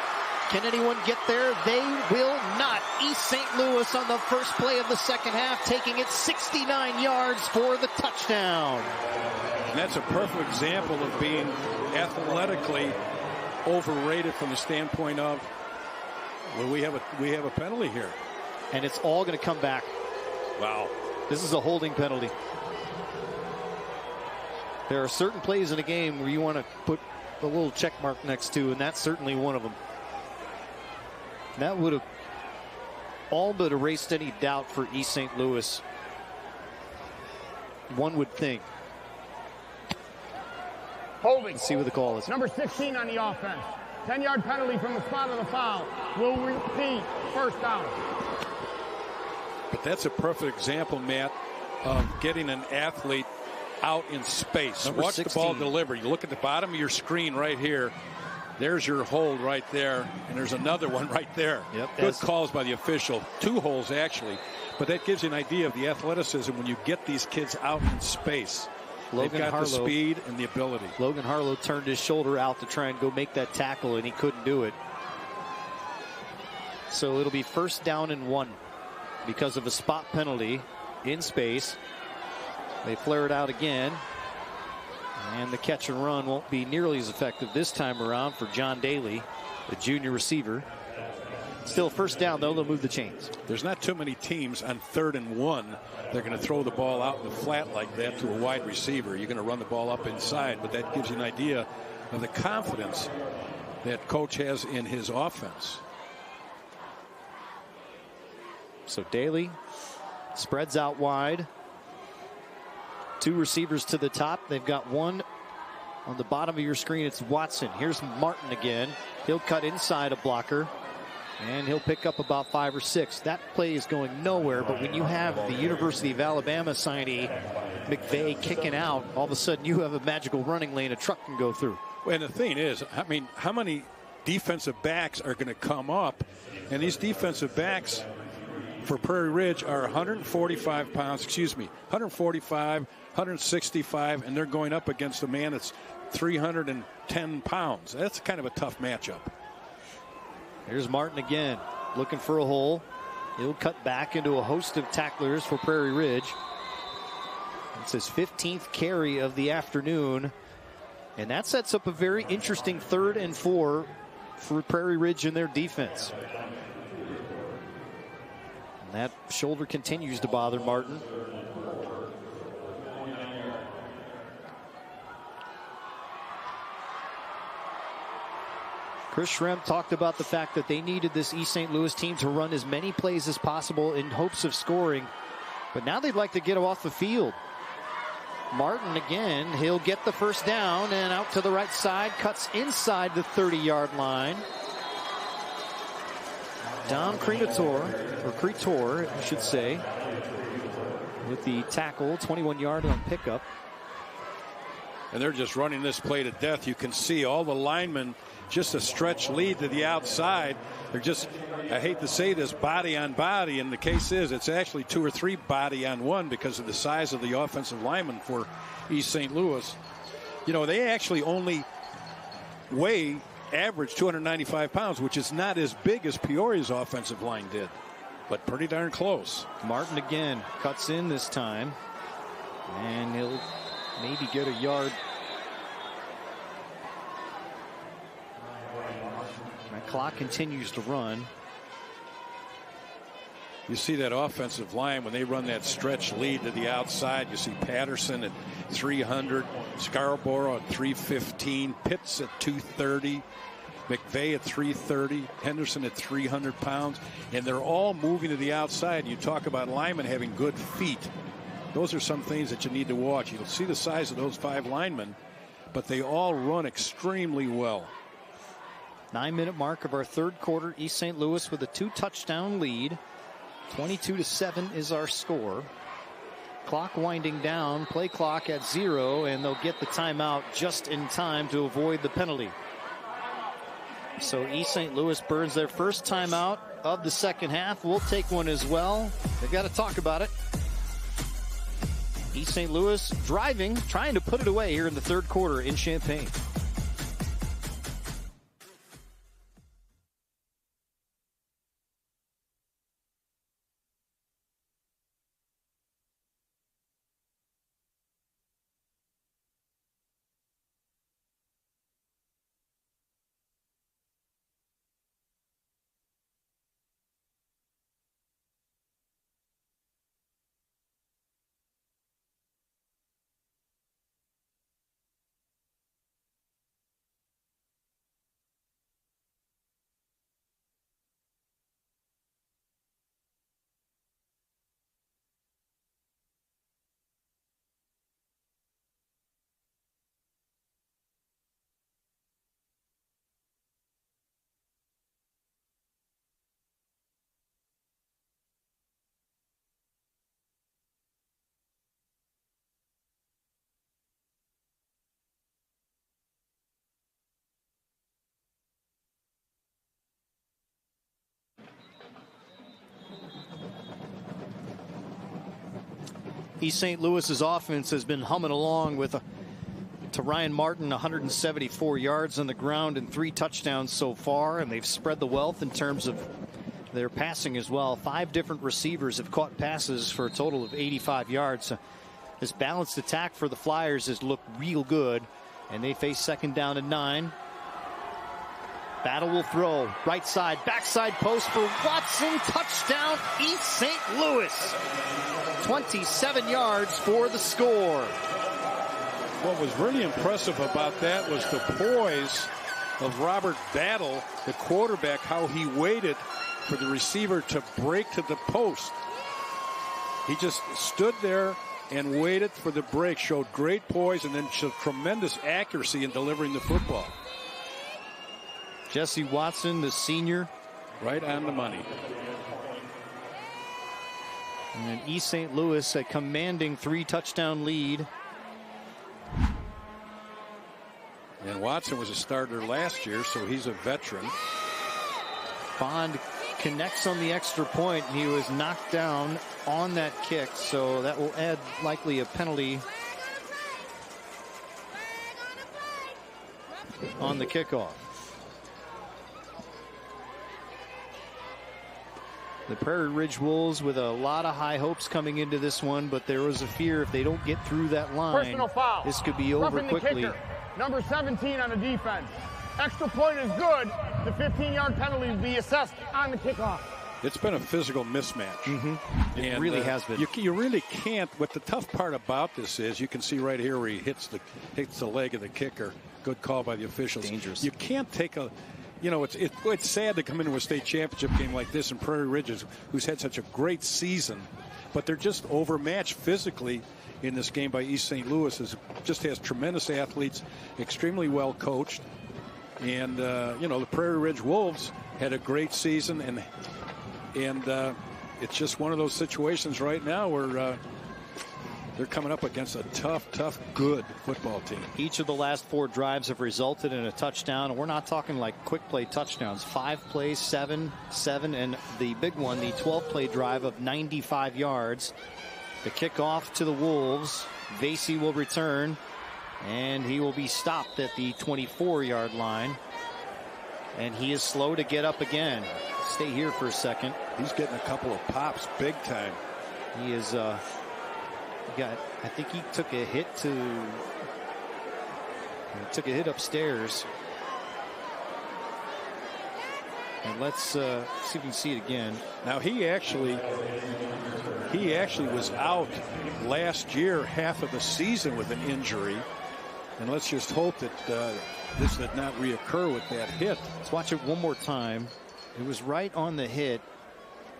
Can anyone get there? They will not. East St. Louis on the first play of the second half, taking it 69 yards for the touchdown. And that's a perfect example of being athletically overrated from the standpoint of, well, we have a penalty here. And it's all going to come back. Wow. This is a holding penalty. There are certain plays in a game where you want to put a little check mark next to, and that's certainly one of them. That would have all but erased any doubt for East St. Louis, one would think. Holding. Let's see what the call is. Number 16 on the offense. 10-yard penalty from the spot of the foul. Will repeat. First down. But that's a perfect example, Matt, of getting an athlete out in space. Number Watch 16. the ball deliver. You look at the bottom of your screen right here. There's your hold right there, and there's another one right there. Yep, Good calls by the official. 2 holes, actually. But that gives you an idea of the athleticism when you get these kids out in space. They've got the speed and the ability. Logan Harlow turned his shoulder out to try and go make that tackle, and he couldn't do it. So it'll be first down and 1 because of a spot penalty in space. They flare it out again. And the catch and run won't be nearly as effective this time around for John Daly, the junior receiver. Still first down, though. They'll move the chains. There's not too many teams on 3rd and 1. They're going to throw the ball out in the flat like that to a wide receiver. You're going to run the ball up inside, but that gives you an idea of the confidence that coach has in his offense. So Daly spreads out wide. 2 receivers to the top. They've got one on the bottom of your screen. It's Watson. Here's Martin again. He'll cut inside a blocker, and he'll pick up about 5 or 6. That play is going nowhere, but when you have the University of Alabama signee McVay kicking out, all of a sudden you have a magical running lane a truck can go through. And the thing is, I mean, how many defensive backs are going to come up? And these defensive backs for Prairie Ridge are 145 pounds, 145, 165, and they're going up against a man that's 310 pounds. That's kind of a tough matchup. Here's Martin again, looking for a hole. He'll cut back into a host of tacklers for Prairie Ridge. It's his 15th carry of the afternoon, and that sets up a very interesting 3rd and 4 for Prairie Ridge in their defense. And that shoulder continues to bother Martin. Chris Schrem talked about the fact that they needed this East St. Louis team to run as many plays as possible in hopes of scoring. But now they'd like to get him off the field. Martin again, he'll get the first down and out to the right side, cuts inside the 30-yard line. Dom Creator, I should say, with the tackle, 21-yard on pickup. And they're just running this play to death. You can see all the linemen, just a stretch lead to the outside. They're just, I hate to say this, body on body. And the case is it's actually 2 or 3 body on 1 because of the size of the offensive lineman for East St. Louis. You know, they actually only weigh average 295 pounds, which is not as big as Peoria's offensive line did, but pretty darn close. Martin again cuts in this time, and he'll maybe get a yard. The clock continues to run. You see that offensive line when they run that stretch lead to the outside. You see Patterson at 300, Scarborough at 315, Pitts at 230, McVay at 330, Henderson at 300 pounds, and they're all moving to the outside. You talk about linemen having good feet. Those are some things that you need to watch. You'll see the size of those 5 linemen, but they all run extremely well. 9-minute mark of our 3rd quarter. East St. Louis with a 2-touchdown lead. 22-7 is our score. Clock winding down, play clock at 0, and they'll get the timeout just in time to avoid the penalty. So East St. Louis burns their first timeout of the second half. We'll take one as well. They've got to talk about it. East St. Louis driving, trying to put it away here in the 3rd quarter in Champaign. East St. Louis's offense has been humming along with to Ryan Martin, 174 yards on the ground and 3 touchdowns so far, and they've spread the wealth in terms of their passing as well. 5 different receivers have caught passes for a total of 85 yards. This balanced attack for the Flyers has looked real good, and they face 2nd down and 9. Battle will throw right side, backside post for Watson. Touchdown, East St. Louis. 27 yards for the score. What was really impressive about that was the poise of Robert Battle, the quarterback, how he waited for the receiver to break to the post. He just stood there and waited for the break, showed great poise, and then showed tremendous accuracy in delivering the football. Jesse Watson, the senior. Right on the money. And East St. Louis a commanding 3-touchdown lead. And Watson was a starter last year, so he's a veteran. Bond connects on the extra point. He was knocked down on that kick, so that will add likely a penalty on the kickoff. The Prairie Ridge Wolves with a lot of high hopes coming into this one, but there was a fear if they don't get through that line, personal foul. This could be over quickly. Kicker, number 17 on the defense. Extra point is good. The 15-yard penalty will be assessed on the kickoff. It's been a physical mismatch. It really has been. You really can't. What the tough part about this is, you can see right here where he hits the leg of the kicker. Good call by the officials. Dangerous. You can't take a. You know, it's sad to come into a state championship game like this in Prairie Ridge, who's had such a great season, but they're just overmatched physically in this game by East St. Louis. Just has tremendous athletes, extremely well coached, and you know, the Prairie Ridge Wolves had a great season, and it's just one of those situations right now where they're coming up against a tough, good football team. Each of the last 4 drives have resulted in a touchdown. And we're not talking like quick play touchdowns. 5 plays, 7, and the big one, the 12-play drive of 95 yards. The kickoff to the Wolves. Vasey will return, and he will be stopped at the 24-yard line. And he is slow to get up again. Stay here for a second. He's getting a couple of pops big time. He is I think he took a hit upstairs. And let's see if we can see it again. Now he actually was out last year half of the season with an injury, and let's just hope that this did not reoccur with that hit. Let's watch it one more time. It was right on the hit.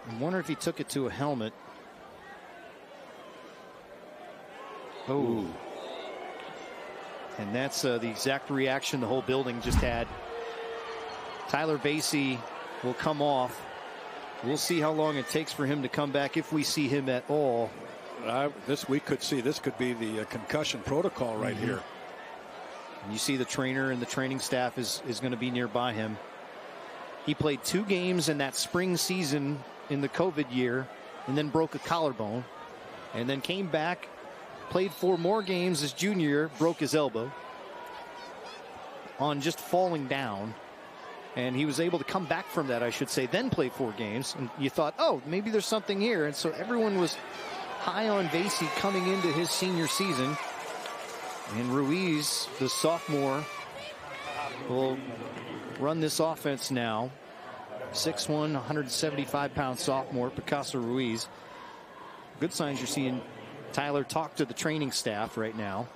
I wonder if he took it to a helmet. Oh. And that's the exact reaction the whole building just had. Tyler Vasey will come off. We'll see how long it takes for him to come back, if we see him at all. This could be the concussion protocol right here. And you see the trainer and the training staff is going to be nearby him. He played 2 games in that spring season in the COVID year, and then broke a collarbone, and then came back, played 4 more games his junior year, broke his elbow on just falling down. And he was able to come back from that, I should say, then play 4 games. And you thought, oh, maybe there's something here. And so everyone was high on Vasey coming into his senior season. And Ruiz, the sophomore, will run this offense now. 6'1", 175-pound sophomore, Picasso Ruiz. Good signs you're seeing Tyler talk to the training staff right now.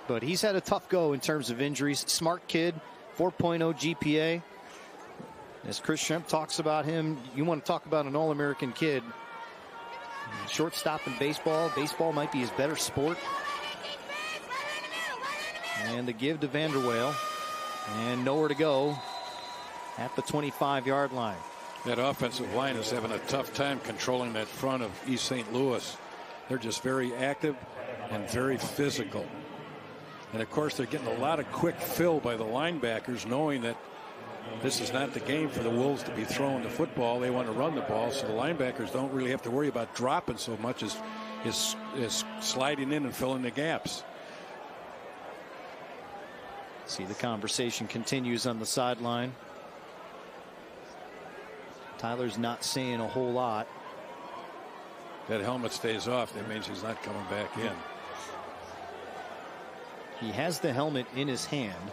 But he's had a tough go in terms of injuries. Smart kid, 4.0 GPA. As Chris Schempp talks about him, you want to talk about an All-American kid. Shortstop in baseball. Baseball might be his better sport. And the give to Vanderweel. And nowhere to go at the 25-yard line. That offensive line is having a tough time controlling that front of East St. Louis. They're just very active and very physical. And, of course, they're getting a lot of quick fill by the linebackers, knowing that this is not the game for the Wolves to be throwing the football. They want to run the ball, so the linebackers don't really have to worry about dropping so much as sliding in and filling the gaps. See, the conversation continues on the sideline. Tyler's not saying a whole lot. That helmet stays off. That means he's not coming back in. He has the helmet in his hand.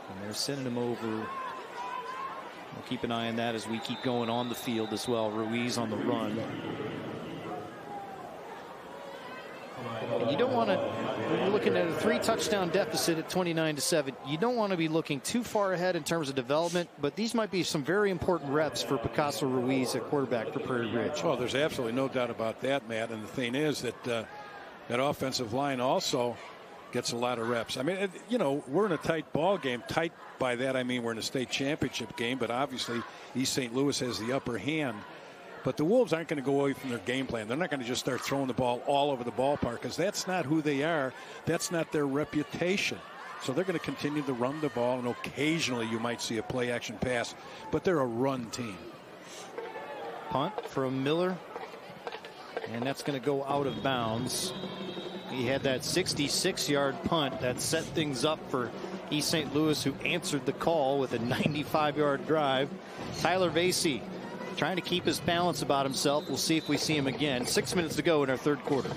And they're sending him over. We'll keep an eye on that as we keep going on the field as well. Ruiz on the run. And you don't want to, when you're looking at a 3-touchdown deficit at 29-7, you don't want to be looking too far ahead in terms of development, but these might be some very important reps for Picasso Ruiz at quarterback for Prairie Ridge. Well, there's absolutely no doubt about that, Matt. And the thing is that that offensive line also gets a lot of reps. I mean, you know, we're in a tight ball game. Tight by that, I mean we're in a state championship game, but obviously East St. Louis has the upper hand. But the Wolves aren't going to go away from their game plan. They're not going to just start throwing the ball all over the ballpark because that's not who they are. That's not their reputation. So they're going to continue to run the ball, and occasionally you might see a play-action pass, but they're a run team. Punt from Miller, and that's going to go out of bounds. He had that 66-yard punt that set things up for East St. Louis, who answered the call with a 95-yard drive. Tyler Vasey trying to keep his balance about himself. We'll see if we see him again. 6 minutes to go in our third quarter.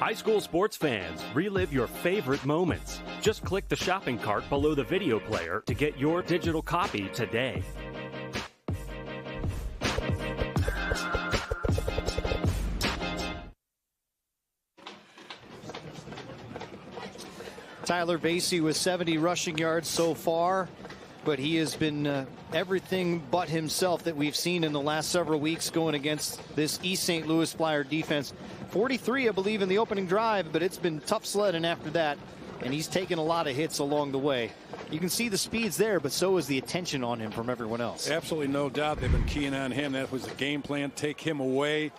High school sports fans, relive your favorite moments. Just click the shopping cart below the video player to get your digital copy today. Tyler Vasey with 70 rushing yards so far, but he has been everything but himself that we've seen in the last several weeks going against this East St. Louis Flyer defense. 43, I believe, in the opening drive, but it's been tough sledding after that, and he's taken a lot of hits along the way. You can see the speed's there, but so is the attention on him from everyone else. Absolutely no doubt they've been keying on him. That was the game plan. Take him away,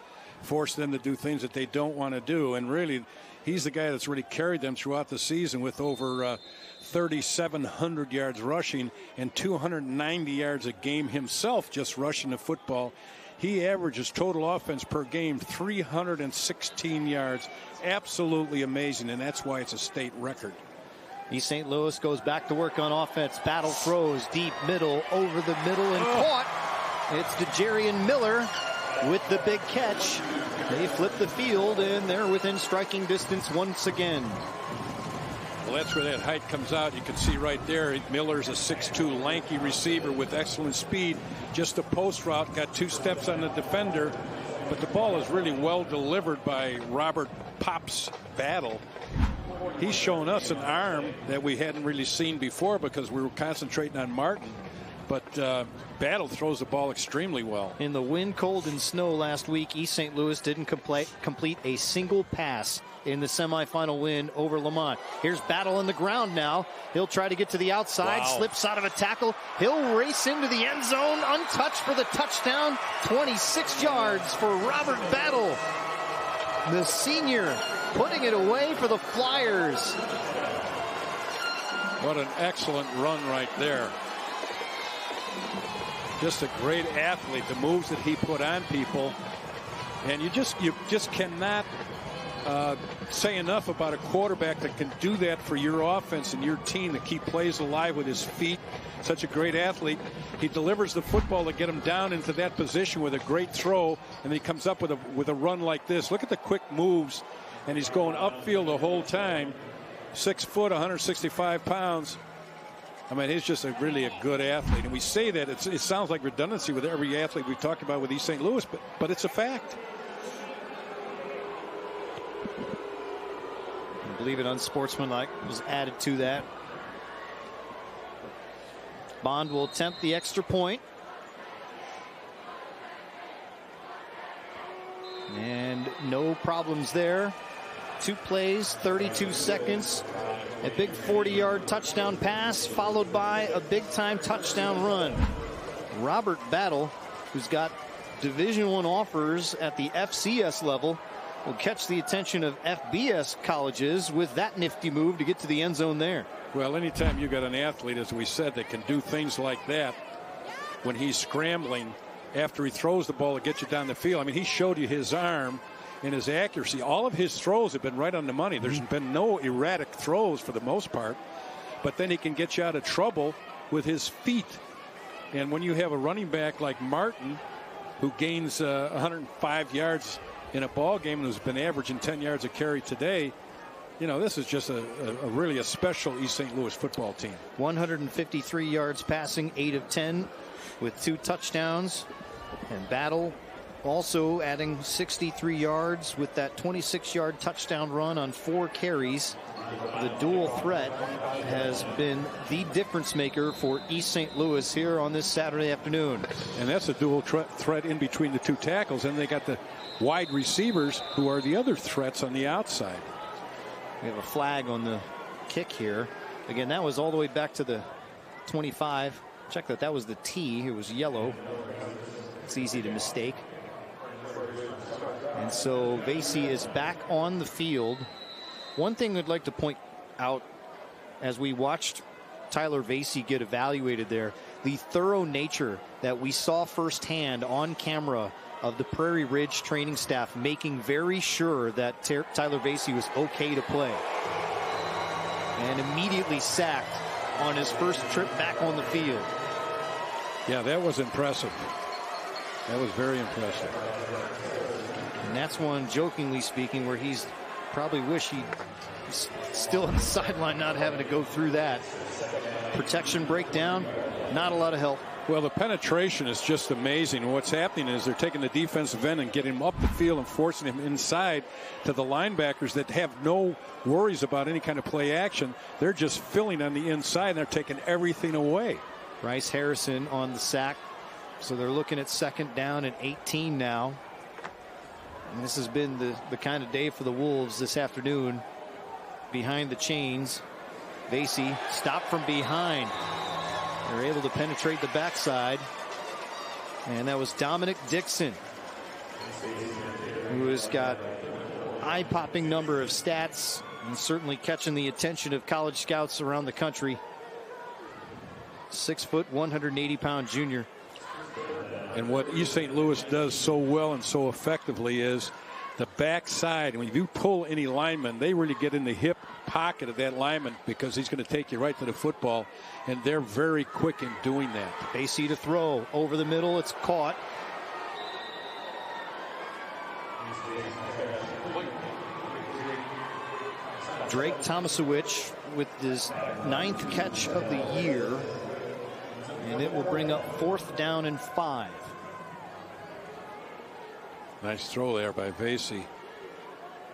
force them to do things that they don't want to do, and really he's the guy that's really carried them throughout the season with over 3,700 yards rushing and 290 yards a game himself just rushing the football. He averages total offense per game 316 yards. Absolutely amazing, and that's why it's a state record. East St. Louis goes back to work on offense. Battle throws deep middle, over the middle, and caught. It's DeJarian Miller with the big catch. They flip the field, and they're within striking distance once again. Well, that's where that height comes out. You can see right there, Miller's a 6'2", lanky receiver with excellent speed. Just a post route, got 2 steps on the defender, but the ball is really well delivered by Robert Pops Battle. He's shown us an arm that we hadn't really seen before because we were concentrating on Martin. But Battle throws the ball extremely well. In the wind, cold, and snow last week, East St. Louis didn't complete a single pass in the semifinal win over Lamont. Here's Battle on the ground now. He'll try to get to the outside, slips out of a tackle. He'll race into the end zone, untouched for the touchdown. 26 yards for Robert Battle, the senior, putting it away for the Flyers. What an excellent run right there. Just a great athlete, the moves that he put on people. And you just cannot say enough about a quarterback that can do that for your offense and your team, to keep plays alive with his feet. Such a great athlete. He delivers the football to get him down into that position with a great throw, and then he comes up with a run like this. Look at the quick moves, and he's going upfield the whole time. 6 foot, 165 pounds. I mean, he's just really a good athlete. And we say that it sounds like redundancy with every athlete we talked about with East St. Louis, but it's a fact. I believe it unsportsmanlike was added to that. Bond will attempt the extra point. And no problems there. 2 plays, 32 seconds. A big 40-yard touchdown pass followed by a big-time touchdown run. Robert Battle, who's got Division I offers at the FCS level, will catch the attention of FBS colleges with that nifty move to get to the end zone there. Well, anytime you got an athlete, as we said, that can do things like that when he's scrambling after he throws the ball to get you down the field. I mean, he showed you his arm and his accuracy. All of his throws have been right on the money. There's been no erratic throws for the most part. But then he can get you out of trouble with his feet. And when you have a running back like Martin, who gains 105 yards in a ball game and who's been averaging 10 yards a carry today, you know, this is just a really a special East St. Louis football team. 153 yards passing, 8 of 10 with 2 touchdowns. And Battle also adding 63 yards with that 26-yard touchdown run on 4 carries. The dual threat has been the difference maker for East St. Louis here on this Saturday afternoon. And that's a dual threat in between the 2 tackles. And they got the wide receivers who are the other threats on the outside. We have a flag on the kick here. Again, that was all the way back to the 25. Check that. That was the T. It was yellow. It's easy to mistake. And so Vasey is back on the field. One thing I'd like to point out as we watched Tyler Vasey get evaluated there, the thorough nature that we saw firsthand on camera of the Prairie Ridge training staff making very sure that Tyler Vasey was okay to play. And immediately sacked on his first trip back on the field. Yeah, that was impressive. That was very impressive. And that's one, jokingly speaking, where he's probably wish he's still on the sideline, not having to go through that. Protection breakdown, not a lot of help. Well, the penetration is just amazing. What's happening is they're taking the defensive end and getting him up the field and forcing him inside to the linebackers that have no worries about any kind of play action. They're just filling on the inside, and they're taking everything away. Bryce Harrison on the sack. So they're looking at 2nd down and 18 now. And this has been the kind of day for the Wolves this afternoon. Behind the chains. Vasey stopped from behind. They're able to penetrate the backside. And that was Dominic Dixon, who has got eye-popping number of stats and certainly catching the attention of college scouts around the country. 6 foot, 180-pound junior. And what East St. Louis does so well and so effectively is the backside. When you pull any lineman, they really get in the hip pocket of that lineman because he's going to take you right to the football, and they're very quick in doing that. Vasey to throw over the middle. It's caught. Drake Tomasowicz with his 9th catch of the year, and it will bring up 4th down and 5. Nice throw there by Vasey.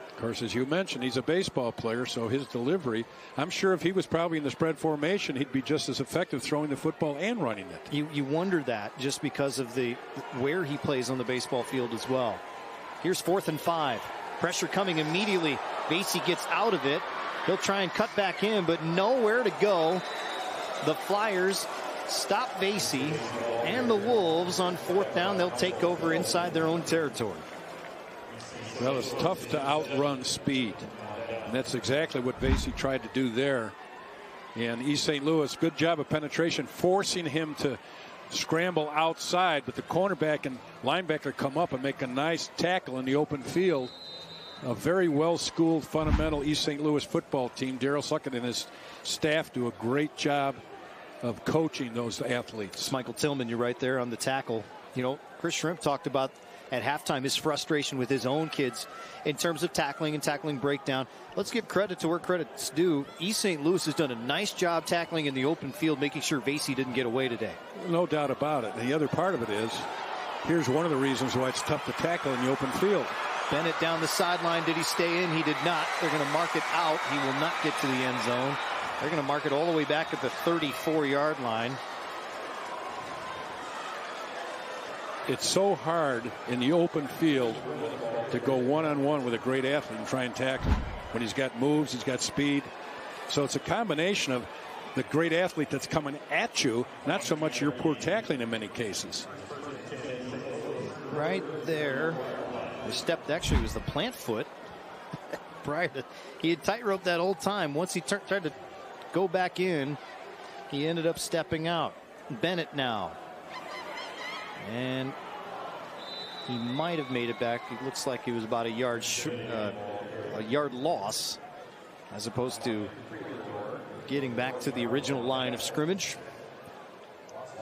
Of course, as you mentioned, he's a baseball player, so his delivery, I'm sure if he was probably in the spread formation, he'd be just as effective throwing the football and running it. You wonder that just because of where he plays on the baseball field as well. Here's 4th and 5. Pressure coming immediately. Vasey gets out of it. He'll try and cut back in, but nowhere to go. The Flyers stop Vasey, and the Wolves on 4th down. They'll take over inside their own territory. Well, it's tough to outrun speed, and that's exactly what Vasey tried to do there. And East St. Louis, good job of penetration, forcing him to scramble outside, but the cornerback and linebacker come up and make a nice tackle in the open field. A very well-schooled, fundamental East St. Louis football team. Daryl Suckett and his staff do a great job of coaching those athletes. Michael Tillman, you're right there on the tackle. You know, Chris Shrimp talked about at halftime, his frustration with his own kids in terms of tackling and tackling breakdown. Let's give credit to where credit's due. East St. Louis has done a nice job tackling in the open field, making sure Vasey didn't get away today. No doubt about it. And the other part of it is, here's one of the reasons why it's tough to tackle in the open field. Bennett down the sideline. Did he stay in? He did not. They're going to mark it out. He will not get to the end zone. They're going to mark it all the way back at the 34-yard line. It's so hard in the open field to go one-on-one with a great athlete and try and tackle him. When he's got moves, he's got speed. So it's a combination of the great athlete that's coming at you, not so much your poor tackling in many cases. Right there. The step actually was the plant foot. Prior to, he had tightrope that whole time. Once he tried to go back in, he ended up stepping out. Bennett now. And he might have made it back. It looks like he was about a yard loss, as opposed to getting back to the original line of scrimmage.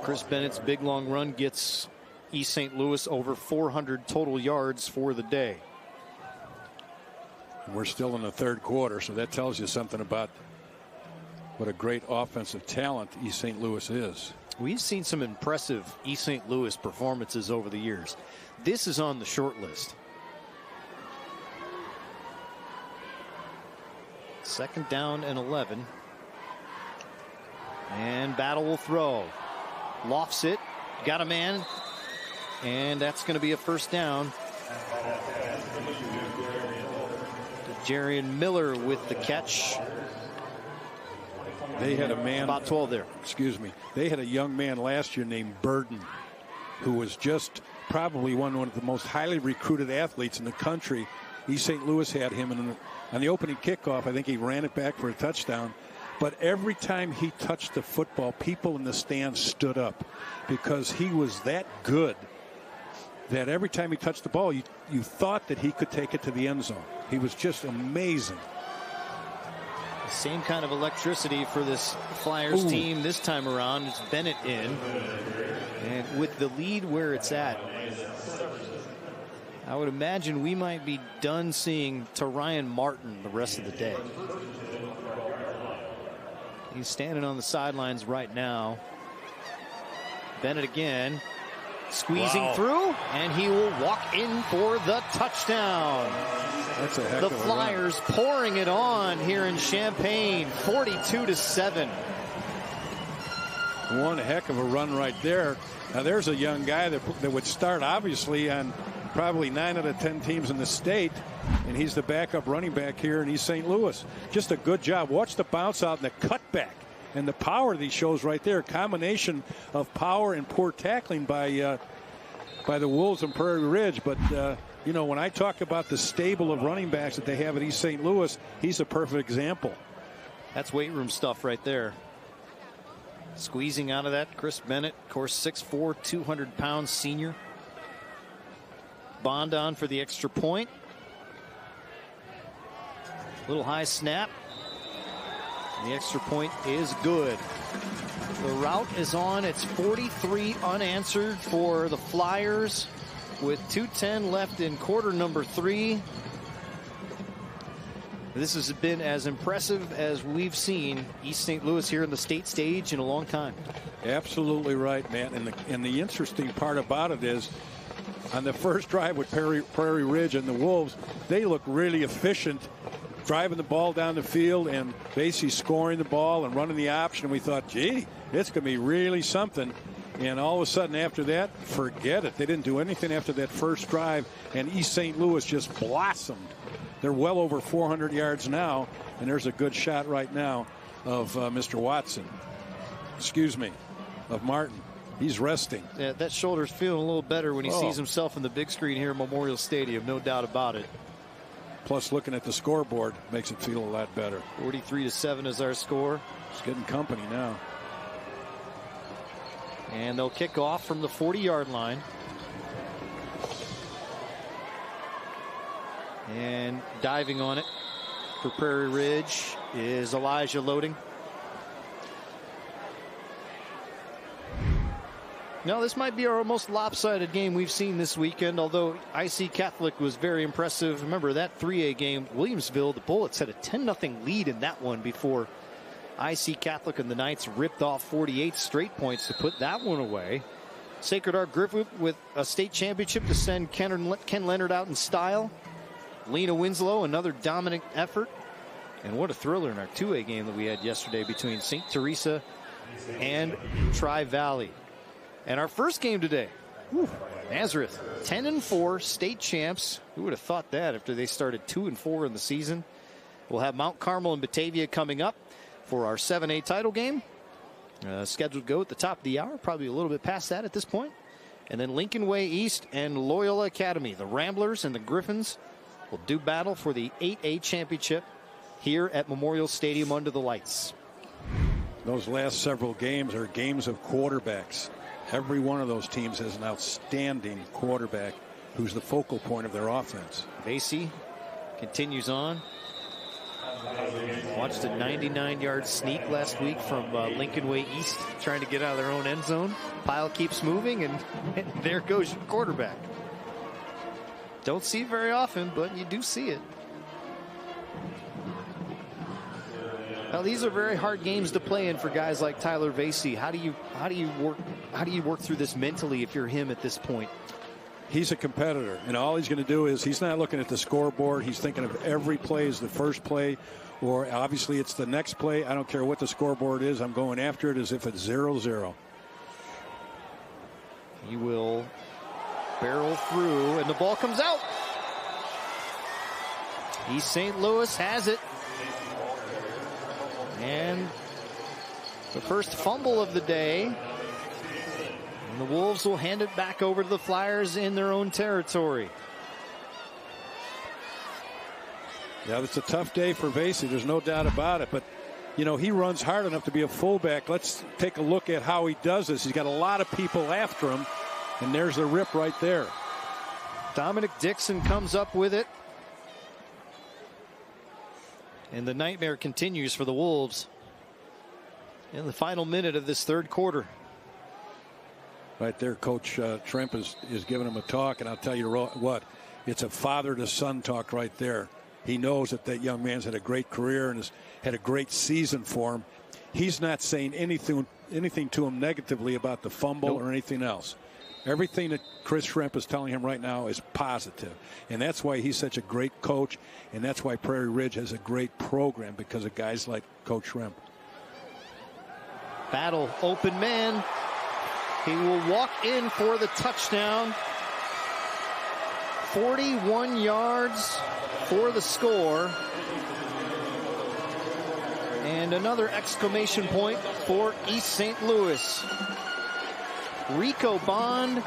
Chris Bennett's big long run gets East St. Louis over 400 total yards for the day. We're still in the third quarter, so that tells you something about what a great offensive talent East St. Louis is. We've seen some impressive East St. Louis performances over the years. This is on the short list. Second down and 11. And Battle will throw. Lofts it. Got a man. And that's going to be a first down. Jarian Miller with the catch. They had a man. About 12 there. Excuse me. They had a young man last year named Burden, who was just probably one of the most highly recruited athletes in the country. East St. Louis had him on the opening kickoff. I think he ran it back for a touchdown. But every time he touched the football, people in the stands stood up because he was that good that every time he touched the ball, you thought that he could take it to the end zone. He was just amazing. The same kind of electricity for this Flyers team this time around. It's Bennett in. And with the lead where it's at, I would imagine we might be done seeing Ryan Martin the rest of the day. He's standing on the sidelines right now. Bennett again. Squeezing through, and he will walk in for the touchdown. That's a heck the of a Flyers run. pouring it on here in Champaign, 42-7. One heck of a run right there. Now there's a young guy that would start obviously on probably 9 out of 10 teams in the state, and he's the backup running back here in East St. Louis. Just a good job. Watch the bounce out and the cutback. And the power that he shows right there, a combination of power and poor tackling by the Wolves and Prairie Ridge. But, you know, when I talk about the stable of running backs that they have at East St. Louis, he's a perfect example. That's weight room stuff right there. Squeezing out of that, Chris Bennett, of course, 6'4", 200-pound senior. Bond on for the extra point. Little high snap. The extra point is good. The route is on. It's 43 unanswered for the Flyers with 2:10 left in quarter number 3. This has been as impressive as we've seen East St. Louis here in the state stage in a long time. Absolutely right, Matt. And the interesting part about it is on the first drive with Prairie Ridge and the Wolves, they look really efficient, driving the ball down the field and basically scoring the ball and running the option. We thought, gee, it's going to be really something. And all of a sudden after that, forget it. They didn't do anything after that first drive, and East St. Louis just blossomed. They're well over 400 yards now, and there's a good shot right now of Mr. Watson. Excuse me, of Martin. He's resting. Yeah, that shoulder's feeling a little better when he sees himself in the big screen here at Memorial Stadium, no doubt about it. Plus, looking at the scoreboard makes it feel a lot better. 43-7 is our score. It's getting company now. And they'll kick off from the 40-yard line. And diving on it for Prairie Ridge is Elijah Loading. No, this might be our most lopsided game we've seen this weekend, although IC Catholic was very impressive. Remember that 3A game, Williamsville, the Bullets had a 10-0 lead in that one before IC Catholic and the Knights ripped off 48 straight points to put that one away. Sacred Heart Griffith with a state championship to send Ken Leonard out in style. Lena Winslow, another dominant effort. And what a thriller in our 2A game that we had yesterday between St. Teresa and Tri-Valley. And our first game today, Nazareth, 10-4 state champs. Who would have thought that after they started 2-4 in the season? We'll have Mount Carmel and Batavia coming up for our 7A title game. Scheduled to go at the top of the hour, probably a little bit past that at this point. And then Lincoln Way East and Loyola Academy, the Ramblers and the Griffins, will do battle for the 8A championship here at Memorial Stadium under the lights. Those last several games are games of quarterbacks. Every one of those teams has an outstanding quarterback who's the focal point of their offense. Vasey continues on. Watched a 99-yard sneak last week from Lincoln Way East, trying to get out of their own end zone. Pile keeps moving, and there goes your quarterback. Don't see it very often, but you do see it. Now, these are very hard games to play in for guys like Tyler Vasey. How do you work through this mentally if you're him at this point? He's a competitor, and all he's going to do is he's not looking at the scoreboard. He's thinking of every play as the first play, or obviously it's the next play. I don't care what the scoreboard is. I'm going after it as if it's 0-0. He will barrel through, and the ball comes out. East St. Louis has it. And the first fumble of the day. And the Wolves will hand it back over to the Flyers in their own territory. Yeah, it's a tough day for Vasey. There's no doubt about it. But, you know, he runs hard enough to be a fullback. Let's take a look at how he does this. He's got a lot of people after him. And there's the rip right there. Dominic Dixon comes up with it. And the nightmare continues for the Wolves in the final minute of this third quarter. Right there, Coach Tremp is giving him a talk, and I'll tell you what, it's a father-to-son talk right there. He knows that young man's had a great career and has had a great season for him. He's not saying anything to him negatively about the fumble or anything else. Everything that Chris Tremp is telling him right now is positive. And that's why he's such a great coach, and that's why Prairie Ridge has a great program, because of guys like Coach Tremp. Battle, open man. He will walk in for the touchdown. 41 yards for the score. And another exclamation point for East St. Louis. Rico Bond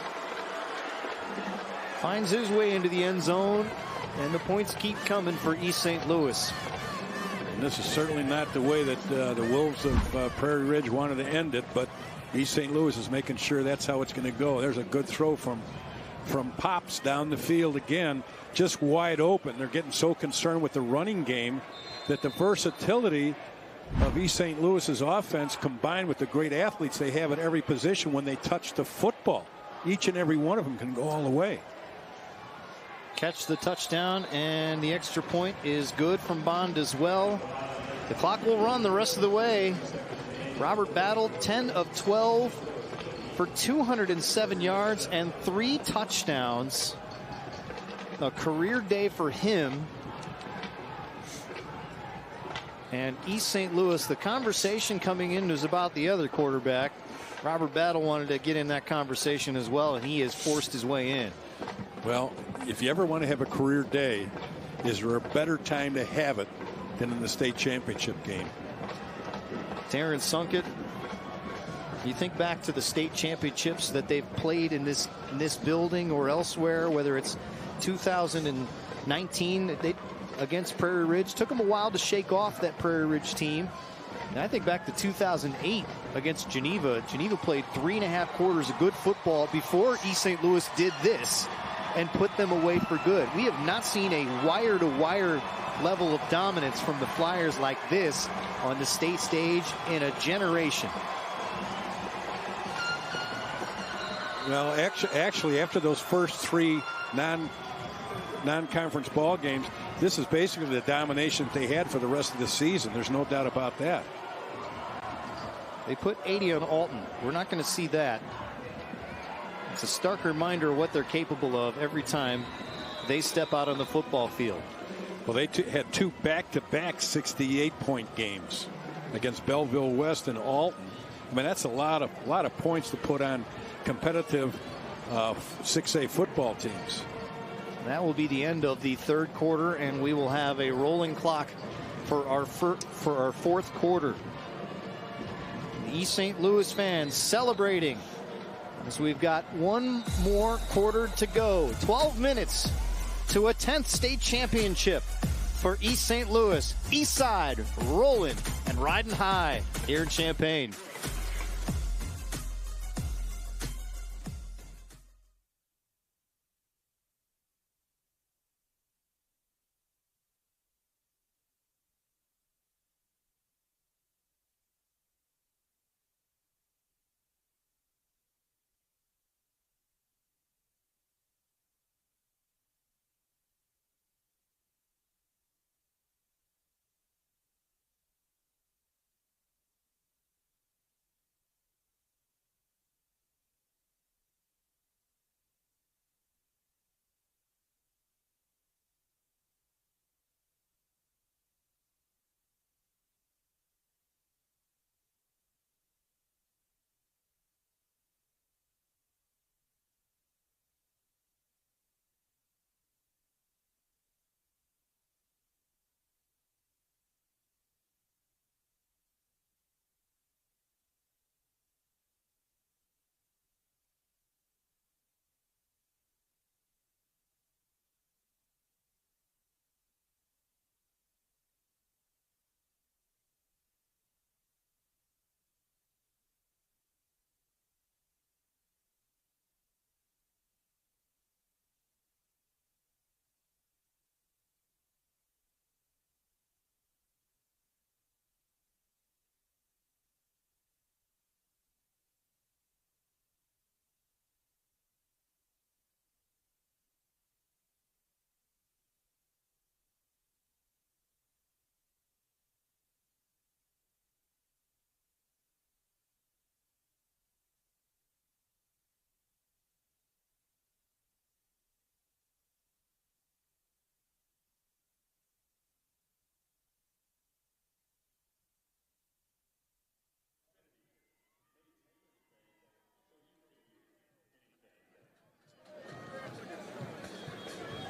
finds his way into the end zone, and the points keep coming for East St. Louis. And this is certainly not the way that the Wolves of Prairie Ridge wanted to end it, but East St. Louis is making sure that's how it's going to go. There's a good throw from Pops down the field again, just wide open. They're getting so concerned with the running game that the versatility of East St. Louis's offense, combined with the great athletes they have at every position, when they touch the football, each and every one of them can go all the way. Catch the touchdown, and the extra point is good from Bond as well. The clock will run the rest of the way. Robert Battle, 10 of 12 for 207 yards and 3 touchdowns. A career day for him. And East St. Louis, the conversation coming in was about the other quarterback. Robert Battle wanted to get in that conversation as well, and he has forced his way in. Well, if you ever want to have a career day, is there a better time to have it than in the state championship game? Terrence Sunkett, you think back to the state championships that they've played in this building or elsewhere, whether it's 2019 against Prairie Ridge. Took them a while to shake off that Prairie Ridge team. And I think back to 2008 against Geneva. Geneva played 3.5 quarters of good football before East St. Louis did this and put them away for good. We have not seen a wire-to-wire level of dominance from the Flyers like this on the state stage in a generation. Well, actually, after those first 3 non-conference ball games, this is basically the domination they had for the rest of the season. There's no doubt about that. They put 80 on Alton. We're not going to see that. It's a stark reminder of what they're capable of every time they step out on the football field. Well, they had 2 back-to-back 68-point games against Belleville West and Alton. I mean, that's a lot of points to put on competitive 6A football teams. That will be the end of the third quarter, and we will have a rolling clock for our fourth quarter. The East St. Louis fans celebrating as we've got one more quarter to go. 12 minutes to a 10th state championship for East St. Louis. East Side rolling and riding high here in Champaign.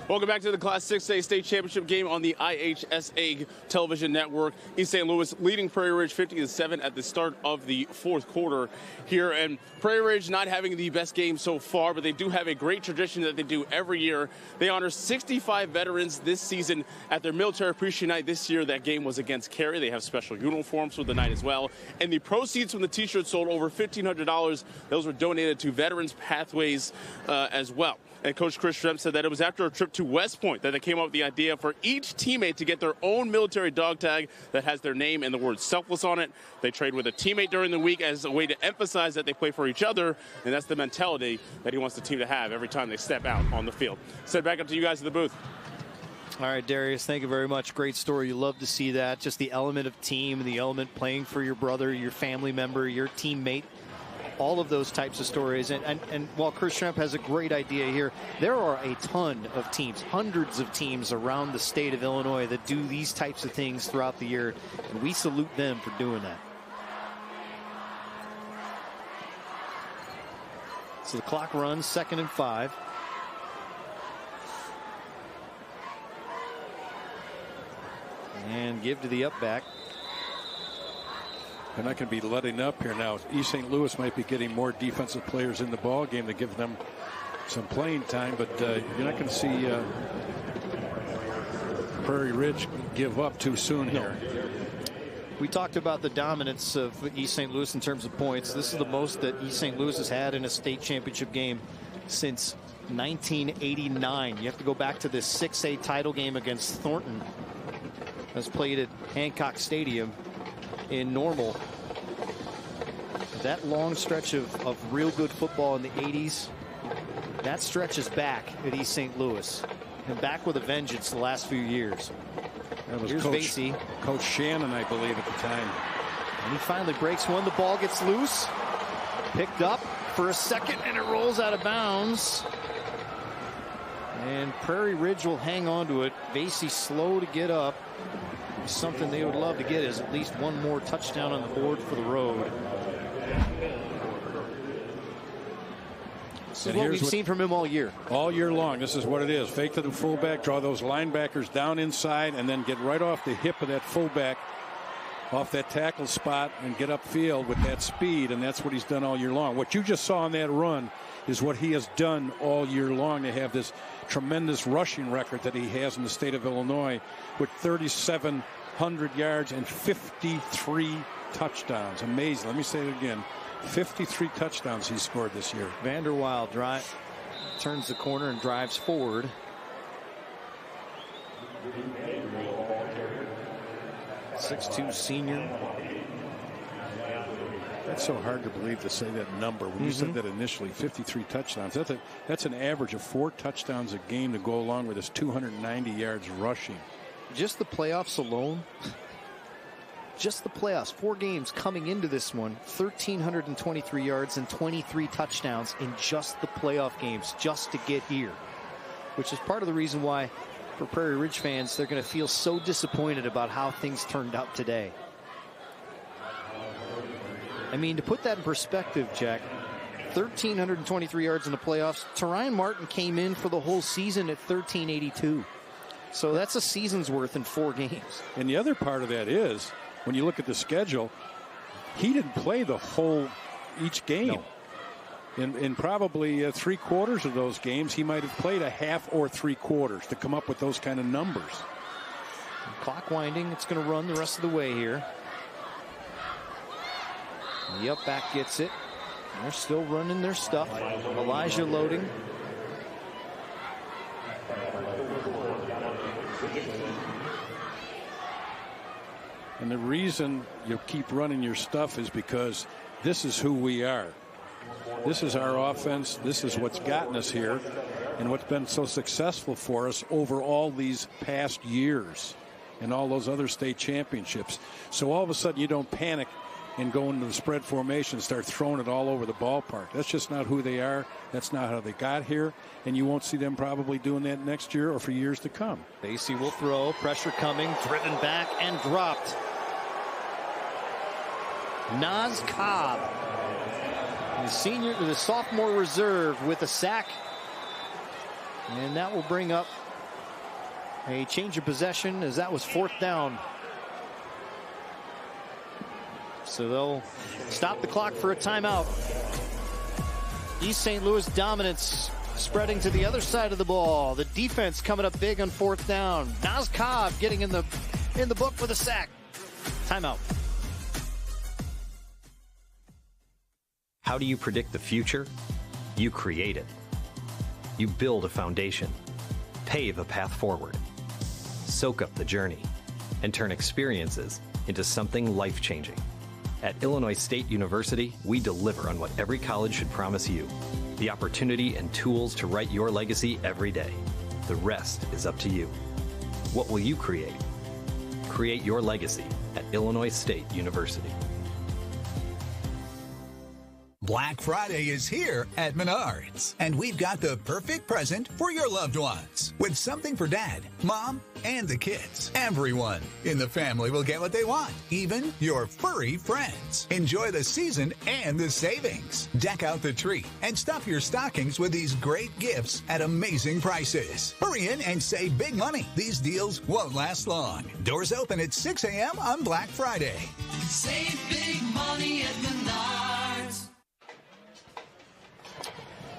Welcome back to the Class 6A State Championship game on the IHSA television network. East St. Louis leading Prairie Ridge 50-7 at the start of the fourth quarter here. And Prairie Ridge not having the best game so far, but they do have a great tradition that they do every year. They honor 65 veterans this season at their Military Appreciation Night. This year, that game was against Cary. They have special uniforms for the night as well. And the proceeds from the T-shirts sold over $1,500. Those were donated to Veterans Pathways as well. And Coach Chris Schrempf said that it was after a trip to West Point that they came up with the idea for each teammate to get their own military dog tag that has their name and the word selfless on it. They trade with a teammate during the week as a way to emphasize that they play for each other, and that's the mentality that he wants the team to have every time they step out on the field. Send back up to you guys in the booth. All right, Darius, thank you very much. Great story. You love to see that. Just the element of team, the element playing for your brother, your family member, your teammate. All of those types of stories. And while Chris Schrempf has a great idea here, there are a ton of teams, hundreds of teams around the state of Illinois that do these types of things throughout the year, and we salute them for doing that. So the clock runs, 2nd and 5. And give to the up back. They're not going to be letting up here now. East St. Louis might be getting more defensive players in the ball game to give them some playing time, but you're not going to see Prairie Ridge give up too soon here. We talked about the dominance of East St. Louis in terms of points. This is the most that East St. Louis has had in a state championship game since 1989. You have to go back to this 6A title game against Thornton. That's played at Hancock Stadium in Normal. That long stretch of real good football in the 80s, that stretches back at East St. Louis. And back with a vengeance the last few years. That was Here's Vasey. Coach Shannon, I believe, at the time. And he finally breaks one. The ball gets loose. Picked up for a second, and it rolls out of bounds. And Prairie Ridge will hang on to it. Vasey slow to get up. Something they would love to get is at least one more touchdown on the board for the road. This is what we've seen from him all year. All year long. This is what it is. Fake to the fullback, draw those linebackers down inside, and then get right off the hip of that fullback, off that tackle spot, and get upfield with that speed, and that's what he's done all year long. What you just saw on that run is what he has done all year long to have this tremendous rushing record that he has in the state of Illinois with 3,700 yards and 53 touchdowns. Amazing. Let me say it again. 53 touchdowns he scored this year. Vanderwild turns the corner and drives forward. .62 senior. That's so hard to believe to say that number. When you said that initially, 53 touchdowns. That's an average of 4 touchdowns a game to go along with his 290 yards rushing. Just the playoffs alone. Just the playoffs, 4 games coming into this one, 1,323 yards and 23 touchdowns in just the playoff games, just to get here, which is part of the reason why, for Prairie Ridge fans, they're going to feel so disappointed about how things turned out today. I mean, to put that in perspective, Jack, 1,323 yards in the playoffs. Terrion Martin came in for the whole season at 1,382. So that's a season's worth in 4 games. And the other part of that is, when you look at the schedule, he didn't play the whole each game. No. In probably 3/4 of those games, he might have played a half or 3/4 to come up with those kind of numbers. Clock winding. It's going to run the rest of the way here. The up back gets it. They're still running their stuff. Elijah loading. And the reason you keep running your stuff is because this is who we are. This is our offense. This is what's gotten us here and what's been so successful for us over all these past years and all those other state championships. So all of a sudden you don't panic and go into the spread formation and start throwing it all over the ballpark. That's just not who they are. That's not how they got here. And you won't see them probably doing that next year or for years to come. Vasey will throw. Pressure coming. Driven back and dropped. Naz Cobb, the sophomore reserve, with a sack. And that will bring up a change of possession, as that was 4th down. So they'll stop the clock for a timeout. East St. Louis dominance spreading to the other side of the ball. The defense coming up big on 4th down. Naz Cobb getting in the book for the sack. Timeout. How do you predict the future? You create it. You build a foundation, pave a path forward, soak up the journey, and turn experiences into something life-changing. At Illinois State University, we deliver on what every college should promise you: the opportunity and tools to write your legacy every day. The rest is up to you. What will you create? Create your legacy at Illinois State University. Black Friday is here at Menards, and we've got the perfect present for your loved ones. With something for Dad, Mom, and the kids. Everyone in the family will get what they want, even your furry friends. Enjoy the season and the savings. Deck out the tree and stuff your stockings with these great gifts at amazing prices. Hurry in and save big money. These deals won't last long. Doors open at 6 a.m. on Black Friday. Save big money at Menards.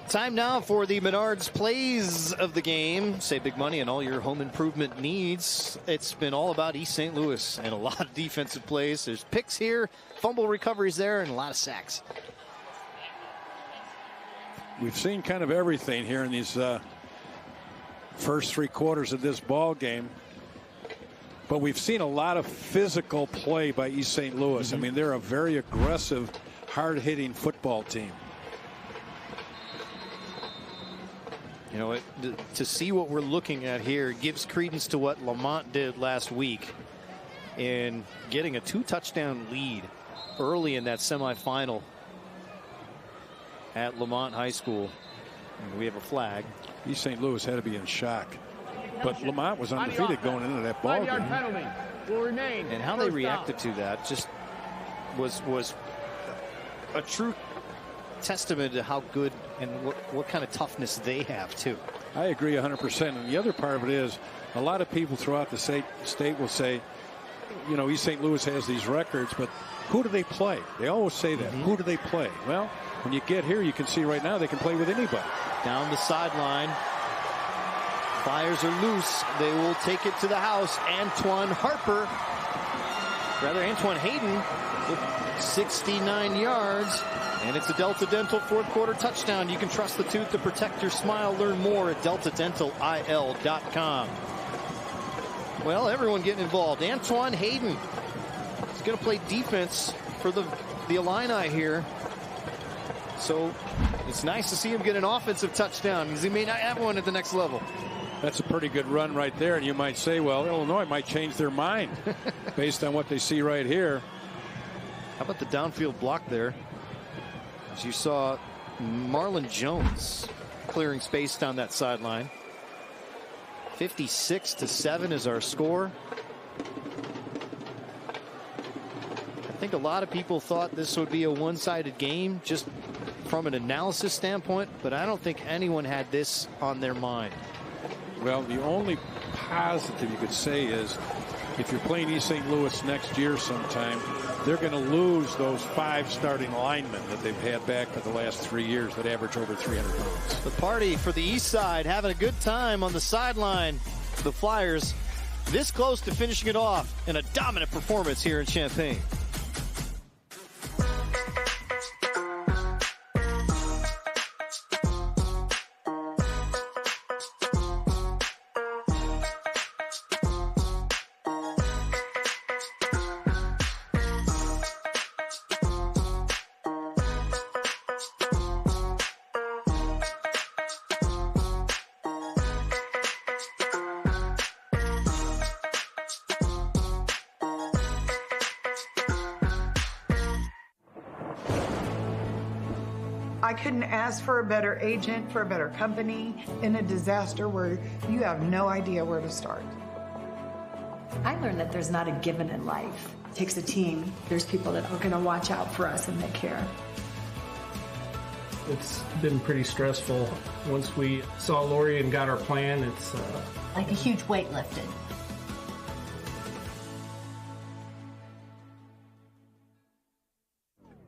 Time now for the Menards plays of the game. Save big money on all your home improvement needs. It's been all about East St. Louis and a lot of defensive plays. There's picks here, fumble recoveries there, and a lot of sacks. We've seen kind of everything here in these first 3/4 of this ball game. But we've seen a lot of physical play by East St. Louis. I mean, they're a very aggressive hard-hitting football team. You know, to see what we're looking at here gives credence to what Lamont did last week in getting a 2-touchdown lead early in that semifinal at Lamont High School. And we have a flag. East St. Louis had to be in shock. But Lamont was undefeated going into that ball game. 5-yard penalty will remain. And how they reacted to that just was a true testament to how good and what kind of toughness they have too. I agree 100%. And the other part of it is a lot of people throughout the state will say, you know, East St. Louis has these records, but who do they play? They always say that. Who do they play? Well, when you get here, you can see right now they can play with anybody. Down the sideline. Flyers are loose. They will take it to the house. Antoine Hayden with 69 yards. And it's a Delta Dental fourth quarter touchdown. You can trust the tooth to protect your smile. Learn more at deltadentalil.com. Well, everyone getting involved. Antoine Hayden is going to play defense for the Illini here. So it's nice to see him get an offensive touchdown because he may not have one at the next level. That's a pretty good run right there. And you might say, well, Illinois might change their mind based on what they see right here. How about the downfield block there? As you saw Marlon Jones clearing space down that sideline. 56-7 is our score. I think a lot of people thought this would be a one-sided game just from an analysis standpoint, but I don't think anyone had this on their mind. Well, the only positive you could say is if you're playing East St. Louis next year sometime, they're going to lose those 5 starting linemen that they've had back for the last 3 years that average over 300 pounds. The party for the East Side having a good time on the sideline. The Flyers this close to finishing it off in a dominant performance here in Champaign. I couldn't ask for a better agent, for a better company in a disaster where you have no idea where to start. I learned that there's not a given in life. It takes a team. There's people that are going to watch out for us and they care. It's been pretty stressful. Once we saw Lori and got our plan, it's like a huge weight lifted.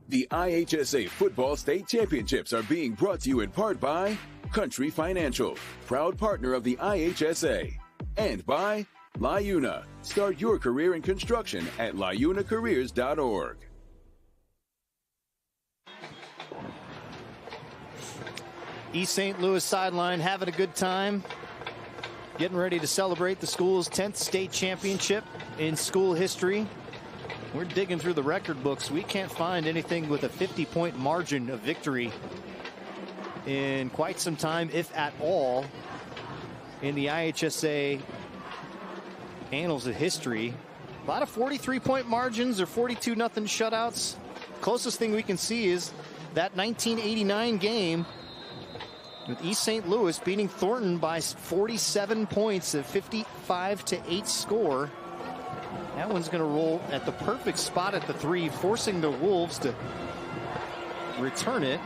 The IHSA Football State Championships are being brought to you in part by Country Financial, proud partner of the IHSA, and by LiUNA. Start your career in construction at liunacareers.org. East St. Louis sideline having a good time, getting ready to celebrate the school's 10th state championship in school history. We're digging through the record books. We can't find anything with a 50-point margin of victory in quite some time, if at all, in the IHSA annals of history. A lot of 43-point margins or 42-0 shutouts. Closest thing we can see is that 1989 game with East St. Louis beating Thornton by 47 points, a 55-8 score. That one's going to roll at the perfect spot at the 3, forcing the Wolves to return it.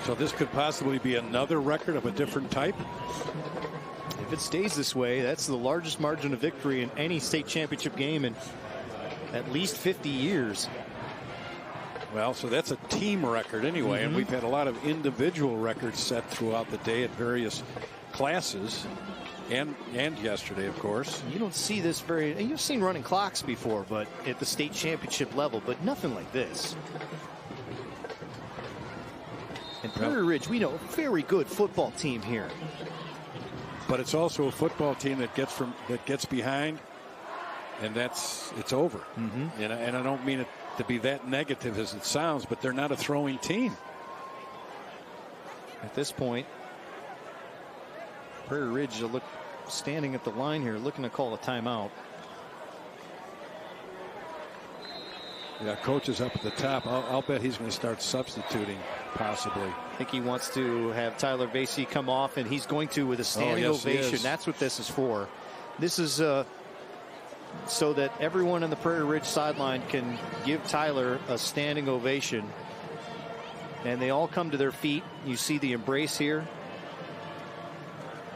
So this could possibly be another record of a different type? If it stays this way, that's the largest margin of victory in any state championship game in at least 50 years. Well, so that's a team record anyway, and we've had a lot of individual records set throughout the day at various classes. And yesterday, of course. You don't see this very, you've seen running clocks before, but at the state championship level, but nothing like this. And Prairie Ridge, we know, a very good football team here. But it's also a football team that gets behind and it's over. And I don't mean it to be that negative as it sounds, but they're not a throwing team. At this point, Prairie Ridge standing at the line here, looking to call a timeout. Yeah, coach is up at the top. I'll bet he's going to start substituting, possibly. I think he wants to have Tyler Vasey come off, and he's going to with a standing ovation. That's what this is for. This is so that everyone on the Prairie Ridge sideline can give Tyler a standing ovation. And they all come to their feet. You see the embrace here.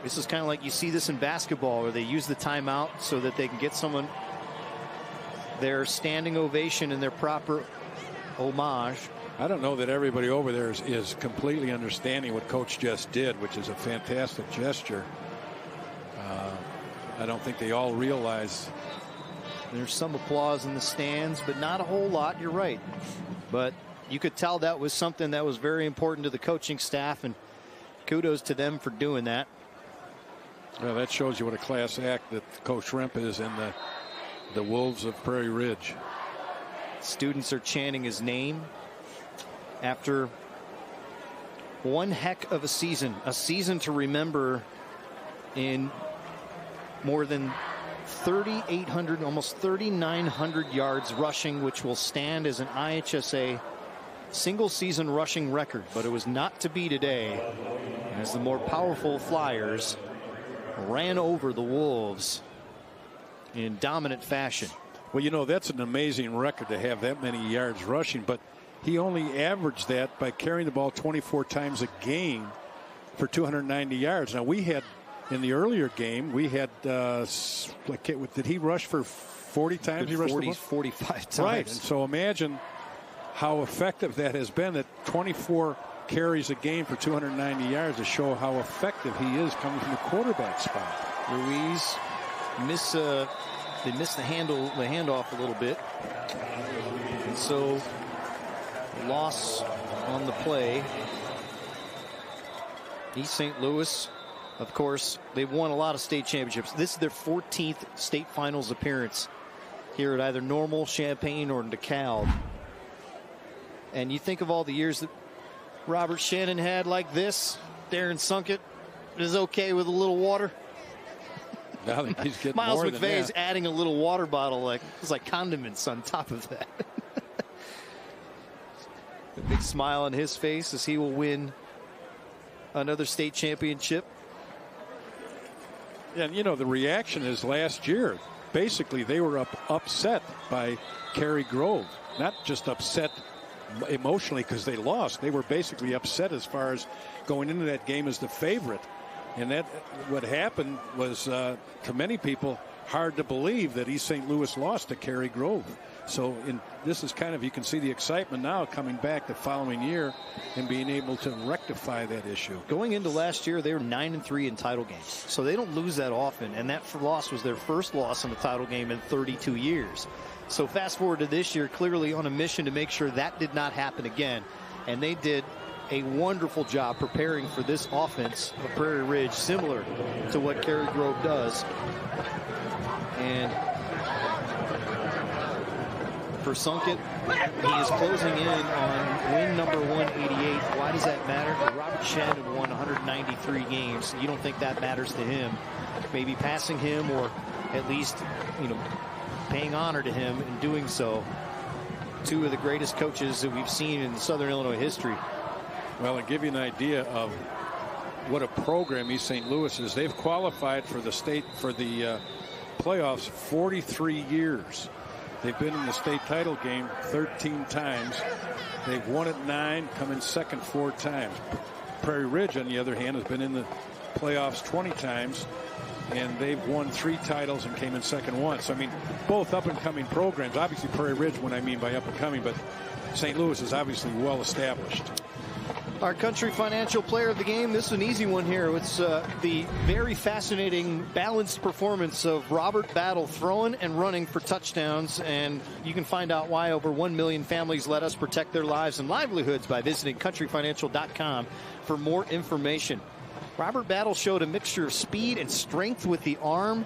This is kind of like you see this in basketball, where they use the timeout so that they can get someone their standing ovation and their proper homage. I don't know that everybody over there is completely understanding what Coach just did, which is a fantastic gesture. I don't think they all realize. There's some applause in the stands, but not a whole lot. You're right. But you could tell that was something that was very important to the coaching staff, and kudos to them for doing that. Well, that shows you what a class act that Coach Remp is in the Wolves of Prairie Ridge. Students are chanting his name after one heck of a season to remember, in more than 3,800, almost 3,900 yards rushing, which will stand as an IHSA single season rushing record. But it was not to be today, as the more powerful Flyers ran over the Wolves in dominant fashion. Well, you know, that's an amazing record to have that many yards rushing, but he only averaged that by carrying the ball 24 times a game for 290 yards. Now, we had, in the earlier game, we had, did he rush for 40 times? He rushed 45 times. Right, and so imagine how effective that has been, that 24 carries a game for 290 yards to show how effective he is coming from the quarterback spot. Ruiz they missed the handoff a little bit. And so loss on the play. East St. Louis, of course, they've won a lot of state championships. This is their 14th state finals appearance here at either Normal, Champaign, or DeKalb. And you think of all the years that Robert Shannon had like this. Darren Sunkett is okay with a little water. I think he's getting Miles more McVeigh's than that. adding a little water bottle, it's like condiments on top of that. A big smile on his face as he will win another state championship. And, you know, the reaction is last year. Basically, they were upset by Cary Grove. Not just upset emotionally because they lost. They were basically upset as far as going into that game as the favorite. And that what happened was, to many people, hard to believe that East St. Louis lost to Cary Grove. So this is kind of, you can see the excitement now coming back the following year and being able to rectify that issue. Going into last year, they were 9-3 in title games. So they don't lose that often. And that loss was their first loss in a title game in 32 years. So fast forward to this year, clearly on a mission to make sure that did not happen again. And they did a wonderful job preparing for this offense of Prairie Ridge, similar to what Cary Grove does. And for Sunkett, he is closing in on win number 188. Why does that matter? Robert Shannon won 193 games. You don't think that matters to him? Maybe passing him, or at least, paying honor to him in doing so. Two of the greatest coaches that we've seen in Southern Illinois history. Well, to give you an idea of what a program East St. Louis is, they've qualified for the playoffs 43 years. They've been in the state title game 13 times. They've won it 9, come in second 4 times. Prairie Ridge, on the other hand, has been in the playoffs 20 times, and they've won 3 titles and came in second 1. So, I mean, both up-and-coming programs. Obviously, Prairie Ridge, what I mean by up-and-coming, but St. Louis is obviously well-established. Our Country Financial Player of the Game. This is an easy one here. It's the very fascinating, balanced performance of Robert Battle, throwing and running for touchdowns. And you can find out why over 1 million families let us protect their lives and livelihoods by visiting countryfinancial.com for more information. Robert Battle showed a mixture of speed and strength with the arm,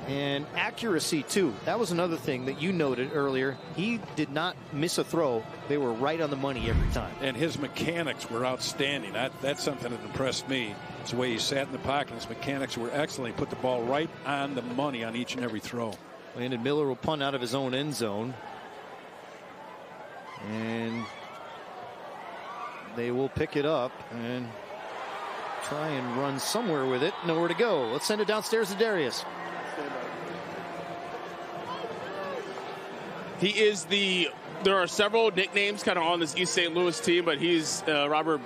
And accuracy, too. That was another thing that you noted earlier. He did not miss a throw. They were right on the money every time. And his mechanics were outstanding. That's something that impressed me. It's the way he sat in the pocket. His mechanics were excellent. He put the ball right on the money on each and every throw. Landon Miller will punt out of his own end zone. And they will pick it up and try and run somewhere with it. Nowhere to go. Let's send it downstairs to Darius. There are several nicknames kind of on this East St. Louis team, but he's Robert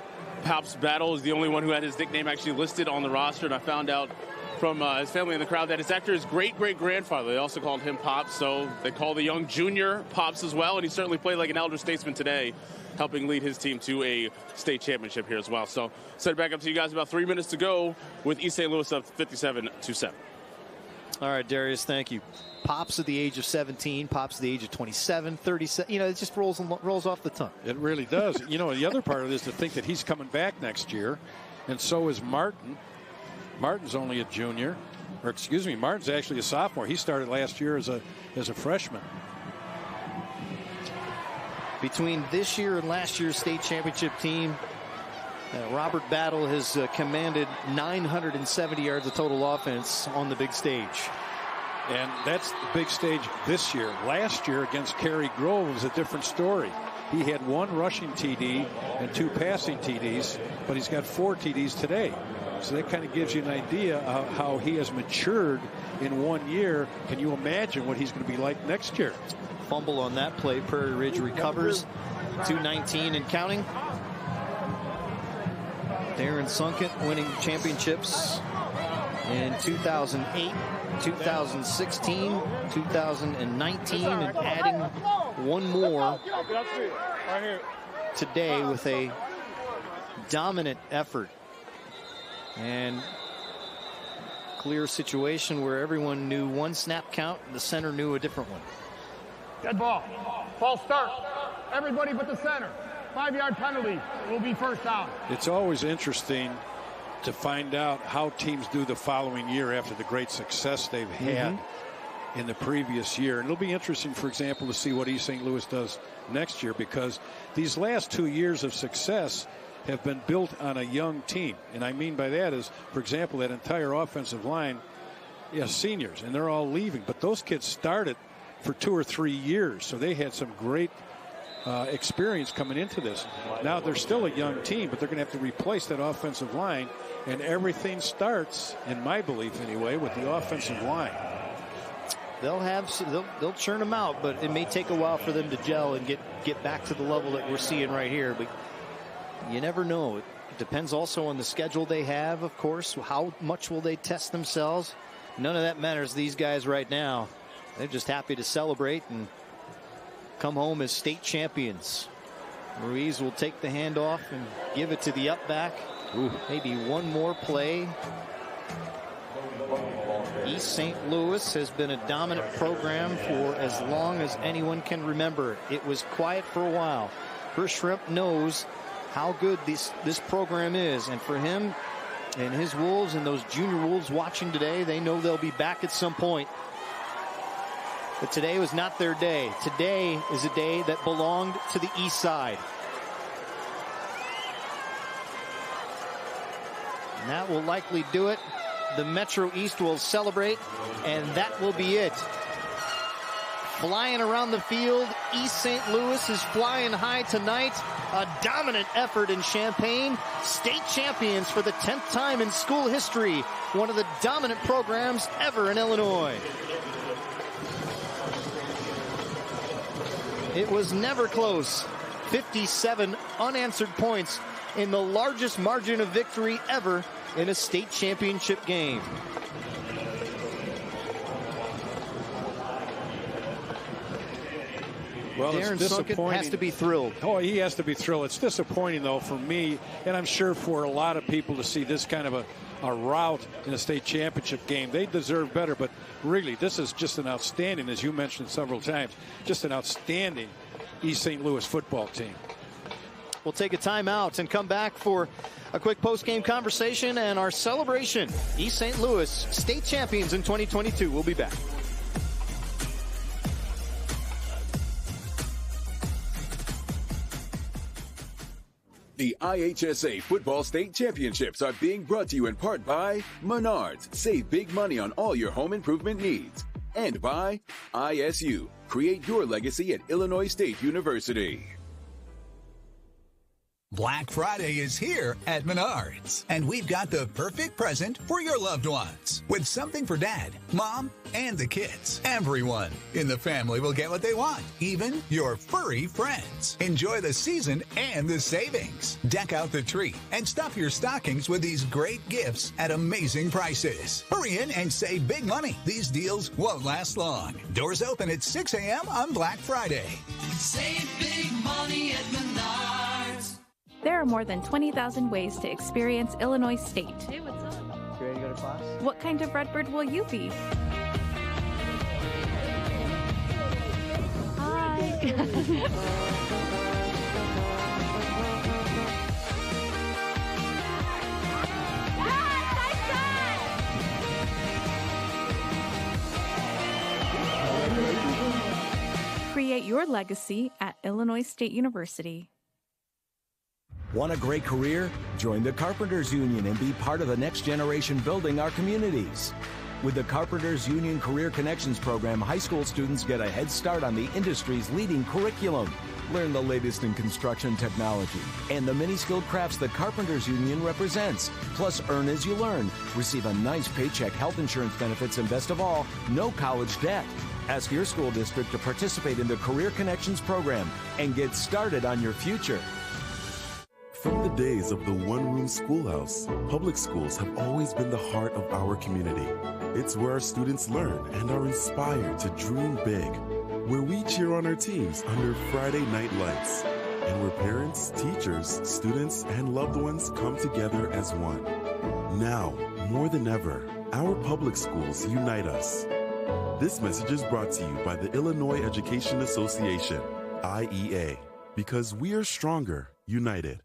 Pops Battle is the only one who had his nickname actually listed on the roster. And I found out from his family in the crowd that it's after his great-great-grandfather. They also called him Pops, so they call the young junior Pops as well. And he certainly played like an elder statesman today, helping lead his team to a state championship here as well. So set it back up to you guys. About 3 minutes to go with East St. Louis up 57-7. All right, Darius, thank you. Pops at the age of 17, Pops at the age of 27, 37. You know, it just rolls off the tongue. It really does. You know, the other part of this is to think that he's coming back next year, and so is Martin. Martin's only a junior, or excuse me, Martin's actually a sophomore. He started last year as a freshman. Between this year and last year's state championship team, Robert Battle has commanded 970 yards of total offense on the big stage. And that's the big stage this year. Last year against Cary Grove was a different story. He had 1 rushing TD and 2 passing TDs, but he's got 4 TDs today. So that kind of gives you an idea of how he has matured in 1 year. Can you imagine what he's going to be like next year? Fumble on that play. Prairie Ridge recovers. 2:19 and counting. Darren Sunkett winning championships in 2008, 2016, 2019, and adding one more today with a dominant effort and clear situation where everyone knew one snap count and the center knew a different one. Dead ball. False start. Everybody but the center. 5-yard penalty. It will be first down. It's always interesting to find out how teams do the following year after the great success they've had in the previous year. And it'll be interesting, for example, to see what East St. Louis does next year, because these last 2 years of success have been built on a young team. And I mean by that is, for example, that entire offensive line is seniors, and they're all leaving. But those kids started for 2 or 3 years, so they had some great experience coming into this. Now they're still a young team, but they're going to have to replace that offensive line, and everything starts, in my belief anyway, with the offensive line. They'll churn them out, but it may take a while for them to gel and get back to the level that we're seeing right here. But you never know. It depends also on the schedule they have, of course. How much will they test themselves? None of that matters to these guys right now. They're just happy to celebrate and come home as state champions. Ruiz will take the handoff and give it to the up back. Maybe one more play. East St. Louis has been a dominant program for as long as anyone can remember. It was quiet for a while. Chris Shrimp knows how good this program is, and for him and his Wolves and those junior Wolves watching today, they know they'll be back at some point. But today was not their day. Today is a day that belonged to the East Side. And that will likely do it. The Metro East will celebrate, and that will be it. Flying around the field, East St. Louis is flying high tonight. A dominant effort in Champaign. State champions for the 10th time in school history. One of the dominant programs ever in Illinois. It was never close. 57 unanswered points in the largest margin of victory ever in a state championship game. Well, Darren it's Sunkett disappointing. has to be thrilled. Oh, he has to be thrilled. It's disappointing, though, for me, and I'm sure for a lot of people to see this kind of a rout in a state championship game. They deserve better, but really, this is just an outstanding, as you mentioned several times, just an outstanding East St. Louis football team. We'll take a timeout and come back for a quick post-game conversation and our celebration. East St. Louis state champions in 2022. We'll be back. The IHSA Football State Championships are being brought to you in part by Menards. Save big money on all your home improvement needs. And by ISU. Create your legacy at Illinois State University. Black Friday is here at Menards, and we've got the perfect present for your loved ones. With something for Dad, Mom, and the kids. Everyone in the family will get what they want, even your furry friends. Enjoy the season and the savings. Deck out the tree and stuff your stockings with these great gifts at amazing prices. Hurry in and save big money. These deals won't last long. Doors open at 6 a.m. on Black Friday. Save big money at Menards. There are more than 20,000 ways to experience Illinois State. Hey, what's up? You ready to go to class? What kind of Redbird will you be? Hi. Create your legacy at Illinois State University. Want a great career? Join the Carpenters Union and be part of the next generation building our communities. With the Carpenters Union Career Connections program, high school students get a head start on the industry's leading curriculum. Learn the latest in construction technology and the many skilled crafts the Carpenters Union represents. Plus, earn as you learn. Receive a nice paycheck, health insurance benefits, and best of all, no college debt. Ask your school district to participate in the Career Connections program and get started on your future. From the days of the one-room schoolhouse, public schools have always been the heart of our community. It's where our students learn and are inspired to dream big, where we cheer on our teams under Friday night lights, and where parents, teachers, students, and loved ones come together as one. Now, more than ever, our public schools unite us. This message is brought to you by the Illinois Education Association, IEA, because we are stronger, united.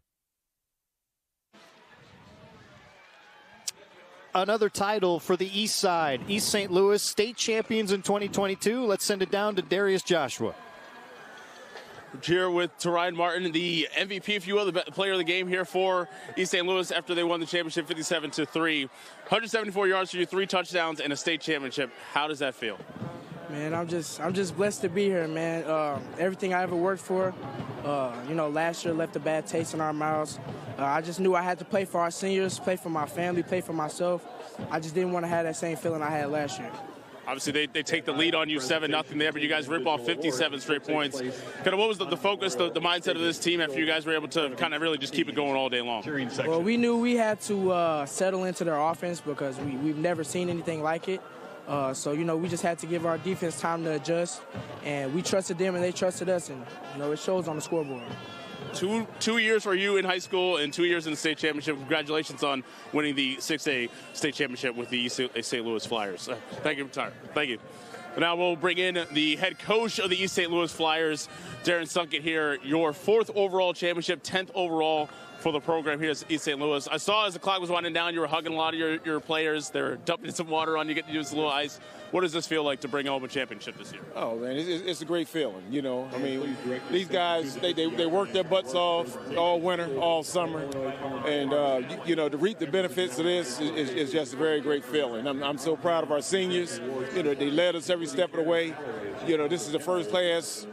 Another title for the East Side. East St. Louis state champions in 2022. Let's send it down to Darius Joshua. Here with Terine Martin, the MVP, if you will, the player of the game here for East St. Louis after they won the championship 57-3. 174 yards for you, 3 touchdowns, and a state championship. How does that feel? Man, I'm just blessed to be here, man. Everything I ever worked for, last year left a bad taste in our mouths. I just knew I had to play for our seniors, play for my family, play for myself. I just didn't want to have that same feeling I had last year. Obviously, they take the lead on you 7-0 there, but you guys rip off 57 straight points. Kind of what was the focus, the mindset of this team after you guys were able to kind of really just keep it going all day long? Well, we knew we had to settle into their offense because we've never seen anything like it. So, we just had to give our defense time to adjust, and we trusted them and they trusted us, and, it shows on the scoreboard. Two years for you in high school and 2 years in the state championship. Congratulations on winning the 6A state championship with the East St. Louis Flyers. Thank you, Tyler. Thank you. Now we'll bring in the head coach of the East St. Louis Flyers, Darren Sunkett here. Your 4th overall championship, 10th overall for the program here at East St. Louis. I saw as the clock was winding down, you were hugging a lot of your players. They were dumping some water on you, getting to use a little ice. What does this feel like to bring home a championship this year? Oh, man, it's a great feeling, I mean, these guys, they work their butts off all winter, all summer. And, to reap the benefits of this is just a very great feeling. I'm so proud of our seniors. They led us every step of the way. This is the first class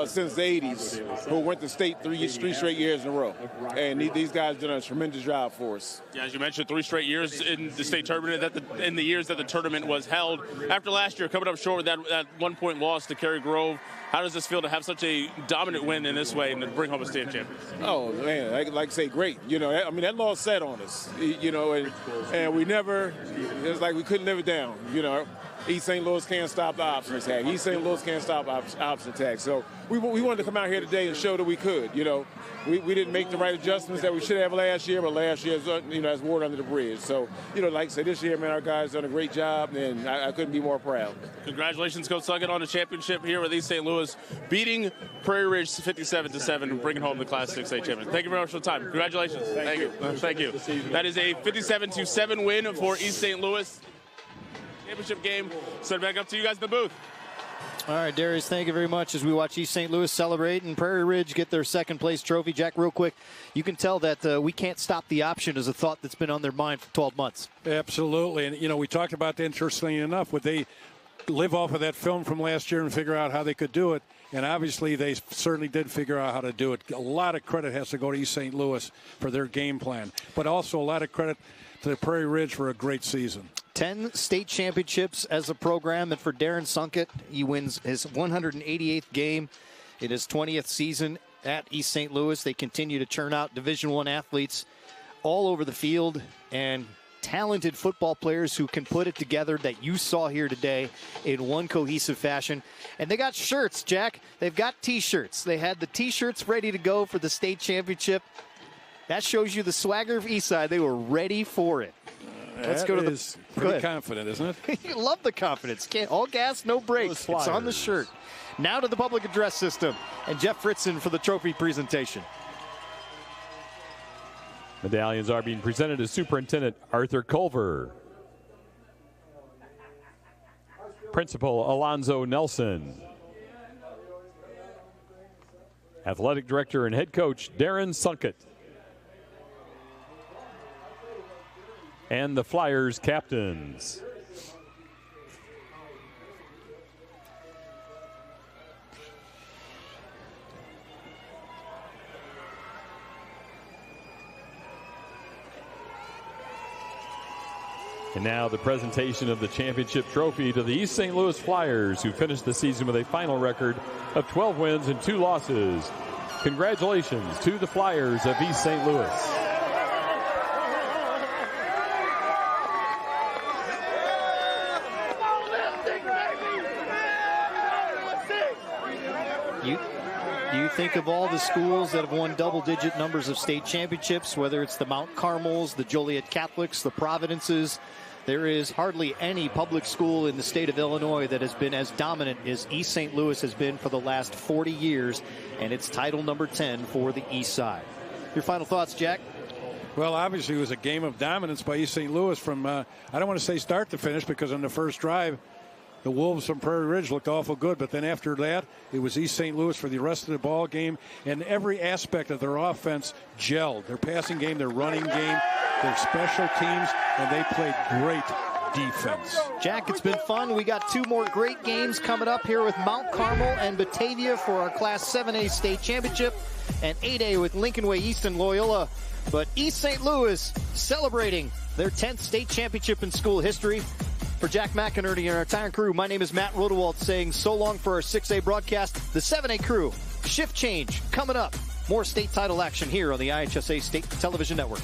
since the 80s who went to state three straight years in a row. And these guys did a tremendous job for us. Yeah, as you mentioned, 3 straight years in the state tournament, in the years that the tournament was held. After last year, coming up short with that 1-point loss to Cary Grove, how does this feel to have such a dominant win in this way and to bring home a state championship? Oh, man, like say great. That loss sat on us, and we never, it was like we couldn't live it down, East St. Louis can't stop the option attack. East St. Louis can't stop option attack. So we wanted to come out here today and show that we could. We didn't make the right adjustments that we should have last year, but last year, is water under the bridge. So, like I said, this year, man, our guys done a great job, and I couldn't be more proud. Congratulations, Coach Suggett, on the championship here with East St. Louis, beating Prairie Ridge 57-7 and bringing home the Class 6A championship. Thank you very much for the time. Congratulations. Thank you. Thank you. That is a 57-7 win for East St. Louis. Championship game. Send it back up to you guys in the booth. All right, Darius, thank you very much as we watch East St. Louis celebrate and Prairie Ridge get their second-place trophy. Jack, real quick, you can tell that we can't stop the option as a thought that's been on their mind for 12 months. Absolutely. And, we talked about that, interestingly enough. Would they live off of that film from last year and figure out how they could do it? And obviously they certainly did figure out how to do it. A lot of credit has to go to East St. Louis for their game plan, but also a lot of credit to Prairie Ridge for a great season. 10 state championships as a program, and for Darren Sunkett, he wins his 188th game in his 20th season at East St. Louis. They continue to churn out Division I athletes all over the field and talented football players who can put it together that you saw here today in one cohesive fashion. And they got shirts, Jack. They've got T-shirts. They had the T-shirts ready to go for the state championship. That shows you the swagger of Eastside. They were ready for it. Let's go to the. Pretty confident, isn't it? You love the confidence. All gas, no brakes. It's on the shirt. Now to the public address system and Jeff Fritzen for the trophy presentation. Medallions are being presented to Superintendent Arthur Culver, Principal Alonzo Nelson, Athletic Director and Head Coach Darren Sunkett, and the Flyers captains. And now the presentation of the championship trophy to the East St. Louis Flyers, who finished the season with a final record of 12 wins and 2 losses. Congratulations to the Flyers of East St. Louis. You think of all the schools that have won double-digit numbers of state championships, whether it's the Mount Carmels, the Joliet Catholics, the Providences. There is hardly any public school in the state of Illinois that has been as dominant as East St. Louis has been for the last 40 years, and it's title number 10 for the East Side. Your final thoughts, Jack? Well, obviously it was a game of dominance by East St. Louis from, I don't want to say start to finish, because on the first drive, the Wolves from Prairie Ridge looked awful good, but then after that, it was East St. Louis for the rest of the ball game, and every aspect of their offense gelled. Their passing game, their running game, their special teams, and they played great defense. Jack, it's been fun. We got 2 more great games coming up here with Mount Carmel and Batavia for our Class 7A state championship, and 8A with Lincoln Way East and Loyola. But East St. Louis celebrating their 10th state championship in school history. For Jack McInerney and our entire crew, my name is Matt Rodewald saying so long for our 6A broadcast. The 7A crew, shift change coming up. More state title action here on the IHSA State Television Network.